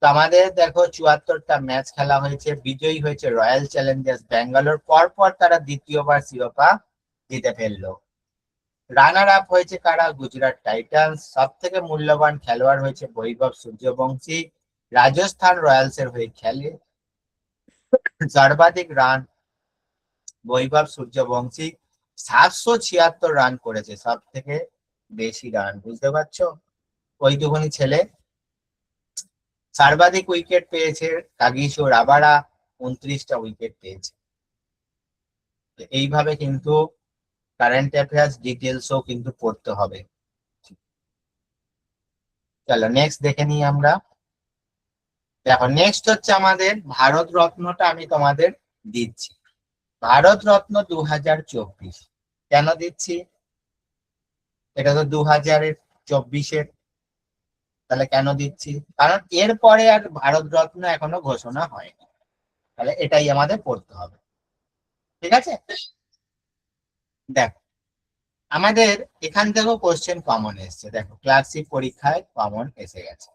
তো আমাদের দেখো 74টা ম্যাচ খেলা হয়েছে, বিজয়ী হয়েছে রয়্যাল চ্যালেঞ্জার্স ব্যাঙ্গালোর, পরপর তারা দ্বিতীয়বার শিরোপা জিতে ফেললো। রানার আপ হয়েছে কারা? গুজরাট টাইটান্স। সব থেকে মূল্যবান খেলোয়াড় হয়েছে বৈভব সূর্যবংশী, রাজস্থান রয়্যালস এর হয়ে খেলে। সর্বাধিক রান বৈভব সূর্যবংশী, 776 রান করেছে, সব থেকে বেশি রান, বুঝতে পারছো? ওই দুগুনি ছেলে। সর্বাধিক উইকেট পেয়েছে কাগিসো রাবাড়া, 29টা উইকেট পেয়েছে। এইভাবে কিন্তু কারেন্ট অ্যাফেয়ার্স ডিটেলসও কিন্তু পড়তে হবে। চলো নেক্সট দেখে নিই আমরা। দেখো, নেক্সট হচ্ছে আমাদের ভারত রত্নটা আমি তোমাদের দিচ্ছি। ভারত রত্ন 2024 কেন দিচ্ছি? এটা তো 2024-এর, তাহলে কেন দিচ্ছি? কারণ এরপরে আর ভারত রত্ন এখনো ঘোষণা হয়নি, তাহলে এটাই আমাদের পড়তে হবে, ঠিক আছে? দেখো, আমাদের এখান থেকেও কোশ্চেন কমন এসছে। দেখো, ক্লাসিক পরীক্ষায় কমন এসে গেছে।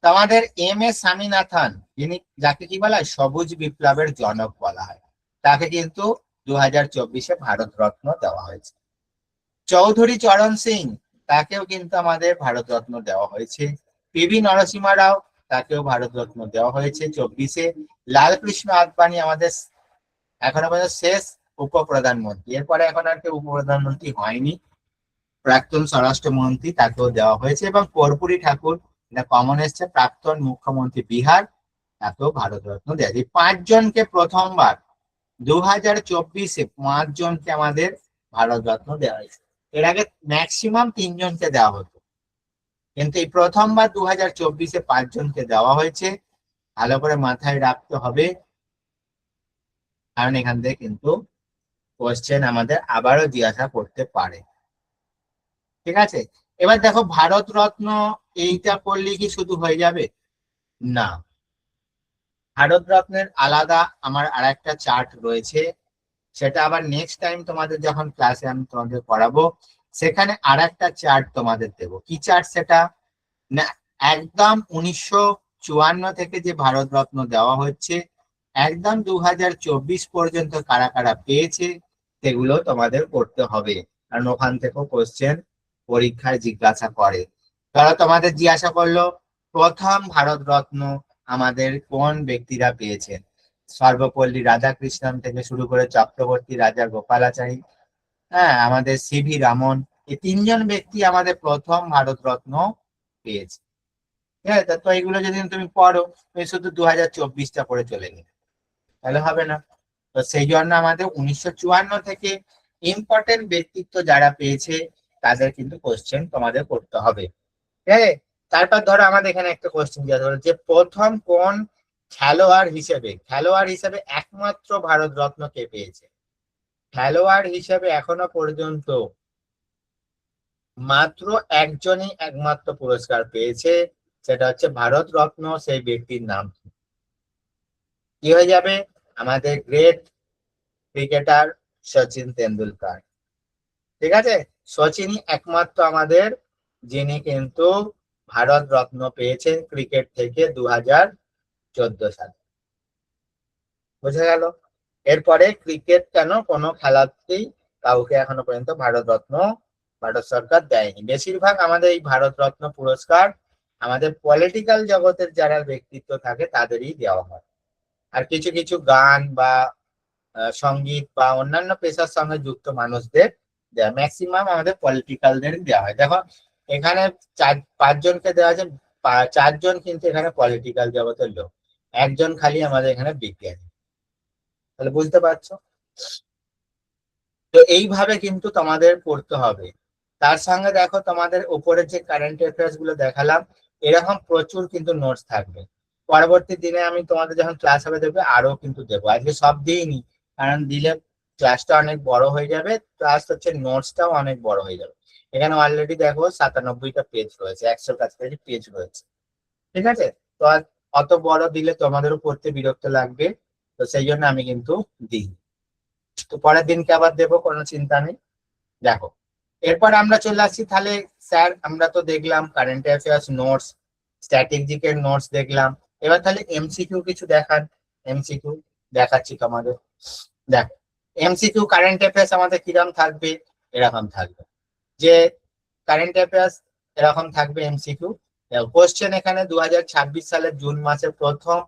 তো আমাদের এস স্বামীনাথন, যিনি, যাকে কি বলা হয় সবুজ বিপ্লবের জনক বলা হয়, তাকে কিন্তু 2024-এ ভারত রত্ন দেওয়া হয়েছে। চৌধুরী চরণ সিং, তাকেও কিন্তু আমাদের ভারত রত্ন দেওয়া হয়েছে। পিভি নরসিংহ রাও, তাকেও ভারত রত্ন দেওয়া হয়েছে 24-এ। লালকৃষ্ণ আদবানি আমাদের এখনো পর্যন্ত শেষ উপপ্রধানমন্ত্রী, এরপরে এখন আর কেউ উপপ্রধানমন্ত্রী হয়নি। প্রাক্তন স্বরাষ্ট্রমন্ত্রী, তাকেও দেওয়া হয়েছে। এবং কর্পূরী ঠাকুর, এটা কমন এসছে, প্রাক্তন মুখ্যমন্ত্রী বিহার, তাকেও ভারত রত্ন দেওয়া হয়েছে। 5 জনকে প্রথমবার 2024-এ 5 জনকে আমাদের ভারত রত্ন দেওয়া হয়েছে। এর আগে ম্যাক্সিমাম 3 জনকে দেওয়া হতো, কিন্তু এই প্রথমবার 2024-এ 5 জনকে দেওয়া হয়েছে। ভালো করে মাথায় রাখতে হবে, কারণ এখান থেকে কিন্তু কোশ্চেন আমাদের আবারও জিজ্ঞাসা করতে পারে, ঠিক আছে? এবার দেখো, ভারত রত্ন এইটা করলে কি শুধু হয়ে যাবে? না, ভারত রত্নের আলাদা আমার আরেকটা চার্ট রয়েছে, সেটা আবার নেক্সট টাইম তোমাদের যখন ক্লাসে আমি তোমাদের পড়াবো, সেখানে আরেকটা চার্ট তোমাদের দেবো। কি চার্ট সেটা? না, একদম 1954 থেকে যে ভারত রত্ন দেওয়া হচ্ছে, একদম 2024 পর্যন্ত কারা কারা পেয়েছে, সেগুলো তোমাদের করতে হবে, কারণ ওখান থেকেও কোশ্চেন পরীক্ষায় জিজ্ঞাসা করে। তারা তোমাদের জিজ্ঞাসা করলো, প্রথম ভারত রত্ন আমাদের কোন ব্যক্তিরা পেয়েছেন? সর্বপল্লী রাধাকৃষ্ণন থেকে শুরু করে চক্রবর্তী রাজা গোপালাচারী, হ্যাঁ, আমাদের সিভি রামন, এই 3 জন ব্যক্তি আমাদের প্রথম ভারত রত্ন পেয়েছে। ঠিক আছে? তো এগুলো যদি তুমি পড়ো, তুমি শুধু 2024টা পড়ে চলে গেলে, তাহলে হবে না। তো সেই জন্য আমাদের 1954 থেকে ইম্পর্টেন্ট ব্যক্তিত্ব যারা পেয়েছে তাদের কিন্তু কোশ্চেন তোমাদের করতে হবে। ঠিক আছে? তারপর ধরো আমাদের এখানে একটা কোশ্চেন দেওয়া হলো যে প্রথম কোন খেলোয়াড় হিসেবে একমাত্র ভারত রত্ন কে পেয়েছে। খেলোয়াড় হিসেবে এখনো পর্যন্ত মাত্র একজনই একমাত্র পুরস্কার পেয়েছে, সেটা হচ্ছে ভারত রত্ন। সেই ব্যক্তির নাম কি হয়ে যাবে? আমাদের গ্রেট ক্রিকেটার সচিন তেন্ডুলকার। ঠিক আছে? সচিনই একমাত্র আমাদের যিনি কিন্তু ভারত রত্ন পেয়েছেন ক্রিকেট থেকে 2014 সালে। বুঝা গেল? এরপরে ক্রিকেট কেন কোনো খেলাতেই কাউকে এখনো পর্যন্ত ভারত রত্ন ভারত সরকার দেয়নি। বেশিরভাগ আমাদের এই ভারত রত্ন পুরস্কার আমাদের পলিটিক্যাল জগতের যারা ব্যক্তিত্ব থাকে তাদেরই দেওয়া হয়। আর কিছু কিছু গান বা সঙ্গীত বা অন্যান্য পেশার সঙ্গে যুক্ত মানুষদের দেওয়া, ম্যাক্সিমাম আমাদের পলিটিক্যালদের দেওয়া হয়। দেখো এখানে পাঁচজনকে দেওয়া আছে, চারজন কিন্তু এখানে পলিটিক্যাল জগতের লোক, একজন খালি আমাদের এখানে বিজ্ঞানী। তাহলে বুঝতে পারছো? তো এইভাবে কিন্তু তোমাদের পড়তে হবে। তার সঙ্গে দেখো তোমাদের উপরে যে কারেন্ট অ্যাফেয়ার্স গুলো দেখালাম, এরকম প্রচুর কিন্তু নোটস থাকবে। পরবর্তী দিনে আমি তোমাদের যখন ক্লাস হবে দেখবে আরো কিন্তু দেবো, আজকে সব দিইনি, কারণ দিলে ক্লাসটা অনেক বড় হয়ে যাবে, প্লাস হচ্ছে নোটসটাও অনেক বড় হয়ে যাবে। এখানে অলরেডি দেখো 97টা পেজ রয়েছে, 100 কাছাকাছি পেজ রয়েছে। ঠিক আছে? তো অত বড় দিলে তোমাদেরও পড়তে বিরক্ত লাগবে, তো সেই জন্য আমি কিন্তু দিই। তো পরের দিনকে আবার দেবো, কোনো চিন্তা নেই। দেখো এরপর আমরা চলে আসছি তাহলে। স্যার আমরা তো দেখলাম কারেন্ট অ্যাফেয়ার্স নোটস, স্ট্র্যাটেজিকের নোটস দেখলাম, এবার তাহলে এমসিকিউ কিছু দেখান। এমসিকিউ দেখাচ্ছি তোমাদের। দেখো এমসিকিউ কারেন্ট অ্যাফেয়ার্স আমাদের কিরকম থাকবে, এরকম থাকবে যে কারেন্ট অ্যাফেয়ার্স এরকম থাকবে এমসিকিউ। কোশ্চেন এখানে 2026 সালের জুন মাসে প্রথম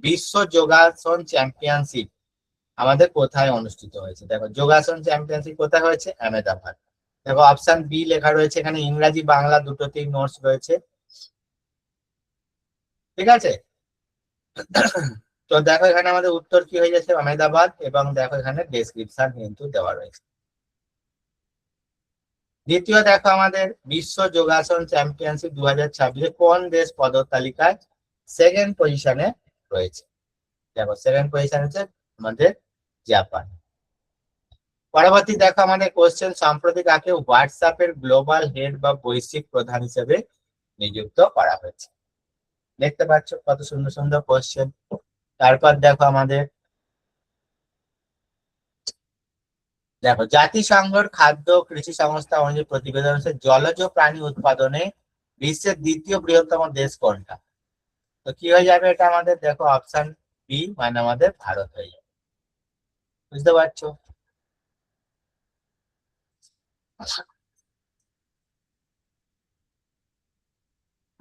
বিশ্ব যোগাসন চ্যাম্পিয়নশিপ আমাদের কোথায় অনুষ্ঠিত হয়েছে। দেখো যোগাসন চ্যাম্পিয়নশিপ কোথায় হয়েছে? আহমেদাবাদ। দেখো অপশন বি লেখা রয়েছে এখানে, ইংরাজি বাংলা দুটোতেই নোটস রয়েছে। ঠিক আছে? তো দেখো এখানে আমাদের উত্তর কি হয়ে যাচ্ছে? আহমেদাবাদ। এবং দেখো এখানে ডেসক্রিপশন কিন্তু দেওয়া রয়েছে। দ্বিতীয় দেখো আমাদের বিশ্ব যোগাসন চ্যাম্পিয়নশিপ 2026 কোন দেশ পদক তালিকায় সেকেন্ড পজিশনে রয়েছে। দেখো সেকেন্ড পজিশন হচ্ছে আমাদের জাপান। পরবর্তী দেখো আমাদের কোশ্চেন, সাম্প্রতিক কাকে হোয়াটসঅ্যাপের গ্লোবাল হেড বা বৈশ্বিক প্রধান হিসেবে নিযুক্ত করা হয়েছে। দেখতে পাচ্ছ কত সুন্দর সুন্দর কোশ্চেন। তারপর দেখো আমাদের, দেখো জাতিসংঘের খাদ্য কৃষি সংস্থা অনুযায়ী প্রতিবেদন হচ্ছে জলজ প্রাণী উৎপাদনে বিশ্বের দ্বিতীয় বৃহত্তম দেশ কোনটা। তো কি হয়ে যাবে এটা আমাদের? দেখো অপশন বি, মানে আমাদের ভারত হয়ে যাবে। বুঝতে পারছো?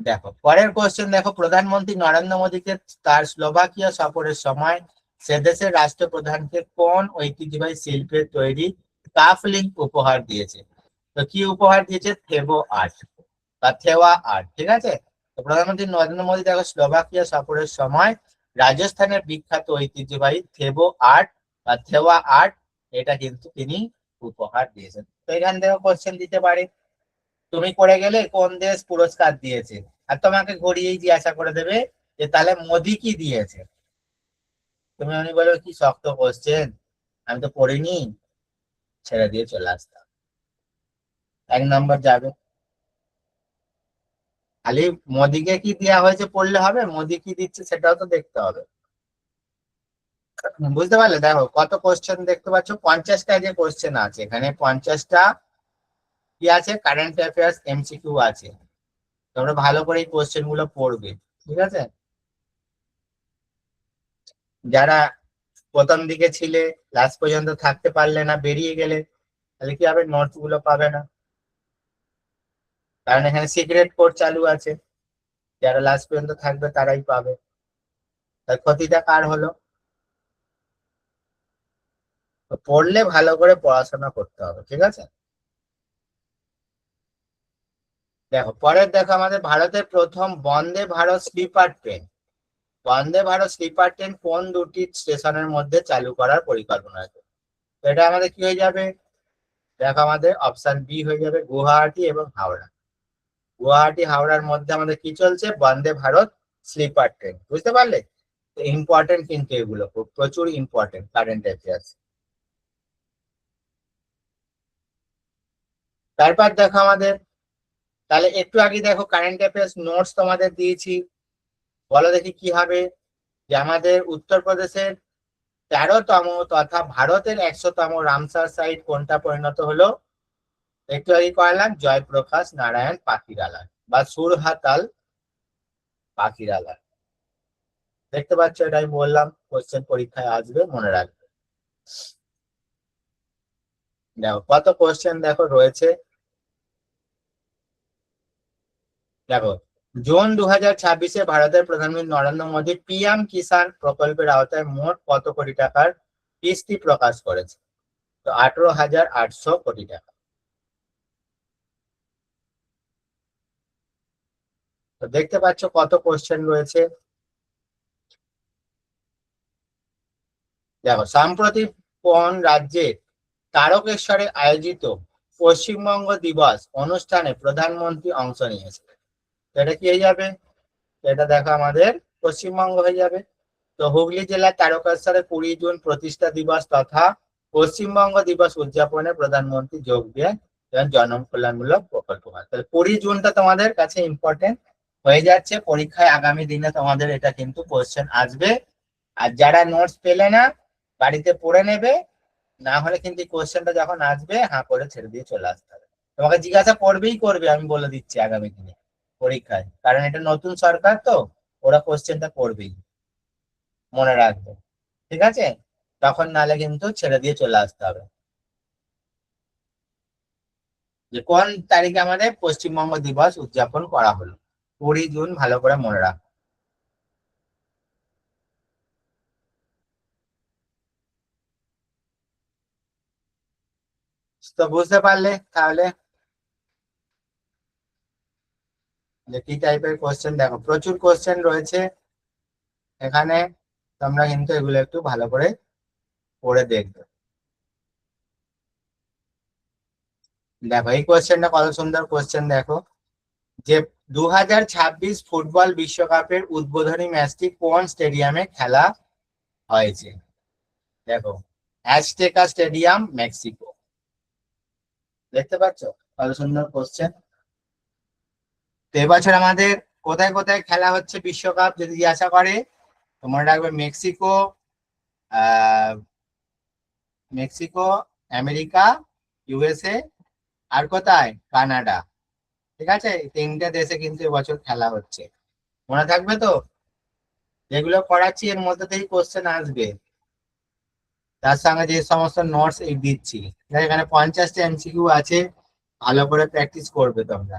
দেখো পরের কোশ্চেন, দেখো প্রধানমন্ত্রী নরেন্দ্র মোদীকে তার স্লোভাকিয়া সফরের সময় সে দেশের রাষ্ট্রপ্রধানকে কোন ঐতিহ্যবাহী শিল্পের তৈরি কাফলিং উপহার দিয়েছে। তো কি উপহার দিয়েছে? থেবো আর্ট বা থেওয়া আর্ট। ঠিক আছে? তো প্রধানমন্ত্রী নরেন্দ্র মোদী দেখো স্লোভাকিয়া সফরের সময় রাজস্থানের বিখ্যাত ঐতিহ্যবাহী থেবো আর্ট বা থেওয়া আর্ট, এটা কিন্তু তিনি উপহার দিয়েছেন। তো এখান থেকে কোশ্চেন দিতে পারে তুমি করে গেলে কোন দেশ পুরস্কার দিয়েছে, আর তোমাকে ঘুরিয়েই জিজ্ঞাসা করে দেবে যে তাহলে মোদি কি দিয়েছে। তুমি আমি বলো কি শক্ত কোশ্চেন, আমি তো পড়িনি, ছেড়ে দিয়ে চলে আসতাম। 1 নম্বর যাবে। খালি মোদিকে কি দেওয়া হয়েছে পড়লে হবে? মোদি কি দিচ্ছে সেটাও তো দেখতে হবে। বুঝতে পারলে? দেখো কত কোশ্চেন দেখতে পাচ্ছ, 50টা যে কোশ্চেন আছে এখানে, 50টা কি আছে? কারেন্ট অ্যাফেয়ার্স এমসিকিউ আছে। তোমরা ভালো করে এই কোশ্চেন গুলো পড়বে। ঠিক আছে? যারা প্রথম দিকে ছিলে, লাস্ট পর্যন্ত থাকতে পারলে না, বেরিয়ে গেলে, তাহলে কি হবে? নোটস গুলো পাবে না, কারণ এখানে সিক্রেট কোড চালু আছে। যারা লাস্ট পর্যন্ত থাকবে তারাই পাবে। তার ক্ষতিটা কার হলো? তো পড়লে ভালো করে পড়াশোনা করতে হবে। ঠিক আছে? দেখো পরের, দেখো আমাদের ভারতের প্রথম Vande Bharat sleeper train Vande Bharat sleeper train কোন দুটি স্টেশনের মধ্যে চালু করার পরিকল্পনা আছে? তো এটা আমাদের কি হয়ে যাবে? দেখো আমাদের অপশন বি হয়ে যাবে গুয়াহাটি এবং হাওড়া। গুয়াহাটি হাওড়ার মধ্যে আমাদের কি চলছে? Vande Bharat sleeper train. বুঝতে পারলে? ইম্পর্টেন্ট কিন্তু এগুলো প্রচুর ইম্পর্টেন্ট কারেন্ট অ্যাফেয়ার্স। তারপর দেখো আমাদের, তাহলে একটু আগে দেখো কারেন্ট অ্যাফেয়ার্স নোটস তোমাদের দিয়েছি। বলো দেখি কি হবে? যে আমাদের উত্তরপ্রদেশের 13তম তথা ভারতের 100তম রামসার সাইট কোনটা পরিণত হলো? একটু আগে করালাম, জয়প্রকাশ নারায়ণ পাখিরালয় বা সুরহাতাল পাখিরালয়। দেখতে পাচ্ছ, এটা আমি বললাম কোশ্চেন পরীক্ষায় আসবে, মনে রাখবে। দেখো কত কোশ্চেন দেখো রয়েছে। দেখো, জুন 2026-এ ভারতের প্রধানমন্ত্রী নরেন্দ্র মোদী পিএম কিষাণ প্রকল্পের আওতায় মোট কত কোটি টাকার কিস্তি প্রকাশ করেছে? তো 18,800 কোটি টাকা। তো দেখতে পাচ্ছ কত কোশ্চেন রয়েছে। দেখো, সাম্প্রতি কোন রাজ্যে তারকেশ্বরে আয়োজিত পশ্চিমবঙ্গ দিবস অনুষ্ঠানে প্রধানমন্ত্রী অংশ নিয়েছে? তো এটা কি হয়ে যাবে? এটা দেখো আমাদের পশ্চিমবঙ্গ হয়ে যাবে। তো হুগলি জেলার তারকেশ্বরে 20 জুন প্রতিষ্ঠা দিবস তথা পশ্চিমবঙ্গ দিবস উদযাপনে প্রধানমন্ত্রী যোগ দিয়ে জনকল্যাণমূলক প্রকল্প হয়। তাহলে 20 জুনটা তোমাদের কাছে ইম্পর্টেন্ট হয়ে যাচ্ছে। পরীক্ষায় আগামী দিনে তোমাদের এটা কিন্তু কোশ্চেন আসবে। আর যারা নোটস পেলে না, বাড়িতে পড়ে নেবে। না হলে কিন্তু কোশ্চেনটা যখন আসবে হাঁ করে ছেড়ে দিয়ে চলে আসতে হবে। তোমাকে জিজ্ঞাসা করবেই করবে, আমি বলে দিচ্ছি আগামী দিনে পরীক্ষায়, কারণ এটা নতুন সরকার তো, ওরা কোশ্চেনটা করবেই, মনে রাখবে। ঠিক আছে? তখন নালে কিন্তু ছেড়ে দিয়ে চলে আসতে হবে। যে কোন তারিখে আমাদের পশ্চিমবঙ্গ দিবস উদযাপন করা হলো? 20 জুন, ভালো করে মনে রাখ। তো বুঝতে পারলে তাহলে যে কি টাইপের কোশ্চেন? দেখো প্রচুর কোশ্চেন রয়েছে এখানে, তোমরা কিন্তু এগুলো একটু ভালো করে পড়ে দেখবে। দেখো এই কোশ্চেনটা কত সুন্দর কোশ্চেন। দেখো যে 2026 ফুটবল বিশ্বকাপের উদ্বোধনী ম্যাচটি কোন স্টেডিয়ামে খেলা হয়েছে? দেখো, অ্যাজটেকা স্টেডিয়াম, মেক্সিকো। দেখতে পাচ্ছ কত সুন্দর কোশ্চেন। তো এবছর আমাদের কোথায় কোথায় খেলা হচ্ছে বিশ্বকাপ যদি জিজ্ঞাসা করে, তো মনে রাখবে মেক্সিকো, আহ মেক্সিকো, আমেরিকা, ইউএসএ, আর কোথায়? কানাডা। ঠিক আছে, এই তিনটে দেশে কিন্তু এবছর খেলা হচ্ছে। মনে থাকবে তো? যেগুলো করাচ্ছি এর মধ্যে থেকেই কোশ্চেন আসবে, তার সঙ্গে যে সমস্ত নোটস এই দিচ্ছি। এখানে 50টা এমসিকিউ আছে, ভালো করে প্র্যাকটিস করবে তোমরা।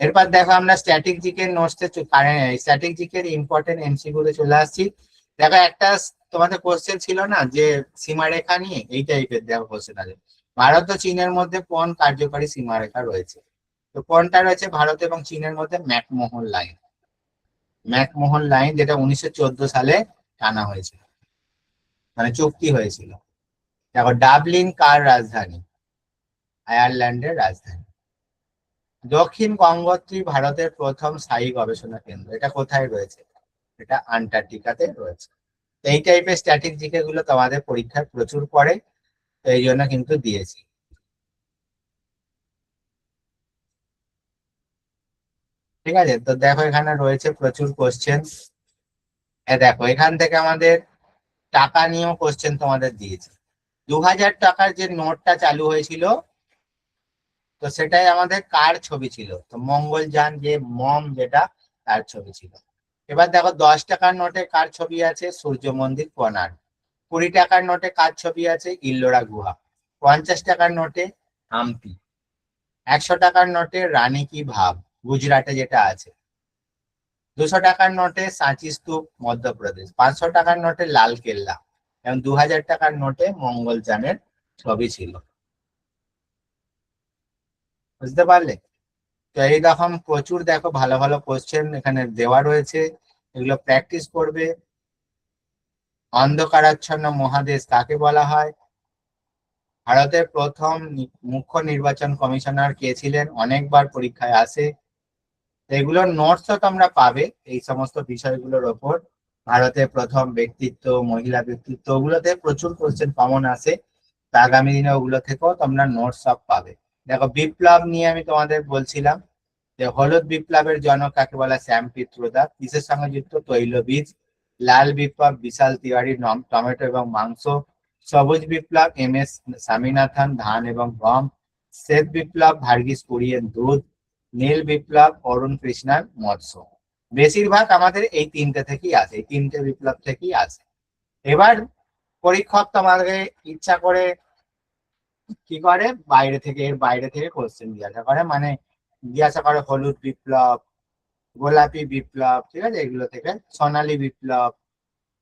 এরপর দেখো আমরা স্ট্যাটিক জিকের নোটসে স্ট্যাটিক জিকের ইম্পর্টেন্ট এমসিকিউ তে চলে আসছি। দেখো একটা তোমাদের কোশ্চেন ছিল না যে সীমারেখা নিয়ে, এই টাইপের দেখো কোশ্চেন আছে। ভারত ও চীনের মধ্যে কোন কার্যকরী সীমারেখা রয়েছে? তো কোনটা রয়েছে ভারত এবং চীনের মধ্যে? McMahon line. ম্যাকমোহন লাইন, যেটা 1914 সালে টানা হয়েছিল, মানে চুক্তি হয়েছিল। দেখো ডাবলিন কার রাজধানী? আয়ারল্যান্ডের রাজধানী। দক্ষিণ গঙ্গোত্রী ভারতের প্রথম স্থায়ী গবেষণা কেন্দ্র, এটা কোথায় রয়েছে? এটা আন্টার্কটিকাতে রয়েছে। তো এই টাইপের স্ট্যাটিক জিকে গুলো তোমাদের পরীক্ষায় প্রচুর পড়ে, তো এই জন্য কিন্তু দিয়েছি। ঠিক আছে, তো দেখো এখানে রয়েছে প্রচুর কোশ্চেন। দেখো এখান থেকে আমাদের টাকা নিয়েও কোশ্চেন তোমাদের দিয়েছে। 2000 টাকার যে নোটটা চালু হয়েছিল, তো সেটাই আমাদের কার ছবি ছিল? তো মঙ্গলযান, যে মম যেটা, তার ছবি ছিল। এবার দেখো 10 টাকার নোটে কার ছবি আছে? সূর্য মন্দির, কোণার্ক। 20 টাকার নোটে কার ছবি আছে? ইল্লোরা গুহা। 50 টাকার নোটে হাম্পি। 100 টাকার নোটে রানী কি ভাব, গুজরাটে যেটা আছে। 200 টাকার নোটে সাঁচি স্তূপ, মধ্যপ্রদেশ। 500 টাকার নোটে লাল কেল্লা, এবং 2000 টাকার নোটে মঙ্গলযানের ছবি ছিল। বুঝতে পারলে? তো এইরকম প্রচুর দেখো ভালো ভালো কোশ্চেন এখানে দেওয়া রয়েছে, এগুলো প্র্যাকটিস করবে। অন্ধকারাচ্ছন্ন মহাদেশ কাকে বলা হয়? ভারতের প্রথম মুখ্য নির্বাচন কমিশনার কে ছিলেন? অনেকবার পরীক্ষায় আসে। এগুলোর নোটসও তোমরা পাবে এই সমস্ত বিষয়গুলোর ওপর। ভারতের প্রথম ব্যক্তিত্ব, মহিলা ব্যক্তিত্ব, ওগুলোতে প্রচুর কোশ্চেন কমন আসে। তা আগামী দিনে ওগুলো থেকেও তোমরা নোটস সব পাবে। দেখো বিপ্লব নিয়ে আমি তোমাদের বলছিলাম যে হলুদ বিপ্লবের জনক কাকে বলা? শ্যাম পিত্রোদা। কিসের সঙ্গে যুক্ত? তৈলবীজ। লাল বিপ্লব বিশাল তিওয়ারি, টমেটো এবং মাংস। সবুজ বিপ্লব এম এস স্বামীনাথন, ধান এবং গম। শ্বেত বিপ্লব ভার্গিস কুরিয়েন, দুধ। নীল বিপ্লব অরুণ কৃষ্ণার, মৎস্য। বেশিরভাগ আমাদের এই তিনটে থেকেই আসে, এই তিনটে বিপ্লব থেকেই আসে। এবার পরীক্ষক তোমাকে ইচ্ছা করে কি করে, বাইরে থেকে, এর বাইরে থেকে কোশ্চেন জিজ্ঞাসা করে, মানে জিজ্ঞাসা করে হলুদ বিপ্লব, গোলাপি বিপ্লব, ঠিক আছে, এগুলো থেকে, সোনালী বিপ্লব,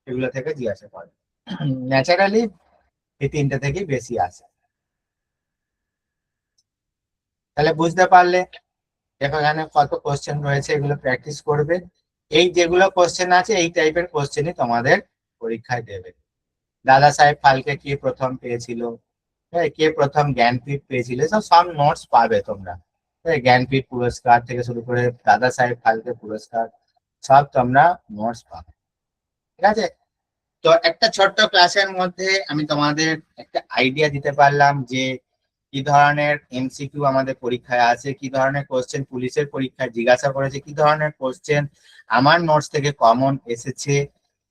এগুলো থেকে জিজ্ঞাসা করে। ন্যাচারালি এই তিনটে থেকেই বেশি আসে। তাহলে বুঝতে পারলে এখানে কত কোশ্চেন রয়েছে, এগুলো প্র্যাকটিস করবে। এই যেগুলো কোশ্চেন আছে এই টাইপের কোশ্চেনই তোমাদের পরীক্ষায় দেবে। দাদা সাহেব ফালকে কে প্রথম পেয়েছিল, হ্যাঁ, কে প্রথম জ্ঞানপীঠ পেয়েছিল, সব সব নোটস পাবে তোমরা। হ্যাঁ, জ্ঞানপীঠ পুরস্কার থেকে শুরু করে দাদা সাহেব ফালকে পুরস্কার, সব তোমরা নোটস পাবে। ঠিক আছে, তো একটা ছোট্ট ক্লাসের মধ্যে আমি তোমাদের একটা আইডিয়া দিতে পারলাম যে কি ধরনের এমসিকিউ আমাদের পরীক্ষায় আছে, কি ধরনের কোশ্চেন পুলিশের পরীক্ষায় জিজ্ঞাসা করেছে, কি ধরনের কোশ্চেন আমার নোটস থেকে কমন এসেছে।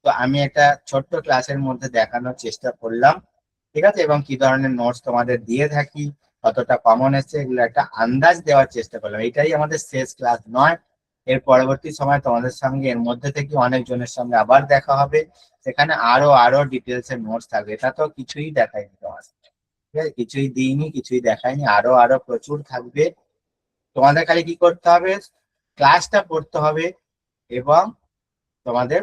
তো আমি একটা ছোট্ট ক্লাসের মধ্যে দেখানোর চেষ্টা করলাম, ঠিক আছে, এবং কি ধরনের নোটস তোমাদের দিয়ে থাকি, কতটা কমন এসছে, এগুলো একটা আন্দাজ দেওয়ার চেষ্টা করলাম। এটাই আমাদের শেষ ক্লাস নয়, এর পরবর্তী সময় তোমাদের সঙ্গে এর মধ্যে থেকে অনেকজনের সঙ্গে আবার দেখা হবে, সেখানে আরো আরো ডিটেলস এর নোটস থাকবে। এটা তো কিছুই দেখায়নি তোমার, ঠিক আছে, কিছুই দিইনি, কিছুই দেখায়নি, আরো আরো প্রচুর থাকবে। তোমাদের খালি কি করতে হবে, ক্লাসটা পড়তে হবে এবং তোমাদের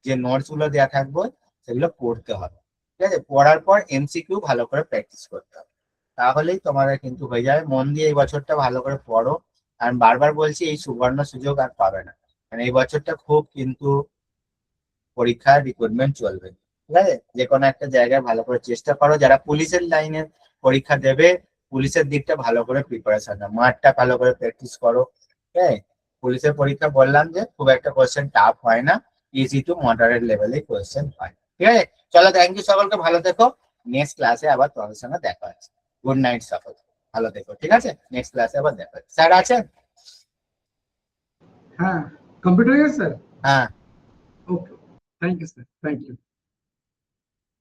যে নোটস গুলো দেওয়া থাকবে সেগুলো পড়তে হবে। ঠিক আছে, পড়ার পর এমসিকিউ ভালো করে প্র্যাকটিস করতে হবে, তাহলেই তোমাদের কিন্তু হয়ে যাবে। মন দিয়ে এই বছরটা ভালো করে পড়ো। আর বারবার বলছি, এই সুবর্ণ সুযোগ আর পাবে না, মানে এই বছরটা খুব কিন্তু পরীক্ষার রিক্রুটমেন্ট চলবে। ঠিক আছে, যে কোনো একটা জায়গায় ভালো করে চেষ্টা করো। যারা পুলিশের লাইনে পরীক্ষা দেবে, পুলিশের দিকটা ভালো করে প্রিপারেশন নাও, মাঠটা ভালো করে প্র্যাকটিস করো। হ্যাঁ, পুলিশের পরীক্ষা বললাম যে খুব একটা কোয়েশ্চেন টাফ হয় না, ইজি টু মডারেট লেভেলে কোয়েশ্চেন হয়। ঠিক আছে, চলো, থ্যাংক ইউ, সকলকে ভালো থেকো। নেক্সট ক্লাসে আবার তোমাদের সঙ্গে দেখা হচ্ছে। গুড নাইট সকল, ভালো থেকো। ঠিক আছে, নেক্সট ক্লাসে আবার দেখা হচ্ছে। স্যার আছেন?
হ্যাঁ, কমপ্লিট হয়ে গেছে স্যার।
হ্যাঁ,
okay, thank you sir, thank you.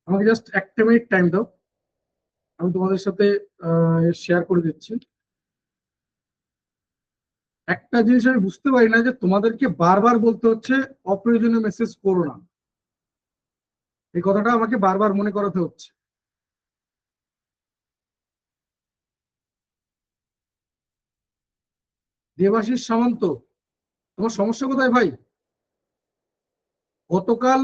আমাকে জাস্ট একটা মিনিট টাইম দাও, আমি তোমাদের সাথে শেয়ার করে দিচ্ছি। একটা জিনিস আমি বুঝতে পারি না যে তোমাদেরকে বারবার বলতে হচ্ছে অপ্রয়োজনীয় মেসেজ করো না, এই কথাটা আমাকে বারবার মনে করাতে হচ্ছে। দেবাশিস সামন্ত, তোমার সমস্যা কোথায় ভাই? গতকাল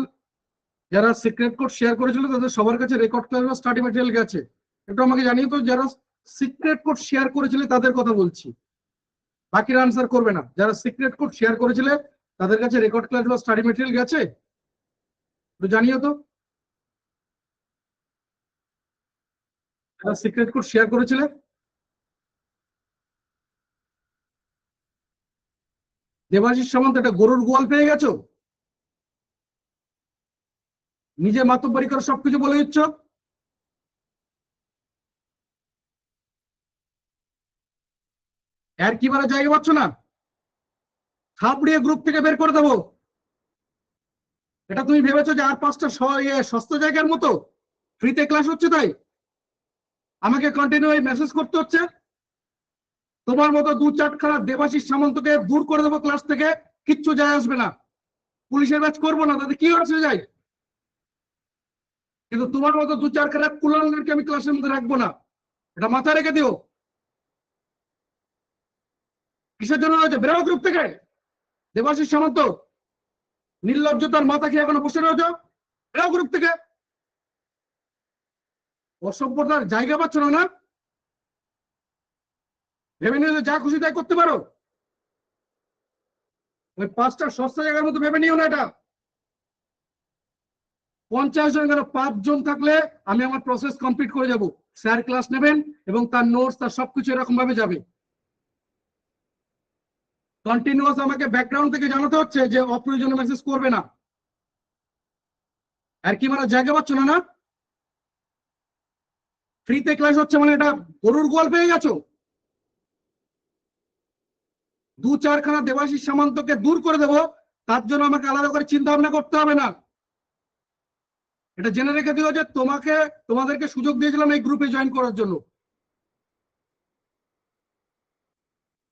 যারা সিক্রেট কোড শেয়ার করেছিল তাদের সবার কাছে রেকর্ড ক্লাস বা স্টাডি ম্যাটেরিয়াল গেছে? একটু আমাকে জানিয়ে তো, যারা সিক্রেট কোড শেয়ার করেছিল তাদের কথা বলছি, বাকিরা আনসার করবে না। যারা সিক্রেট কোড শেয়ার করেছিল তাদের কাছে রেকর্ড ক্লাস বা স্টাডি ম্যাটেরিয়াল গেছে? একটু জানিয়ে তো। যারা সিক্রেট কোড শেয়ার করেছিল, দেবাশিস সামন্ত একটা গরুর গোয়াল পেয়ে গেছো? নিজে মাতব্বরি করে সবকিছু বলে দিচ্ছ। আর কি বলে জায়গা পাচ্ছ না, থাপড়িয়ে গ্রুপ থেকে বের করে দেবো। এটা তুমি ভেবেছো যে আর পাঁচটা সস্তা জায়গার মতো ফ্রিতে ক্লাস হচ্ছে তাই আমাকে কন্টিনিউ মেসেজ করতে হচ্ছে? তোমার মতো দু চারখানা দেবাশিস সামন্তকে দূর করে দেবো ক্লাস থেকে, কিচ্ছু যায় আসবে না। পুলিশের ব্যাচ করবো না, তাতে কি আসে যায়, কিন্তু তোমার মতো দু চারখানা কুলাঙ্গারকে আমি ক্লাসের মধ্যে রাখবো না, এটা মাথায় রেখে দিও। কিসের জন্য রয়েছে, বেরো গ্রুপ থেকে। দেবাশিস সামন্ত, নির্লজ্জতার মাথা খেয়ে এখনো বসে রয়েছ, বেরো গ্রুপ থেকে। অসভ্যতার জায়গা পাচ্ছ না, না ভেবে নিয়ে যা খুশি তাই করতে পারো। ওই 5টা সস্তা জায়গার মতো ভেবে নিও না এটা। 50 জন, 5 জন থাকলে আমি আমার প্রসেস কমপ্লিট করে যাব। স্যার ক্লাস নেবেন এবং তার নোটস তার সবকিছু এরকম ভাবে যাবে। কন্টিনিউয়াস আমাকে ব্যাকগ্রাউন্ড থেকে জানাতে হচ্ছে যে অপ্রয়োজনীয় মেসেজ করবে না। আর কি মানে জায়গা পাচ্ছ না? না, ফ্রিতে ক্লাস হচ্ছে মানে এটা গরুর গোয়াল পেয়ে গেছো? 2-4খানা দেবাশিস সামন্তকে দূর করে দেবো, তার জন্য আমাকে আলাদা করে চিন্তা ভাবনা করতে হবে না। এটা জেনে রেখে দিও যে তোমাদেরকে সুযোগ দিয়েছিলাম এই গ্রুপে জয়েন করার জন্য।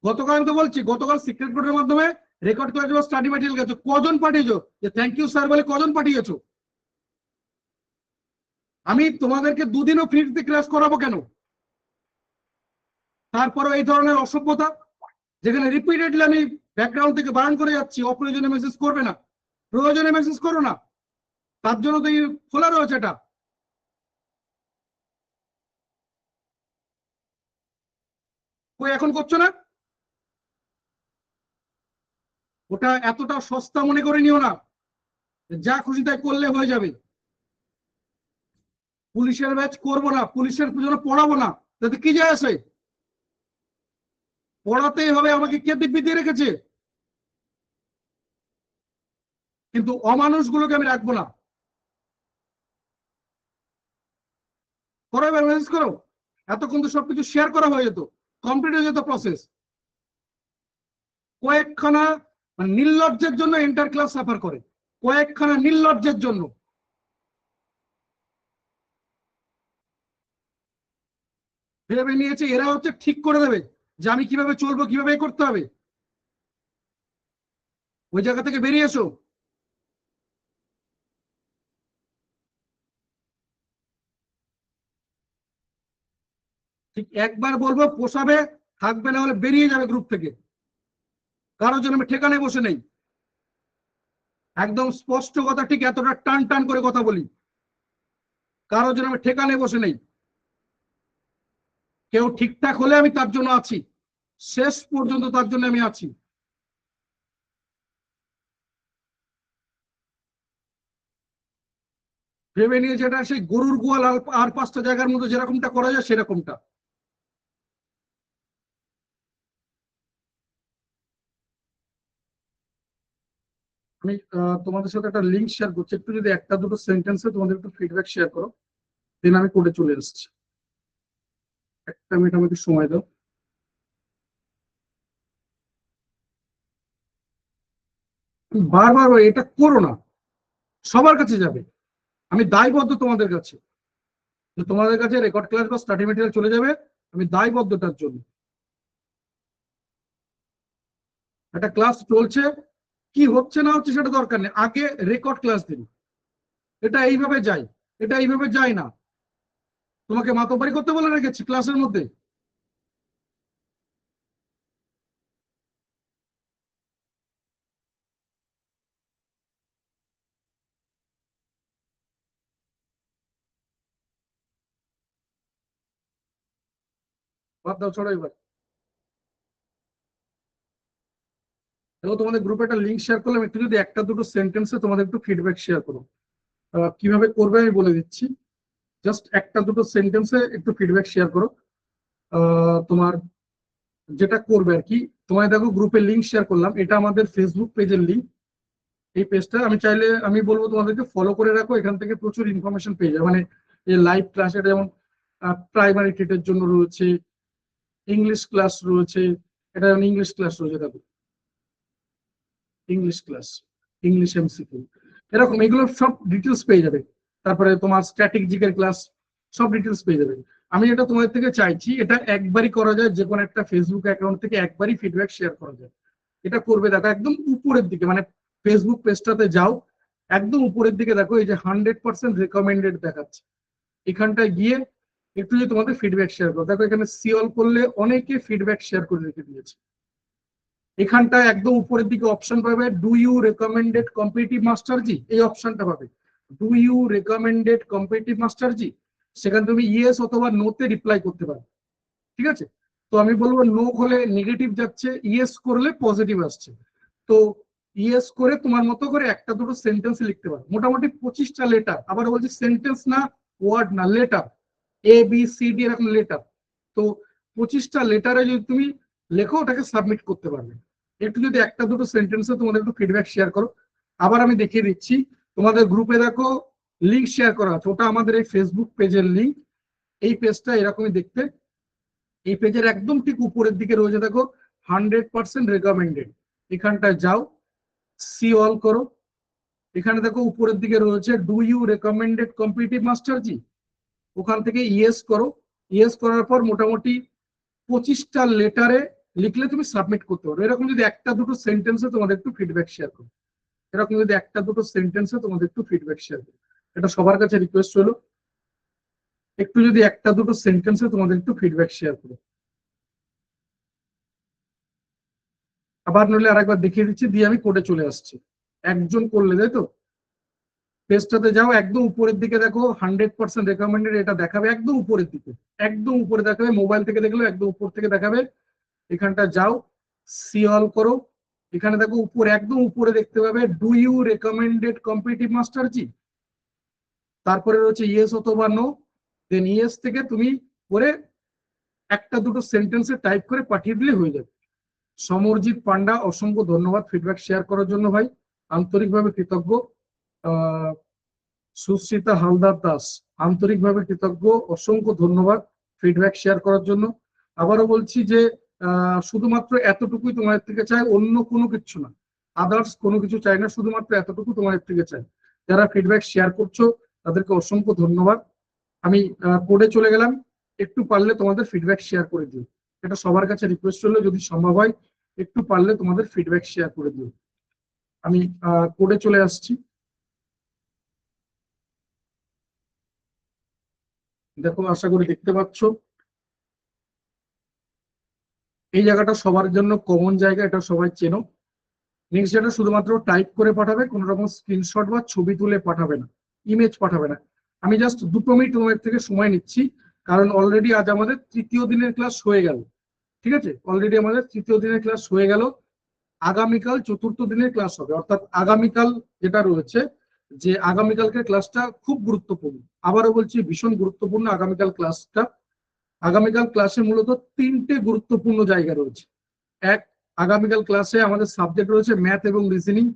গতকাল আমি তো বলছি, গতকাল সিক্রেট কোডের মাধ্যমে রেকর্ড করে দেবো, স্টাডি ম্যাটেরিয়াল গেছো, কজন পাঠিয়েছো? যে থ্যাংক ইউ স্যার বলে কজন পাঠিয়েছো? আমি তোমাদেরকে দুদিনও ফ্রিতে ক্লাস করাবো কেন? তারপরে এই ধরনের অসভ্যতা, যেখানে রিপিটেডলি আমি ব্যাকগ্রাউন্ড থেকে বারণ করে যাচ্ছি অপ্রয়োজনীয় মেসেজ করবে না, প্রয়োজনে মেসেজ করো না, তার জন্য তো খোলা রয়েছে এটা। কই এখন করছো না? ওটা এতটা সস্তা মনে করে নিও না, যা খুশি তাই করলে হয়ে যাবে। পুলিশের ব্যাচ করবো না, পুলিশের জন্য পড়াবো না, তাতে কি যায় আসে? পড়াতেই হবে, আমাকে কে দিব্যি দিয়ে রেখেছে? কিন্তু অমানুষগুলোকে আমি রাখবো না। করো, এবার মেসেজ করো। এতক্ষণ তো সবকিছু শেয়ার করা হয়ে যেত, কমপ্লিট হয়ে যেত প্রসেস। কয়েকখানা নির্লজ্জের জন্য এন্টার ক্লাস সাফার করে, কয়েকখানা নির্লজ্জের জন্য। ভেবে নিয়েছে এরা হচ্ছে ঠিক করে দেবে যে আমি কিভাবে চলবো, কিভাবে করতে হবে। ওই জায়গা থেকে বেরিয়ে এসো। ঠিক একবার বলবো, পোষাবে, থাকবে, না হলে বেরিয়ে যাবে গ্রুপ থেকে। কারোর জন্য আমি ঠেকানে বসে নেই, একদম স্পষ্ট কথা, ঠিক এতটা টান টান করে কথা বলি। কারোর জন্য আমি ঠেকানে বসে নেই। কেউ ঠিকঠাক হলে আমি তার জন্য আছি, শেষ পর্যন্ত তার জন্য আমি আছি। ভেবে নিয়ে যেটা সেই গরুর গোয়াল আর 5টা জায়গার মধ্যে যেরকমটা করা যায় সেরকমটা। আমি তোমাদের সাথে একটা লিঙ্ক শেয়ার করছি, একটু যদি একটা দুটো সেন্টেন্সে তোমাদের একটু ফিডব্যাক শেয়ার করো, দেন আমি কোডে চলে এসেছি। একটা মিনিট আমাকে সময় দাও। বারবার এটা করো না, সবার কাছে যাবে। আমি দায়বদ্ধ তোমাদের কাছে, যে তোমাদের কাছে রেকর্ড ক্লাস বা স্টাডি মেটেরিয়াল চলে যাবে, আমি দায়বদ্ধতার জন্য। একটা ক্লাস চলছে, কি হচ্ছে না হচ্ছে সেটা দরকার নেই, আগে রেকর্ড ক্লাস দিন। এটা এইভাবে যাই, এটা এইভাবে যায় না। তোমাকে মাতব্বরি করতে বলে রেখেছি ক্লাসের মধ্যে? বাদ দাও, ছড়ো এবার। দেখো তোমাদের গ্রুপে একটা লিঙ্ক শেয়ার করলাম, একটু যদি একটা দুটো সেন্টেন্সে তোমাদের একটু ফিডব্যাক শেয়ার করো। কিভাবে করবে আমি বলে দিচ্ছি, জাস্ট একটা দুটো সেন্টেন্সে একটু ফিডব্যাক শেয়ার করো। তোমার যেটা করবে আর কি, তোমায় দেখো গ্রুপে লিঙ্ক শেয়ার করলাম, এটা আমাদের ফেসবুক পেজের লিঙ্ক। এই পেজটা আমি চাইলে আমি বলবো তোমাদেরকে ফলো করে রাখো, এখান থেকে প্রচুর ইনফরমেশন পেয়ে যাবে। মানে এই লাইভ ক্লাস, এটা যেমন প্রাইমারি টেটের জন্য রয়েছে, ইংলিশ ক্লাস রয়েছে, এটা যেমন ইংলিশ ক্লাস রয়েছে, দেখো ইংলিশ ক্লাস, ইংলিশ এমসিকিউ, এরকম এগুলো সব ডিটেলস পেয়ে যাবে। তারপরে তোমার স্ট্যাটিক জিকের ক্লাস, সব ডিটেলস পেয়ে যাবে। আমি এটা তোমাদের থেকে চাইছি, এটা একবারই করা যায়, যে কোনো একটা ফেসবুক অ্যাকাউন্ট থেকে একবারই ফিডব্যাক শেয়ার করা যায়। এটা করবে, দেখো একদম উপরের দিকে, মানে ফেসবুক পেজটাতে যাও, একদম উপরের দিকে দেখো, এই যে 100% রেকমেন্ডেড দেখাচ্ছে, এখানটায় গিয়ে একটু যে তোমাদের ফিডব্যাক শেয়ার করো, দেখো এখানে সিওল করলে অনেকে ফিডব্যাক শেয়ার করে রেখে দিয়েছে। এখানটায় একদম উপরের দিকে অপশন পাবে, do you recommended competitive master ji, এই অপশনটা পাবে, do you recommended competitive master ji. সেখানে তুমি ইয়েস অথবা নো তে রিপ্লাই করতে পারো, ঠিক আছে? তো আমি বলবো নো হলে নেগেটিভ যাচ্ছে, ইয়েস করলে পজিটিভ আসছে। তো ইয়েস করে তোমার মতো করে একটা দুটো সেন্টেন্স লিখতে পারো, মোটামুটি 25টা লেটার। আবার বলছি সেন্টেন্স না, ওয়ার্ড না, লেটার, ABCD এরকম লেটার। তো 25টা লেটারে যদি তুমি লেখো ওটাকে সাবমিট করতে পারবে। একটু যদি একটা দুটো সেন্টেন্সে তোমাদের একটু ফিডব্যাক শেয়ার করো। আবার আমি দেখিয়ে দিচ্ছি, তোমাদের গ্রুপে দেখো লিঙ্ক শেয়ার করা আছে, ওটা আমাদের এই ফেসবুক পেজের লিঙ্ক। এই পেজটা এরকমই দেখতে। এই পেজের একদম ঠিক উপরের দিকে রয়েছে দেখো 100% রেকমেন্ডেড, এখানটায় যাও, সি অল করো। এখানে দেখো উপরের দিকে রয়েছে do you recommended competitive master ji, ওখান থেকে ইয়েস করো। ইয়েস করার পর মোটামুটি 25টা লেটারে লিখলে তুমি সাবমিট করতে পারো। এরকম যদি একটা দুটো সেন্টেন্সে তোমাদের একটু ফিডব্যাক শেয়ার করো, এরকম যদি একটা দুটো সেন্টেন্সে তোমাদের একটু ফিডব্যাক শেয়ার করো, এটা সবার কাছে রিকোয়েস্ট হলো, একটু যদি একটা দুটো সেন্টেন্সে তোমাদের একটু ফিডব্যাক শেয়ার করো। আবার নইলে আরেকবার দেখিয়ে দিচ্ছি, দিয়ে আমি কোডে চলে আসছি। একজন করলে, তাই তো? পেজটাতে যাও, একদম উপরের দিকে দেখো 100% রেকমেন্ডেড, এটা দেখাবে একদম উপরের দিকে, একদম উপরে দেখাবে। মোবাইল থেকে দেখলে একদম উপর থেকে দেখাবে। এখানটা যাও, সি অল করো। এখানে দেখো উপরে, একদম উপরে দেখতে পাবে do you recommended competitive master ji, তারপরে রয়েছে ইয়েস অথবা নো। দেন ইয়েস থেকে তুমি করে একটা দুটো সেন্টেন্সে টাইপ করে পাঠিয়ে দিলে হয়ে যাবে। সমরজিৎ পান্ডা, অসংখ্য ধন্যবাদ ফিডব্যাক শেয়ার করার জন্য ভাই, আন্তরিকভাবে কৃতজ্ঞ। সুস্মিতা হালদার দাস, আন্তরিকভাবে কৃতজ্ঞ, অসংখ্য ধন্যবাদ ফিডব্যাক শেয়ার করার জন্য। আবারও বলছি যে শুধুমাত্র এতটুকুই তোমাদের থেকে চাই, অন্য কোনো কিছু না, আদার্স কোনো কিছু চাই না, শুধুমাত্র এতটুকু তোমাদের থেকে চাই। যারা ফিডব্যাক শেয়ার করছো তাদেরকে অসংখ্য ধন্যবাদ। আমি কোডে চলে গেলাম, একটু পারলে তোমাদের ফিডব্যাক শেয়ার করে দিও, এটা সবার কাছে রিকোয়েস্ট হলো, যদি সম্ভব হয় একটু পারলে তোমাদের ফিডব্যাক শেয়ার করে দিও। আমি কোডে চলে আসছি। দেখো, আশা করি দেখতে পাচ্ছ এই জায়গাটা সবার জন্য কমন জায়গা, এটা সবাই চেনো। নেক্সট, যেটা শুধুমাত্র টাইপ করে পাঠাবে, কোনো রকম স্ক্রিনশট বা ছবি তুলে পাঠাবে না, ইমেজ পাঠাবে না। আমি জাস্ট 2 মিনিট তোমাদের থেকে সময় নিচ্ছি, কারণ অলরেডি আজ আমাদের তৃতীয় দিনের ক্লাস হয়ে গেল। ঠিক আছে, অলরেডি আমাদের তৃতীয় দিনের ক্লাস হয়ে গেল। আগামীকাল চতুর্থ দিনের ক্লাস হবে, অর্থাৎ আগামীকাল যেটা রয়েছে, যে আগামীকালকে ক্লাসটা খুব গুরুত্বপূর্ণ। আবারও বলছি, ভীষণ গুরুত্বপূর্ণ আগামীকাল ক্লাসটা। আগামীকাল ক্লাসে মূলত 3টে গুরুত্বপূর্ণ জায়গা রয়েছে। এক, আগামীকাল ক্লাসে আমাদের সাবজেক্ট রয়েছে ম্যাথ এবং রিজনিং,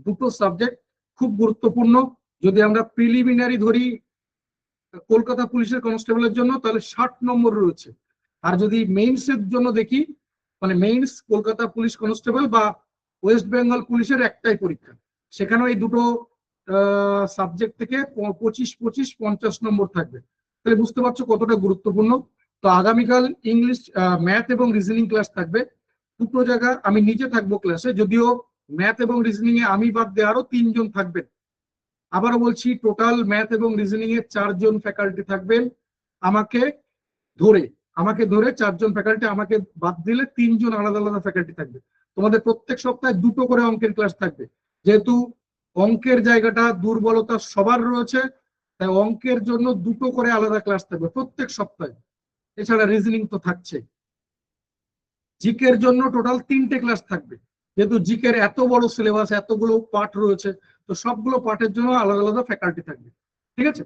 দুটো সাবজেক্ট খুব গুরুত্বপূর্ণ। যদি আমরা প্রিলিমিনারি ধরি কলকাতা পুলিশের কনস্টেবলের জন্য, তাহলে 60 নম্বর রয়েছে। আর যদি মেইনসের জন্য দেখি, মানে মেইনস কলকাতা পুলিশ কনস্টেবল বা ওয়েস্ট বেঙ্গল পুলিশের একটাই পরীক্ষা, সেখানেও এই দুটো সাবজেক্ট থেকে 25-25-50 নম্বর থাকবে। তাহলে বুঝতে পারছো কতটা গুরুত্বপূর্ণ। তো আগামীকাল ইংলিশ, ম্যাথ এবং রিজনিং ক্লাস থাকবে, দুটো জায়গা আমি নিজে থাকবো ক্লাসে, যদিও ম্যাথ এবং রিজনিং এ আমি বাদ দিয়ে আরো 3জন থাকবেন। আবারও বলছি, টোটাল ম্যাথ এবং রিজনিং এ 4জন ফ্যাকাল্টি থাকবেন আমাকে ধরে। আমাকে ধরে 4জন ফ্যাকাল্টি, আমাকে বাদ দিলে 3জন আলাদা আলাদা ফ্যাকাল্টি থাকবে। তোমাদের প্রত্যেক সপ্তাহে দুটো করে অঙ্কের ক্লাস থাকবে, যেহেতু অঙ্কের জায়গাটা দুর্বলতা সবার রয়েছে, তাই অঙ্কের জন্য দুটো করে আলাদা ক্লাস থাকবে প্রত্যেক সপ্তাহে। এছাড়া রিজনিং তো থাকছে। জিকের জন্য টোটাল 3টে ক্লাস থাকবে, যেহেতু জিকের এত বড় সিলেবাস, এতগুলো পার্ট রয়েছে, তো সবগুলো পার্টের জন্য আলাদা আলাদা ফ্যাকাল্টি থাকবে। ঠিক আছে,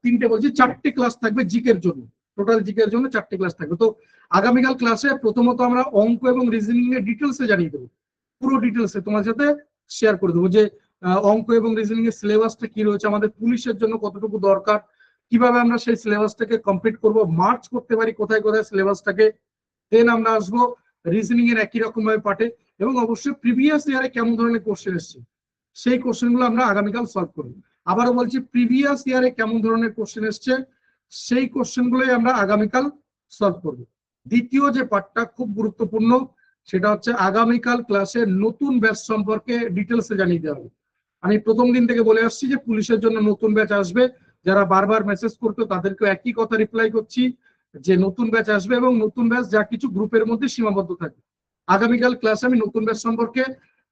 3টে বলছি, 4টে ক্লাস থাকবে জিকের জন্য, টোটাল জিকের জন্য 4টে ক্লাস থাকবে। তো আগামীকাল ক্লাসে প্রথমত আমরা অঙ্ক এবং রিজনিং এর ডিটেলসে জানিয়ে দেবো, পুরো ডিটেলসে তোমার সাথে শেয়ার করে দেবো যে অঙ্ক এবং রিজনিং এর সিলেবাসটা কি রয়েছে, আমাদের পুলিশের জন্য কতটুকু দরকার, কিভাবে আমরা সেই সিলেবাসটাকে কমপ্লিট করব, মার্চ করতে পারি কোথায় কোথায় সিলেবাসটাকে। দেন আমরা আসবো রিজনিং এর একই রকম ভাবে পাঠে, এবং অবশ্যই প্রিভিয়াস ইয়ারে কেমন ধরনের কোশ্চেন এসছে সেই কোশ্চেন গুলো আমরা আগামীকাল সলভ করবো। আবারও বলছি, প্রিভিয়াস ইয়ারে কেমন ধরনের কোশ্চেন এসছে সেই কোশ্চেন গুলোই আমরা আগামীকাল সলভ করবো। দ্বিতীয় যে পার্টটা খুব গুরুত্বপূর্ণ, সেটা হচ্ছে আগামীকাল ক্লাসে নতুন ব্যাচ সম্পর্কে ডিটেলসে জানিয়ে দেওয়া হবে। আমি প্রথম দিন থেকে বলে আসছি যে পুলিশের জন্য নতুন ব্যাচ আসবে, যারা বারবার মেসেজ করতো তাদেরকে একই কথা রিপ্লাই করছি যে নতুন ব্যাচ আসবে, এবং নতুন ব্যাচ যা কিছু গ্রুপের মধ্যে সীমাবদ্ধ থাকবে। আগামীকাল ক্লাসে আমি নতুন ব্যাচ সম্পর্কে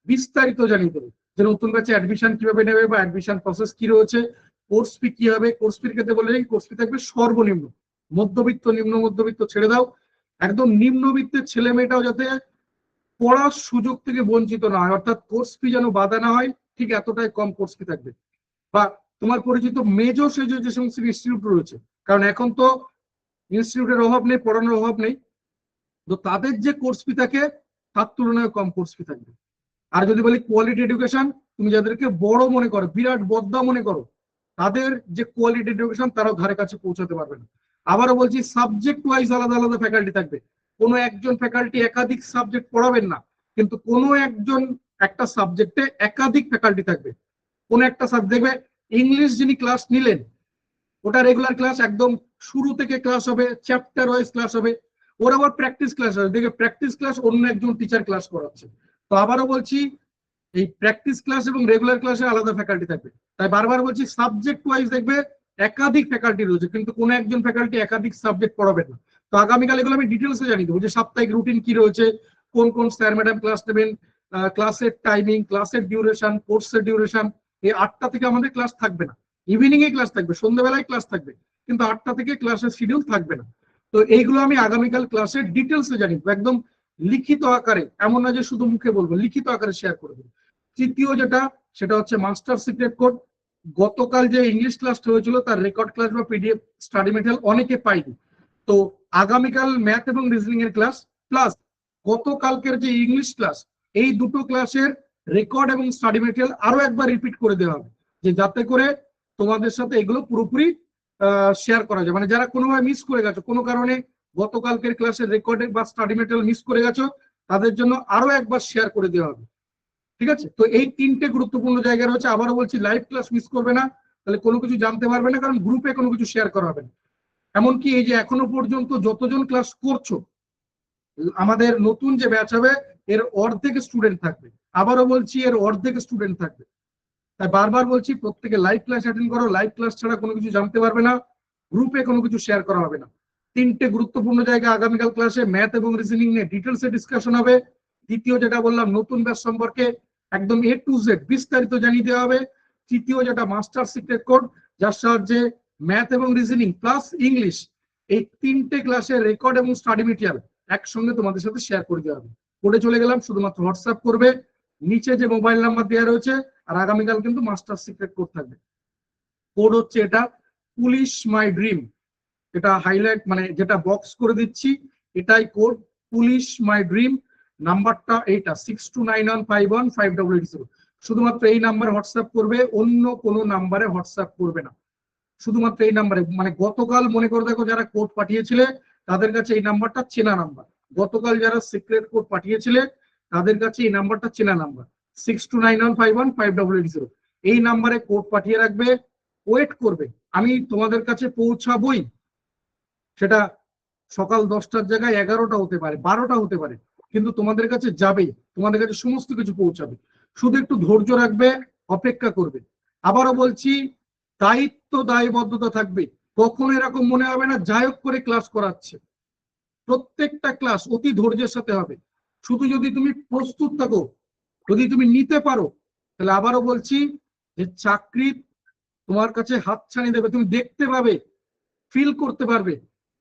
বিস্তারিত জানিয়ে দেবো, যে নতুন ব্যাচে অ্যাডমিশন কিভাবে নেবে বা অ্যাডমিশন প্রসেস কি রয়েছে, কোর্স ফি কি হবে। কোর্স ফির ক্ষেত্রে বলে কোর্স ফি থাকবে সর্বনিম্ন, মধ্যবিত্ত নিম্ন মধ্যবিত্ত ছেড়ে দাও, একদম নিম্নবিত্তের ছেলে মেয়েটাও যাতে পড়ার সুযোগ থেকে বঞ্চিত না হয়, অর্থাৎ কোর্স ফি যেন বাধা না হয়, ঠিক এতটাই কম কোর্স ফি থাকবে। বা তোমার পরিচিত মেজর সেজর যে সমস্ত ইনস্টিটিউট রয়েছে, কারণ এখন তো ইনস্টিটিউটের অভাব নেই, পড়ানোর অভাব নেই, তো তাদের যে কোর্স ফি থাকে তার তুলনায় কম কোর্স ফি থাকবে। আর যদি বলি কোয়ালিটি এডুকেশন, তুমি যাদেরকে বড় মনে করো, বিরাট বদ্দা মনে করো, তাদের যে কোয়ালিটি এডুকেশন তারাও ধারে কাছে পৌঁছাতে পারবে না। আবারও বলছি, সাবজেক্ট ওয়াইজ আলাদা আলাদা ফ্যাকাল্টি থাকবে। কোনো একজন ফ্যাকাল্টি একাধিক সাবজেক্ট পড়াবেন না, কিন্তু কোনো একজন একটা সাবজেক্টে একাধিক ফ্যাকাল্টি থাকবে। কোনো একটা সাবজেক্ট দেখবে, ইংলিশ যিনি ক্লাস নিলেন, ওটা রেগুলার ক্লাস একদম শুরু থেকে ক্লাস হবে, চ্যাপ্টার ওয়াইজ ক্লাস হবে। ওর আবার প্র্যাকটিস ক্লাস হবে, দেখবে প্র্যাকটিস ক্লাস অন্য একজন টিচার ক্লাস করাচ্ছে। তো আবারও বলছি, এই প্র্যাকটিস ক্লাস এবং রেগুলার ক্লাসে আলাদা ফ্যাকাল্টি থাকবে। তাই বারবার বলছি, সাবজেক্ট ওয়াইজ দেখবে একাধিক ফ্যাকাল্টি রয়েছে, কিন্তু কোনো একজন ফ্যাকাল্টি একাধিক সাবজেক্ট পড়াবেন না। তো আগামীকাল এগুলো আমি ডিটেলসে জানিয়ে দেবো, যে সাপ্তাহিক রুটিন কি রয়েছে, কোন কোন স্যার ম্যাডাম ক্লাস নেবেন, ক্লাসের টাইমিং, ক্লাসের ডিউরেশন, কোর্সের ডিউরেশন। এই 8টা থেকে আমাদের ক্লাস থাকবে না, ইভিনিং এ ক্লাস থাকবে, সন্ধ্যাবেলায় ক্লাস থাকবে, কিন্তু 8টা থেকে ক্লাসের শিডিউল থাকবে না। তো এইগুলো আমি আগামীকাল ক্লাসের ডিটেলসে জানিয়ে দেবো, একদম লিখিত আকারে, এমন না যে শুধু মুখে বলবো, লিখিত আকারে শেয়ার করে দেবো। তৃতীয় যেটা, সেটা হচ্ছে মাস্টার সিক্রেট কোড। গতকাল যে ইংলিশ ক্লাসটা হয়েছিল তার রেকর্ড ক্লাস বা পিডিএফ স্টাডি মেটেরিয়াল অনেকে পাইনি। তো আগামীকাল ম্যাথ এবং রিজনিং এর ক্লাস প্লাস গতকালকের যে ইংলিশ ক্লাস, এই দুটো ক্লাসের রেকর্ড এবং স্টাডি মেটেরিয়াল আরো একবার রিপিট করে দেওয়া হবে, যে যাতে করে তোমাদের সাথে এগুলো পুরোপুরি শেয়ার করা যায়। মানে যারা কোনোভাবে মিস করে গেছো, কোনো কারণে গতকালকের ক্লাসের রেকর্ড বা স্টাডি মেটেরিয়াল মিস করে গেছো, তাদের জন্য আরো একবার শেয়ার করে দেওয়া হবে। ঠিক আছে, তো এই 3টে গুরুত্বপূর্ণ জায়গা রয়েছে। আবারও বলছি, লাইভ ক্লাস মিস করবে না, তাহলে কোনো কিছু জানতে পারবে না, কারণ গ্রুপে কোনো কিছু শেয়ার করা হবে না। এমনকি এই যে এখনো পর্যন্ত যতজন ক্লাস করছো, আমাদের নতুন যে ব্যাচ হবে এর অর্ধেক স্টুডেন্ট থাকবে। আবারও বলছি, এর অর্ধেক স্টুডেন্ট থাকবে। তাই বারবার বলছি, প্রত্যেকে লাইভ ক্লাস অ্যাটেন্ড করো, লাইভ ক্লাস ছাড়া কোনো কিছু জানতে পারবে না, গ্রুপে কোনো কিছু শেয়ার করা হবে না। 3টে গুরুত্বপূর্ণ জায়গা আগামীকাল ক্লাসে, ম্যাথ এবং রিজনিং নিয়ে ডিটেলসে ডিসকাশন হবে। দ্বিতীয় যেটা বললাম, নতুন ব্যাচ সম্পর্কে একদম A to Z বিস্তারিত জানিয়ে দেওয়া হবে। তৃতীয় যেটা, মাস্টার সিক্রেট কোড, যার সাহায্যে ম্যাথ এবং রিজনিং প্লাস ইংলিশ, এই 3টে ক্লাসের রেকর্ড এবং স্টাডি মেটেরিয়াল একসঙ্গে তোমাদের সাথে শেয়ার করে দেওয়া হবে। কোডে চলে গেলাম, শুধুমাত্র হোয়াটসঅ্যাপ করবে, নিচে যে মোবাইল নাম্বার দেওয়া রয়েছে। আর আগামীকাল কিন্তু মাস্টার সিক্রেট কোড থাকবে। কোড হচ্ছে এটা, পুলিশ মাই ড্রিম। এটা হাইলাইট, মানে যেটা বক্স করে দিচ্ছি, এটাই কোড, পুলিশ মাই ড্রিম। নাম্বারটা এইটা 6291515880। শুধুমাত্র এই নাম্বারে হোয়াটসঅ্যাপ করবে, অন্য কোনো নাম্বারে হোয়াটসঅ্যাপ করবে না, শুধুমাত্র এই নাম্বারে। মানে গতকাল মনে করে দেখো, যারা কোড পাঠিয়েছিলে তাদের কাছে এই নাম্বারটা চেনা নাম্বার। গতকাল যারা সিক্রেট কোড পাঠিয়েছিলে তাদের কাছে এই নাম্বারটা চেনা নাম্বার, 6291515880। এই নাম্বারে কোড পাঠিয়ে রাখবে, ওয়েট করবে, আমি তোমাদের কাছে পৌঁছাবই। সেটা সকাল 10টার জায়গায় 11টা হতে পারে, 12টা হতে পারে, কিন্তু তোমাদের কাছে যাবেই, তোমাদের কাছে সমস্ত কিছু পৌঁছাবে। শুধু একটু ধৈর্য রাখবে, অপেক্ষা করবে। আবারও বলছি, দায়িত্ব দায়বদ্ধতা থাকবে। কখনো এরকম মনে হবে না যাই করে ক্লাস করাচ্ছে। প্রত্যেকটা ক্লাস অতি ধৈর্যের সাথে হবে। শুধু যদি তুমি প্রস্তুত থাকো, যদি তুমি নিতে পারো, তাহলে আবারও বলছি যে চাকরি তোমার কাছে হাতছানি দেবে, তুমি দেখতে পাবে, ফিল করতে পারবে।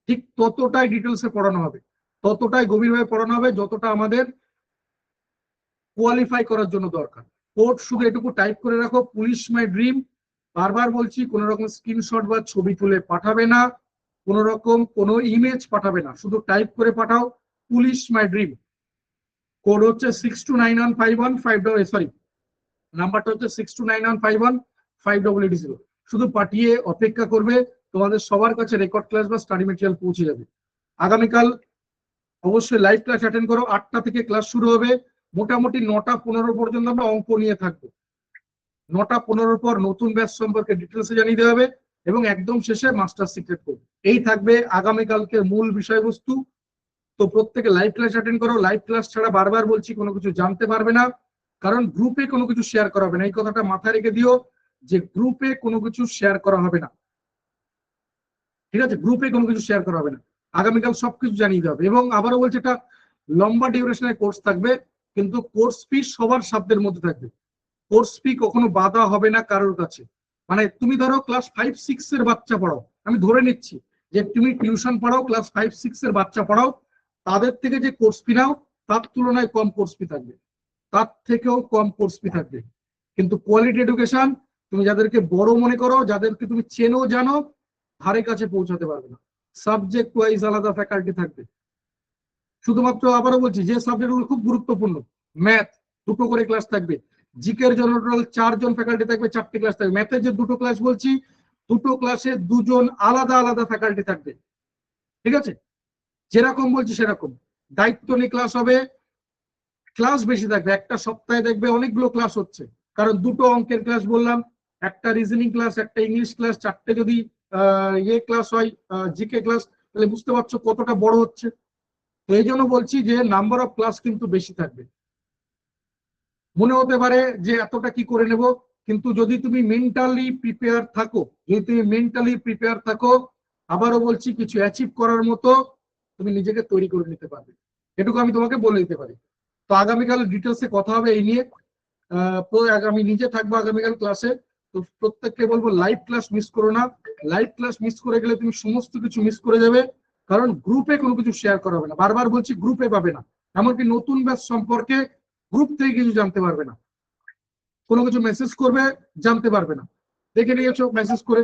ঠিক ততটাই ডিটেলসে পড়ানো হবে, ততটাই গভীরভাবে পড়ানো হবে, যতটা আমাদের কোয়ালিফাই করার জন্য দরকার। কোড শুধু এটুকু টাইপ করে রাখো, পুলিশ মাই ড্রিম। বারবার বলছি, কোন রকম স্ক্রিনশট বা ছবি তুলে পাঠাবে না, কোন রকম কোনো ইমেজ পাঠাবে না, শুধু টাইপ করে পাঠাও, পুলিশ মাই ড্রিম। কোড হচ্ছে 62915158, সরি, নাম্বারটা হচ্ছে 6291515880। শুধু পাঠিয়ে অপেক্ষা করবে, তোমাদের সবার কাছে রেকর্ড ক্লাস বা স্টাডি মেটেরিয়াল পৌঁছে যাবে। আগামীকাল অবশ্যই লাইভ ক্লাস অ্যাটেন্ড করো, 8টা থেকে ক্লাস শুরু হবে। মোটামুটি 9টা 15 পর্যন্ত আমরা অঙ্ক নিয়ে থাকবো। 9টা 15 পর নতুন ব্যাচ সম্পর্কে ডিটেলসে জানিয়ে দেওয়া হবে, এবং একদম শেষে মাস্টার সিক্রেট কোড। এই থাকবে আগামীকালকে মূল বিষয়বস্তু। তো প্রত্যেকে লাইভ ক্লাস অ্যাটেন্ড করো। লাইভ ক্লাস ছাড়া বারবার বলছি কোনো কিছু জানতে পারবে না, কারণ গ্রুপে কোনো কিছু শেয়ার করা হবে না। এই কথাটা মাথায় রেখে দিও, যে গ্রুপে কোনো কিছু শেয়ার করা হবে না। ঠিক আছে, গ্রুপে কোনো কিছু শেয়ার করা হবে না। আগামীকাল সবকিছু জানিয়ে দেওয়া হবে। এবং আবারও বলছি, এটা লম্বা ডিউরেশনের কোর্স থাকবে, কিন্তু কোর্স ফি সবার সাধ্যের মধ্যে থাকবে। কোর্স ফি কখনো বাধা হবে না কারোর কাছে। মানে তুমি ধরো ক্লাস 5-6 এর বাচ্চা পড়াও, আমি ধরে নিচ্ছি যে তুমি টিউশন পড়াও, ক্লাস 5-6 এর বাচ্চা পড়াও, তাদের থেকে যে কোর্স ফি নাও তার তুলনায় কম কোর্স ফি থাকবে, তার থেকেও কম কোর্স ফি থাকবে। কিন্তু কোয়ালিটি এডুকেশন তুমি যাদেরকে বড় মনে করো, যাদেরকে তুমি চেনো জানো, ধারে কাছে পৌঁছাতে পারবে না। সাবজেক্ট ওয়াইজ আলাদা ফ্যাকাল্টি থাকবে। শুধুমাত্র আবারও বলছি, যে সাবজেক্টগুলো খুব গুরুত্বপূর্ণ, ম্যাথ 2টো করে ক্লাস থাকবে, জিকের জন্য টোটাল 4 জন ফ্যাকাল্টি থাকবে, 4টে ক্লাস থাকবে। ম্যাথের যে 2টো ক্লাস বলছি, 2টো ক্লাসে 2 জন আলাদা আলাদা ফ্যাকাল্টি থাকবে, ঠিক আছে? যেরকম বলছি সেরকম দায়িত্ব নিয়ে ক্লাস হবে, ক্লাস বেশি থাকবে, একটা সপ্তাহে দেখবে অনেকগুলো ক্লাস হচ্ছে, কারণ 2টো অঙ্কের ক্লাস বললাম, একটা রিজনিং ক্লাস, একটা ইংলিশ ক্লাস, 4টে যদি ক্লাস হয় জিকে ক্লাস, তাহলে বুঝতে পারছো কতটা বড় হচ্ছে। তো এই জন্য বলছি যে নাম্বার অফ ক্লাস কিন্তু বেশি থাকবে। মনে হতে পারে যে এতটা কি করে নেব, কিন্তু যদি তুমি মেন্টালি প্রিপেয়ার থাকো, আবারও বলছি কিছু অ্যাচিভ করার মতো তুমি নিজেকে তৈরি করে নিতে পারবে, এটুকু আমি তোমাকে বলে দিতে পারি। তো আগামীকাল ডিটেলসে কথা হবে এই নিয়ে। আমি নিজে থাকবো আগামীকাল ক্লাসে। তো প্রত্যেককে বলবো লাইভ ক্লাস মিস করো না। লাইভ ক্লাস মিস করে গেলে তুমি সমস্ত কিছু মিস করে যাবে, কারণ গ্রুপে কোনো কিছু শেয়ার করা হবে না। বারবার বলছি, গ্রুপে পাবে না, এমনকি নতুন ব্যাচ সম্পর্কে গ্রুপ থেকে কিছু জানতে পারবে না। কোনো কিছু মেসেজ করবে, জানতে পারবে না। দেখে নিয়েছো মেসেজ করে,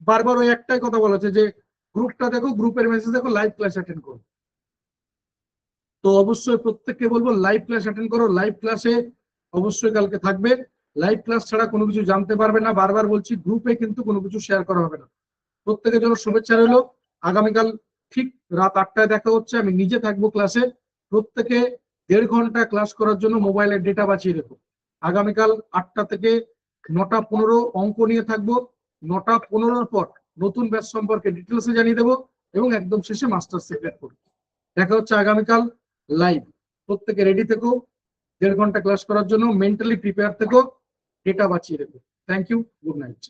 বারবার ওই একটাই কথা বলা হচ্ছে যে গ্রুপটা দেখো, গ্রুপের মেসেজ দেখো, লাইভ ক্লাস অ্যাটেন্ড করো। তো অবশ্যই প্রত্যেককে বলবো লাইভ ক্লাস অ্যাটেন্ড করো। লাইভ ক্লাসে অবশ্যই কালকে থাকবে। লাইভ ক্লাস ছাড়া কোনো কিছু জানতে পারবে না। বারবার বলছি, গ্রুপে কিন্তু কোনো কিছু শেয়ার করা হবে না। প্রত্যেকের জন্য শুভেচ্ছা রইলো। আগামীকাল ঠিক রাত 8টায় দেখা হচ্ছে। আমি নিজে থাকবো ক্লাসে। প্রত্যেকে 1.5 ঘন্টা ক্লাস করার জন্য মোবাইলের ডেটা বাঁচিয়ে রেখো। আগামীকাল 8টা থেকে 9টা 15 অঙ্ক নিয়ে থাকবো। 9টা 15-র পর নতুন ব্যাচ সম্পর্কে ডিটেলসে জানিয়ে দেবো, এবং একদম শেষে মাস্টার সিক্রেট করবো। দেখা হচ্ছে আগামীকাল লাইভ। প্রত্যেকে রেডি থেকো 1.5 ঘন্টা ক্লাস করার জন্য, মেন্টালি প্রিপেয়ার থেকো, ডেটা বাঁচিয়ে রেখো। Thank you, good night.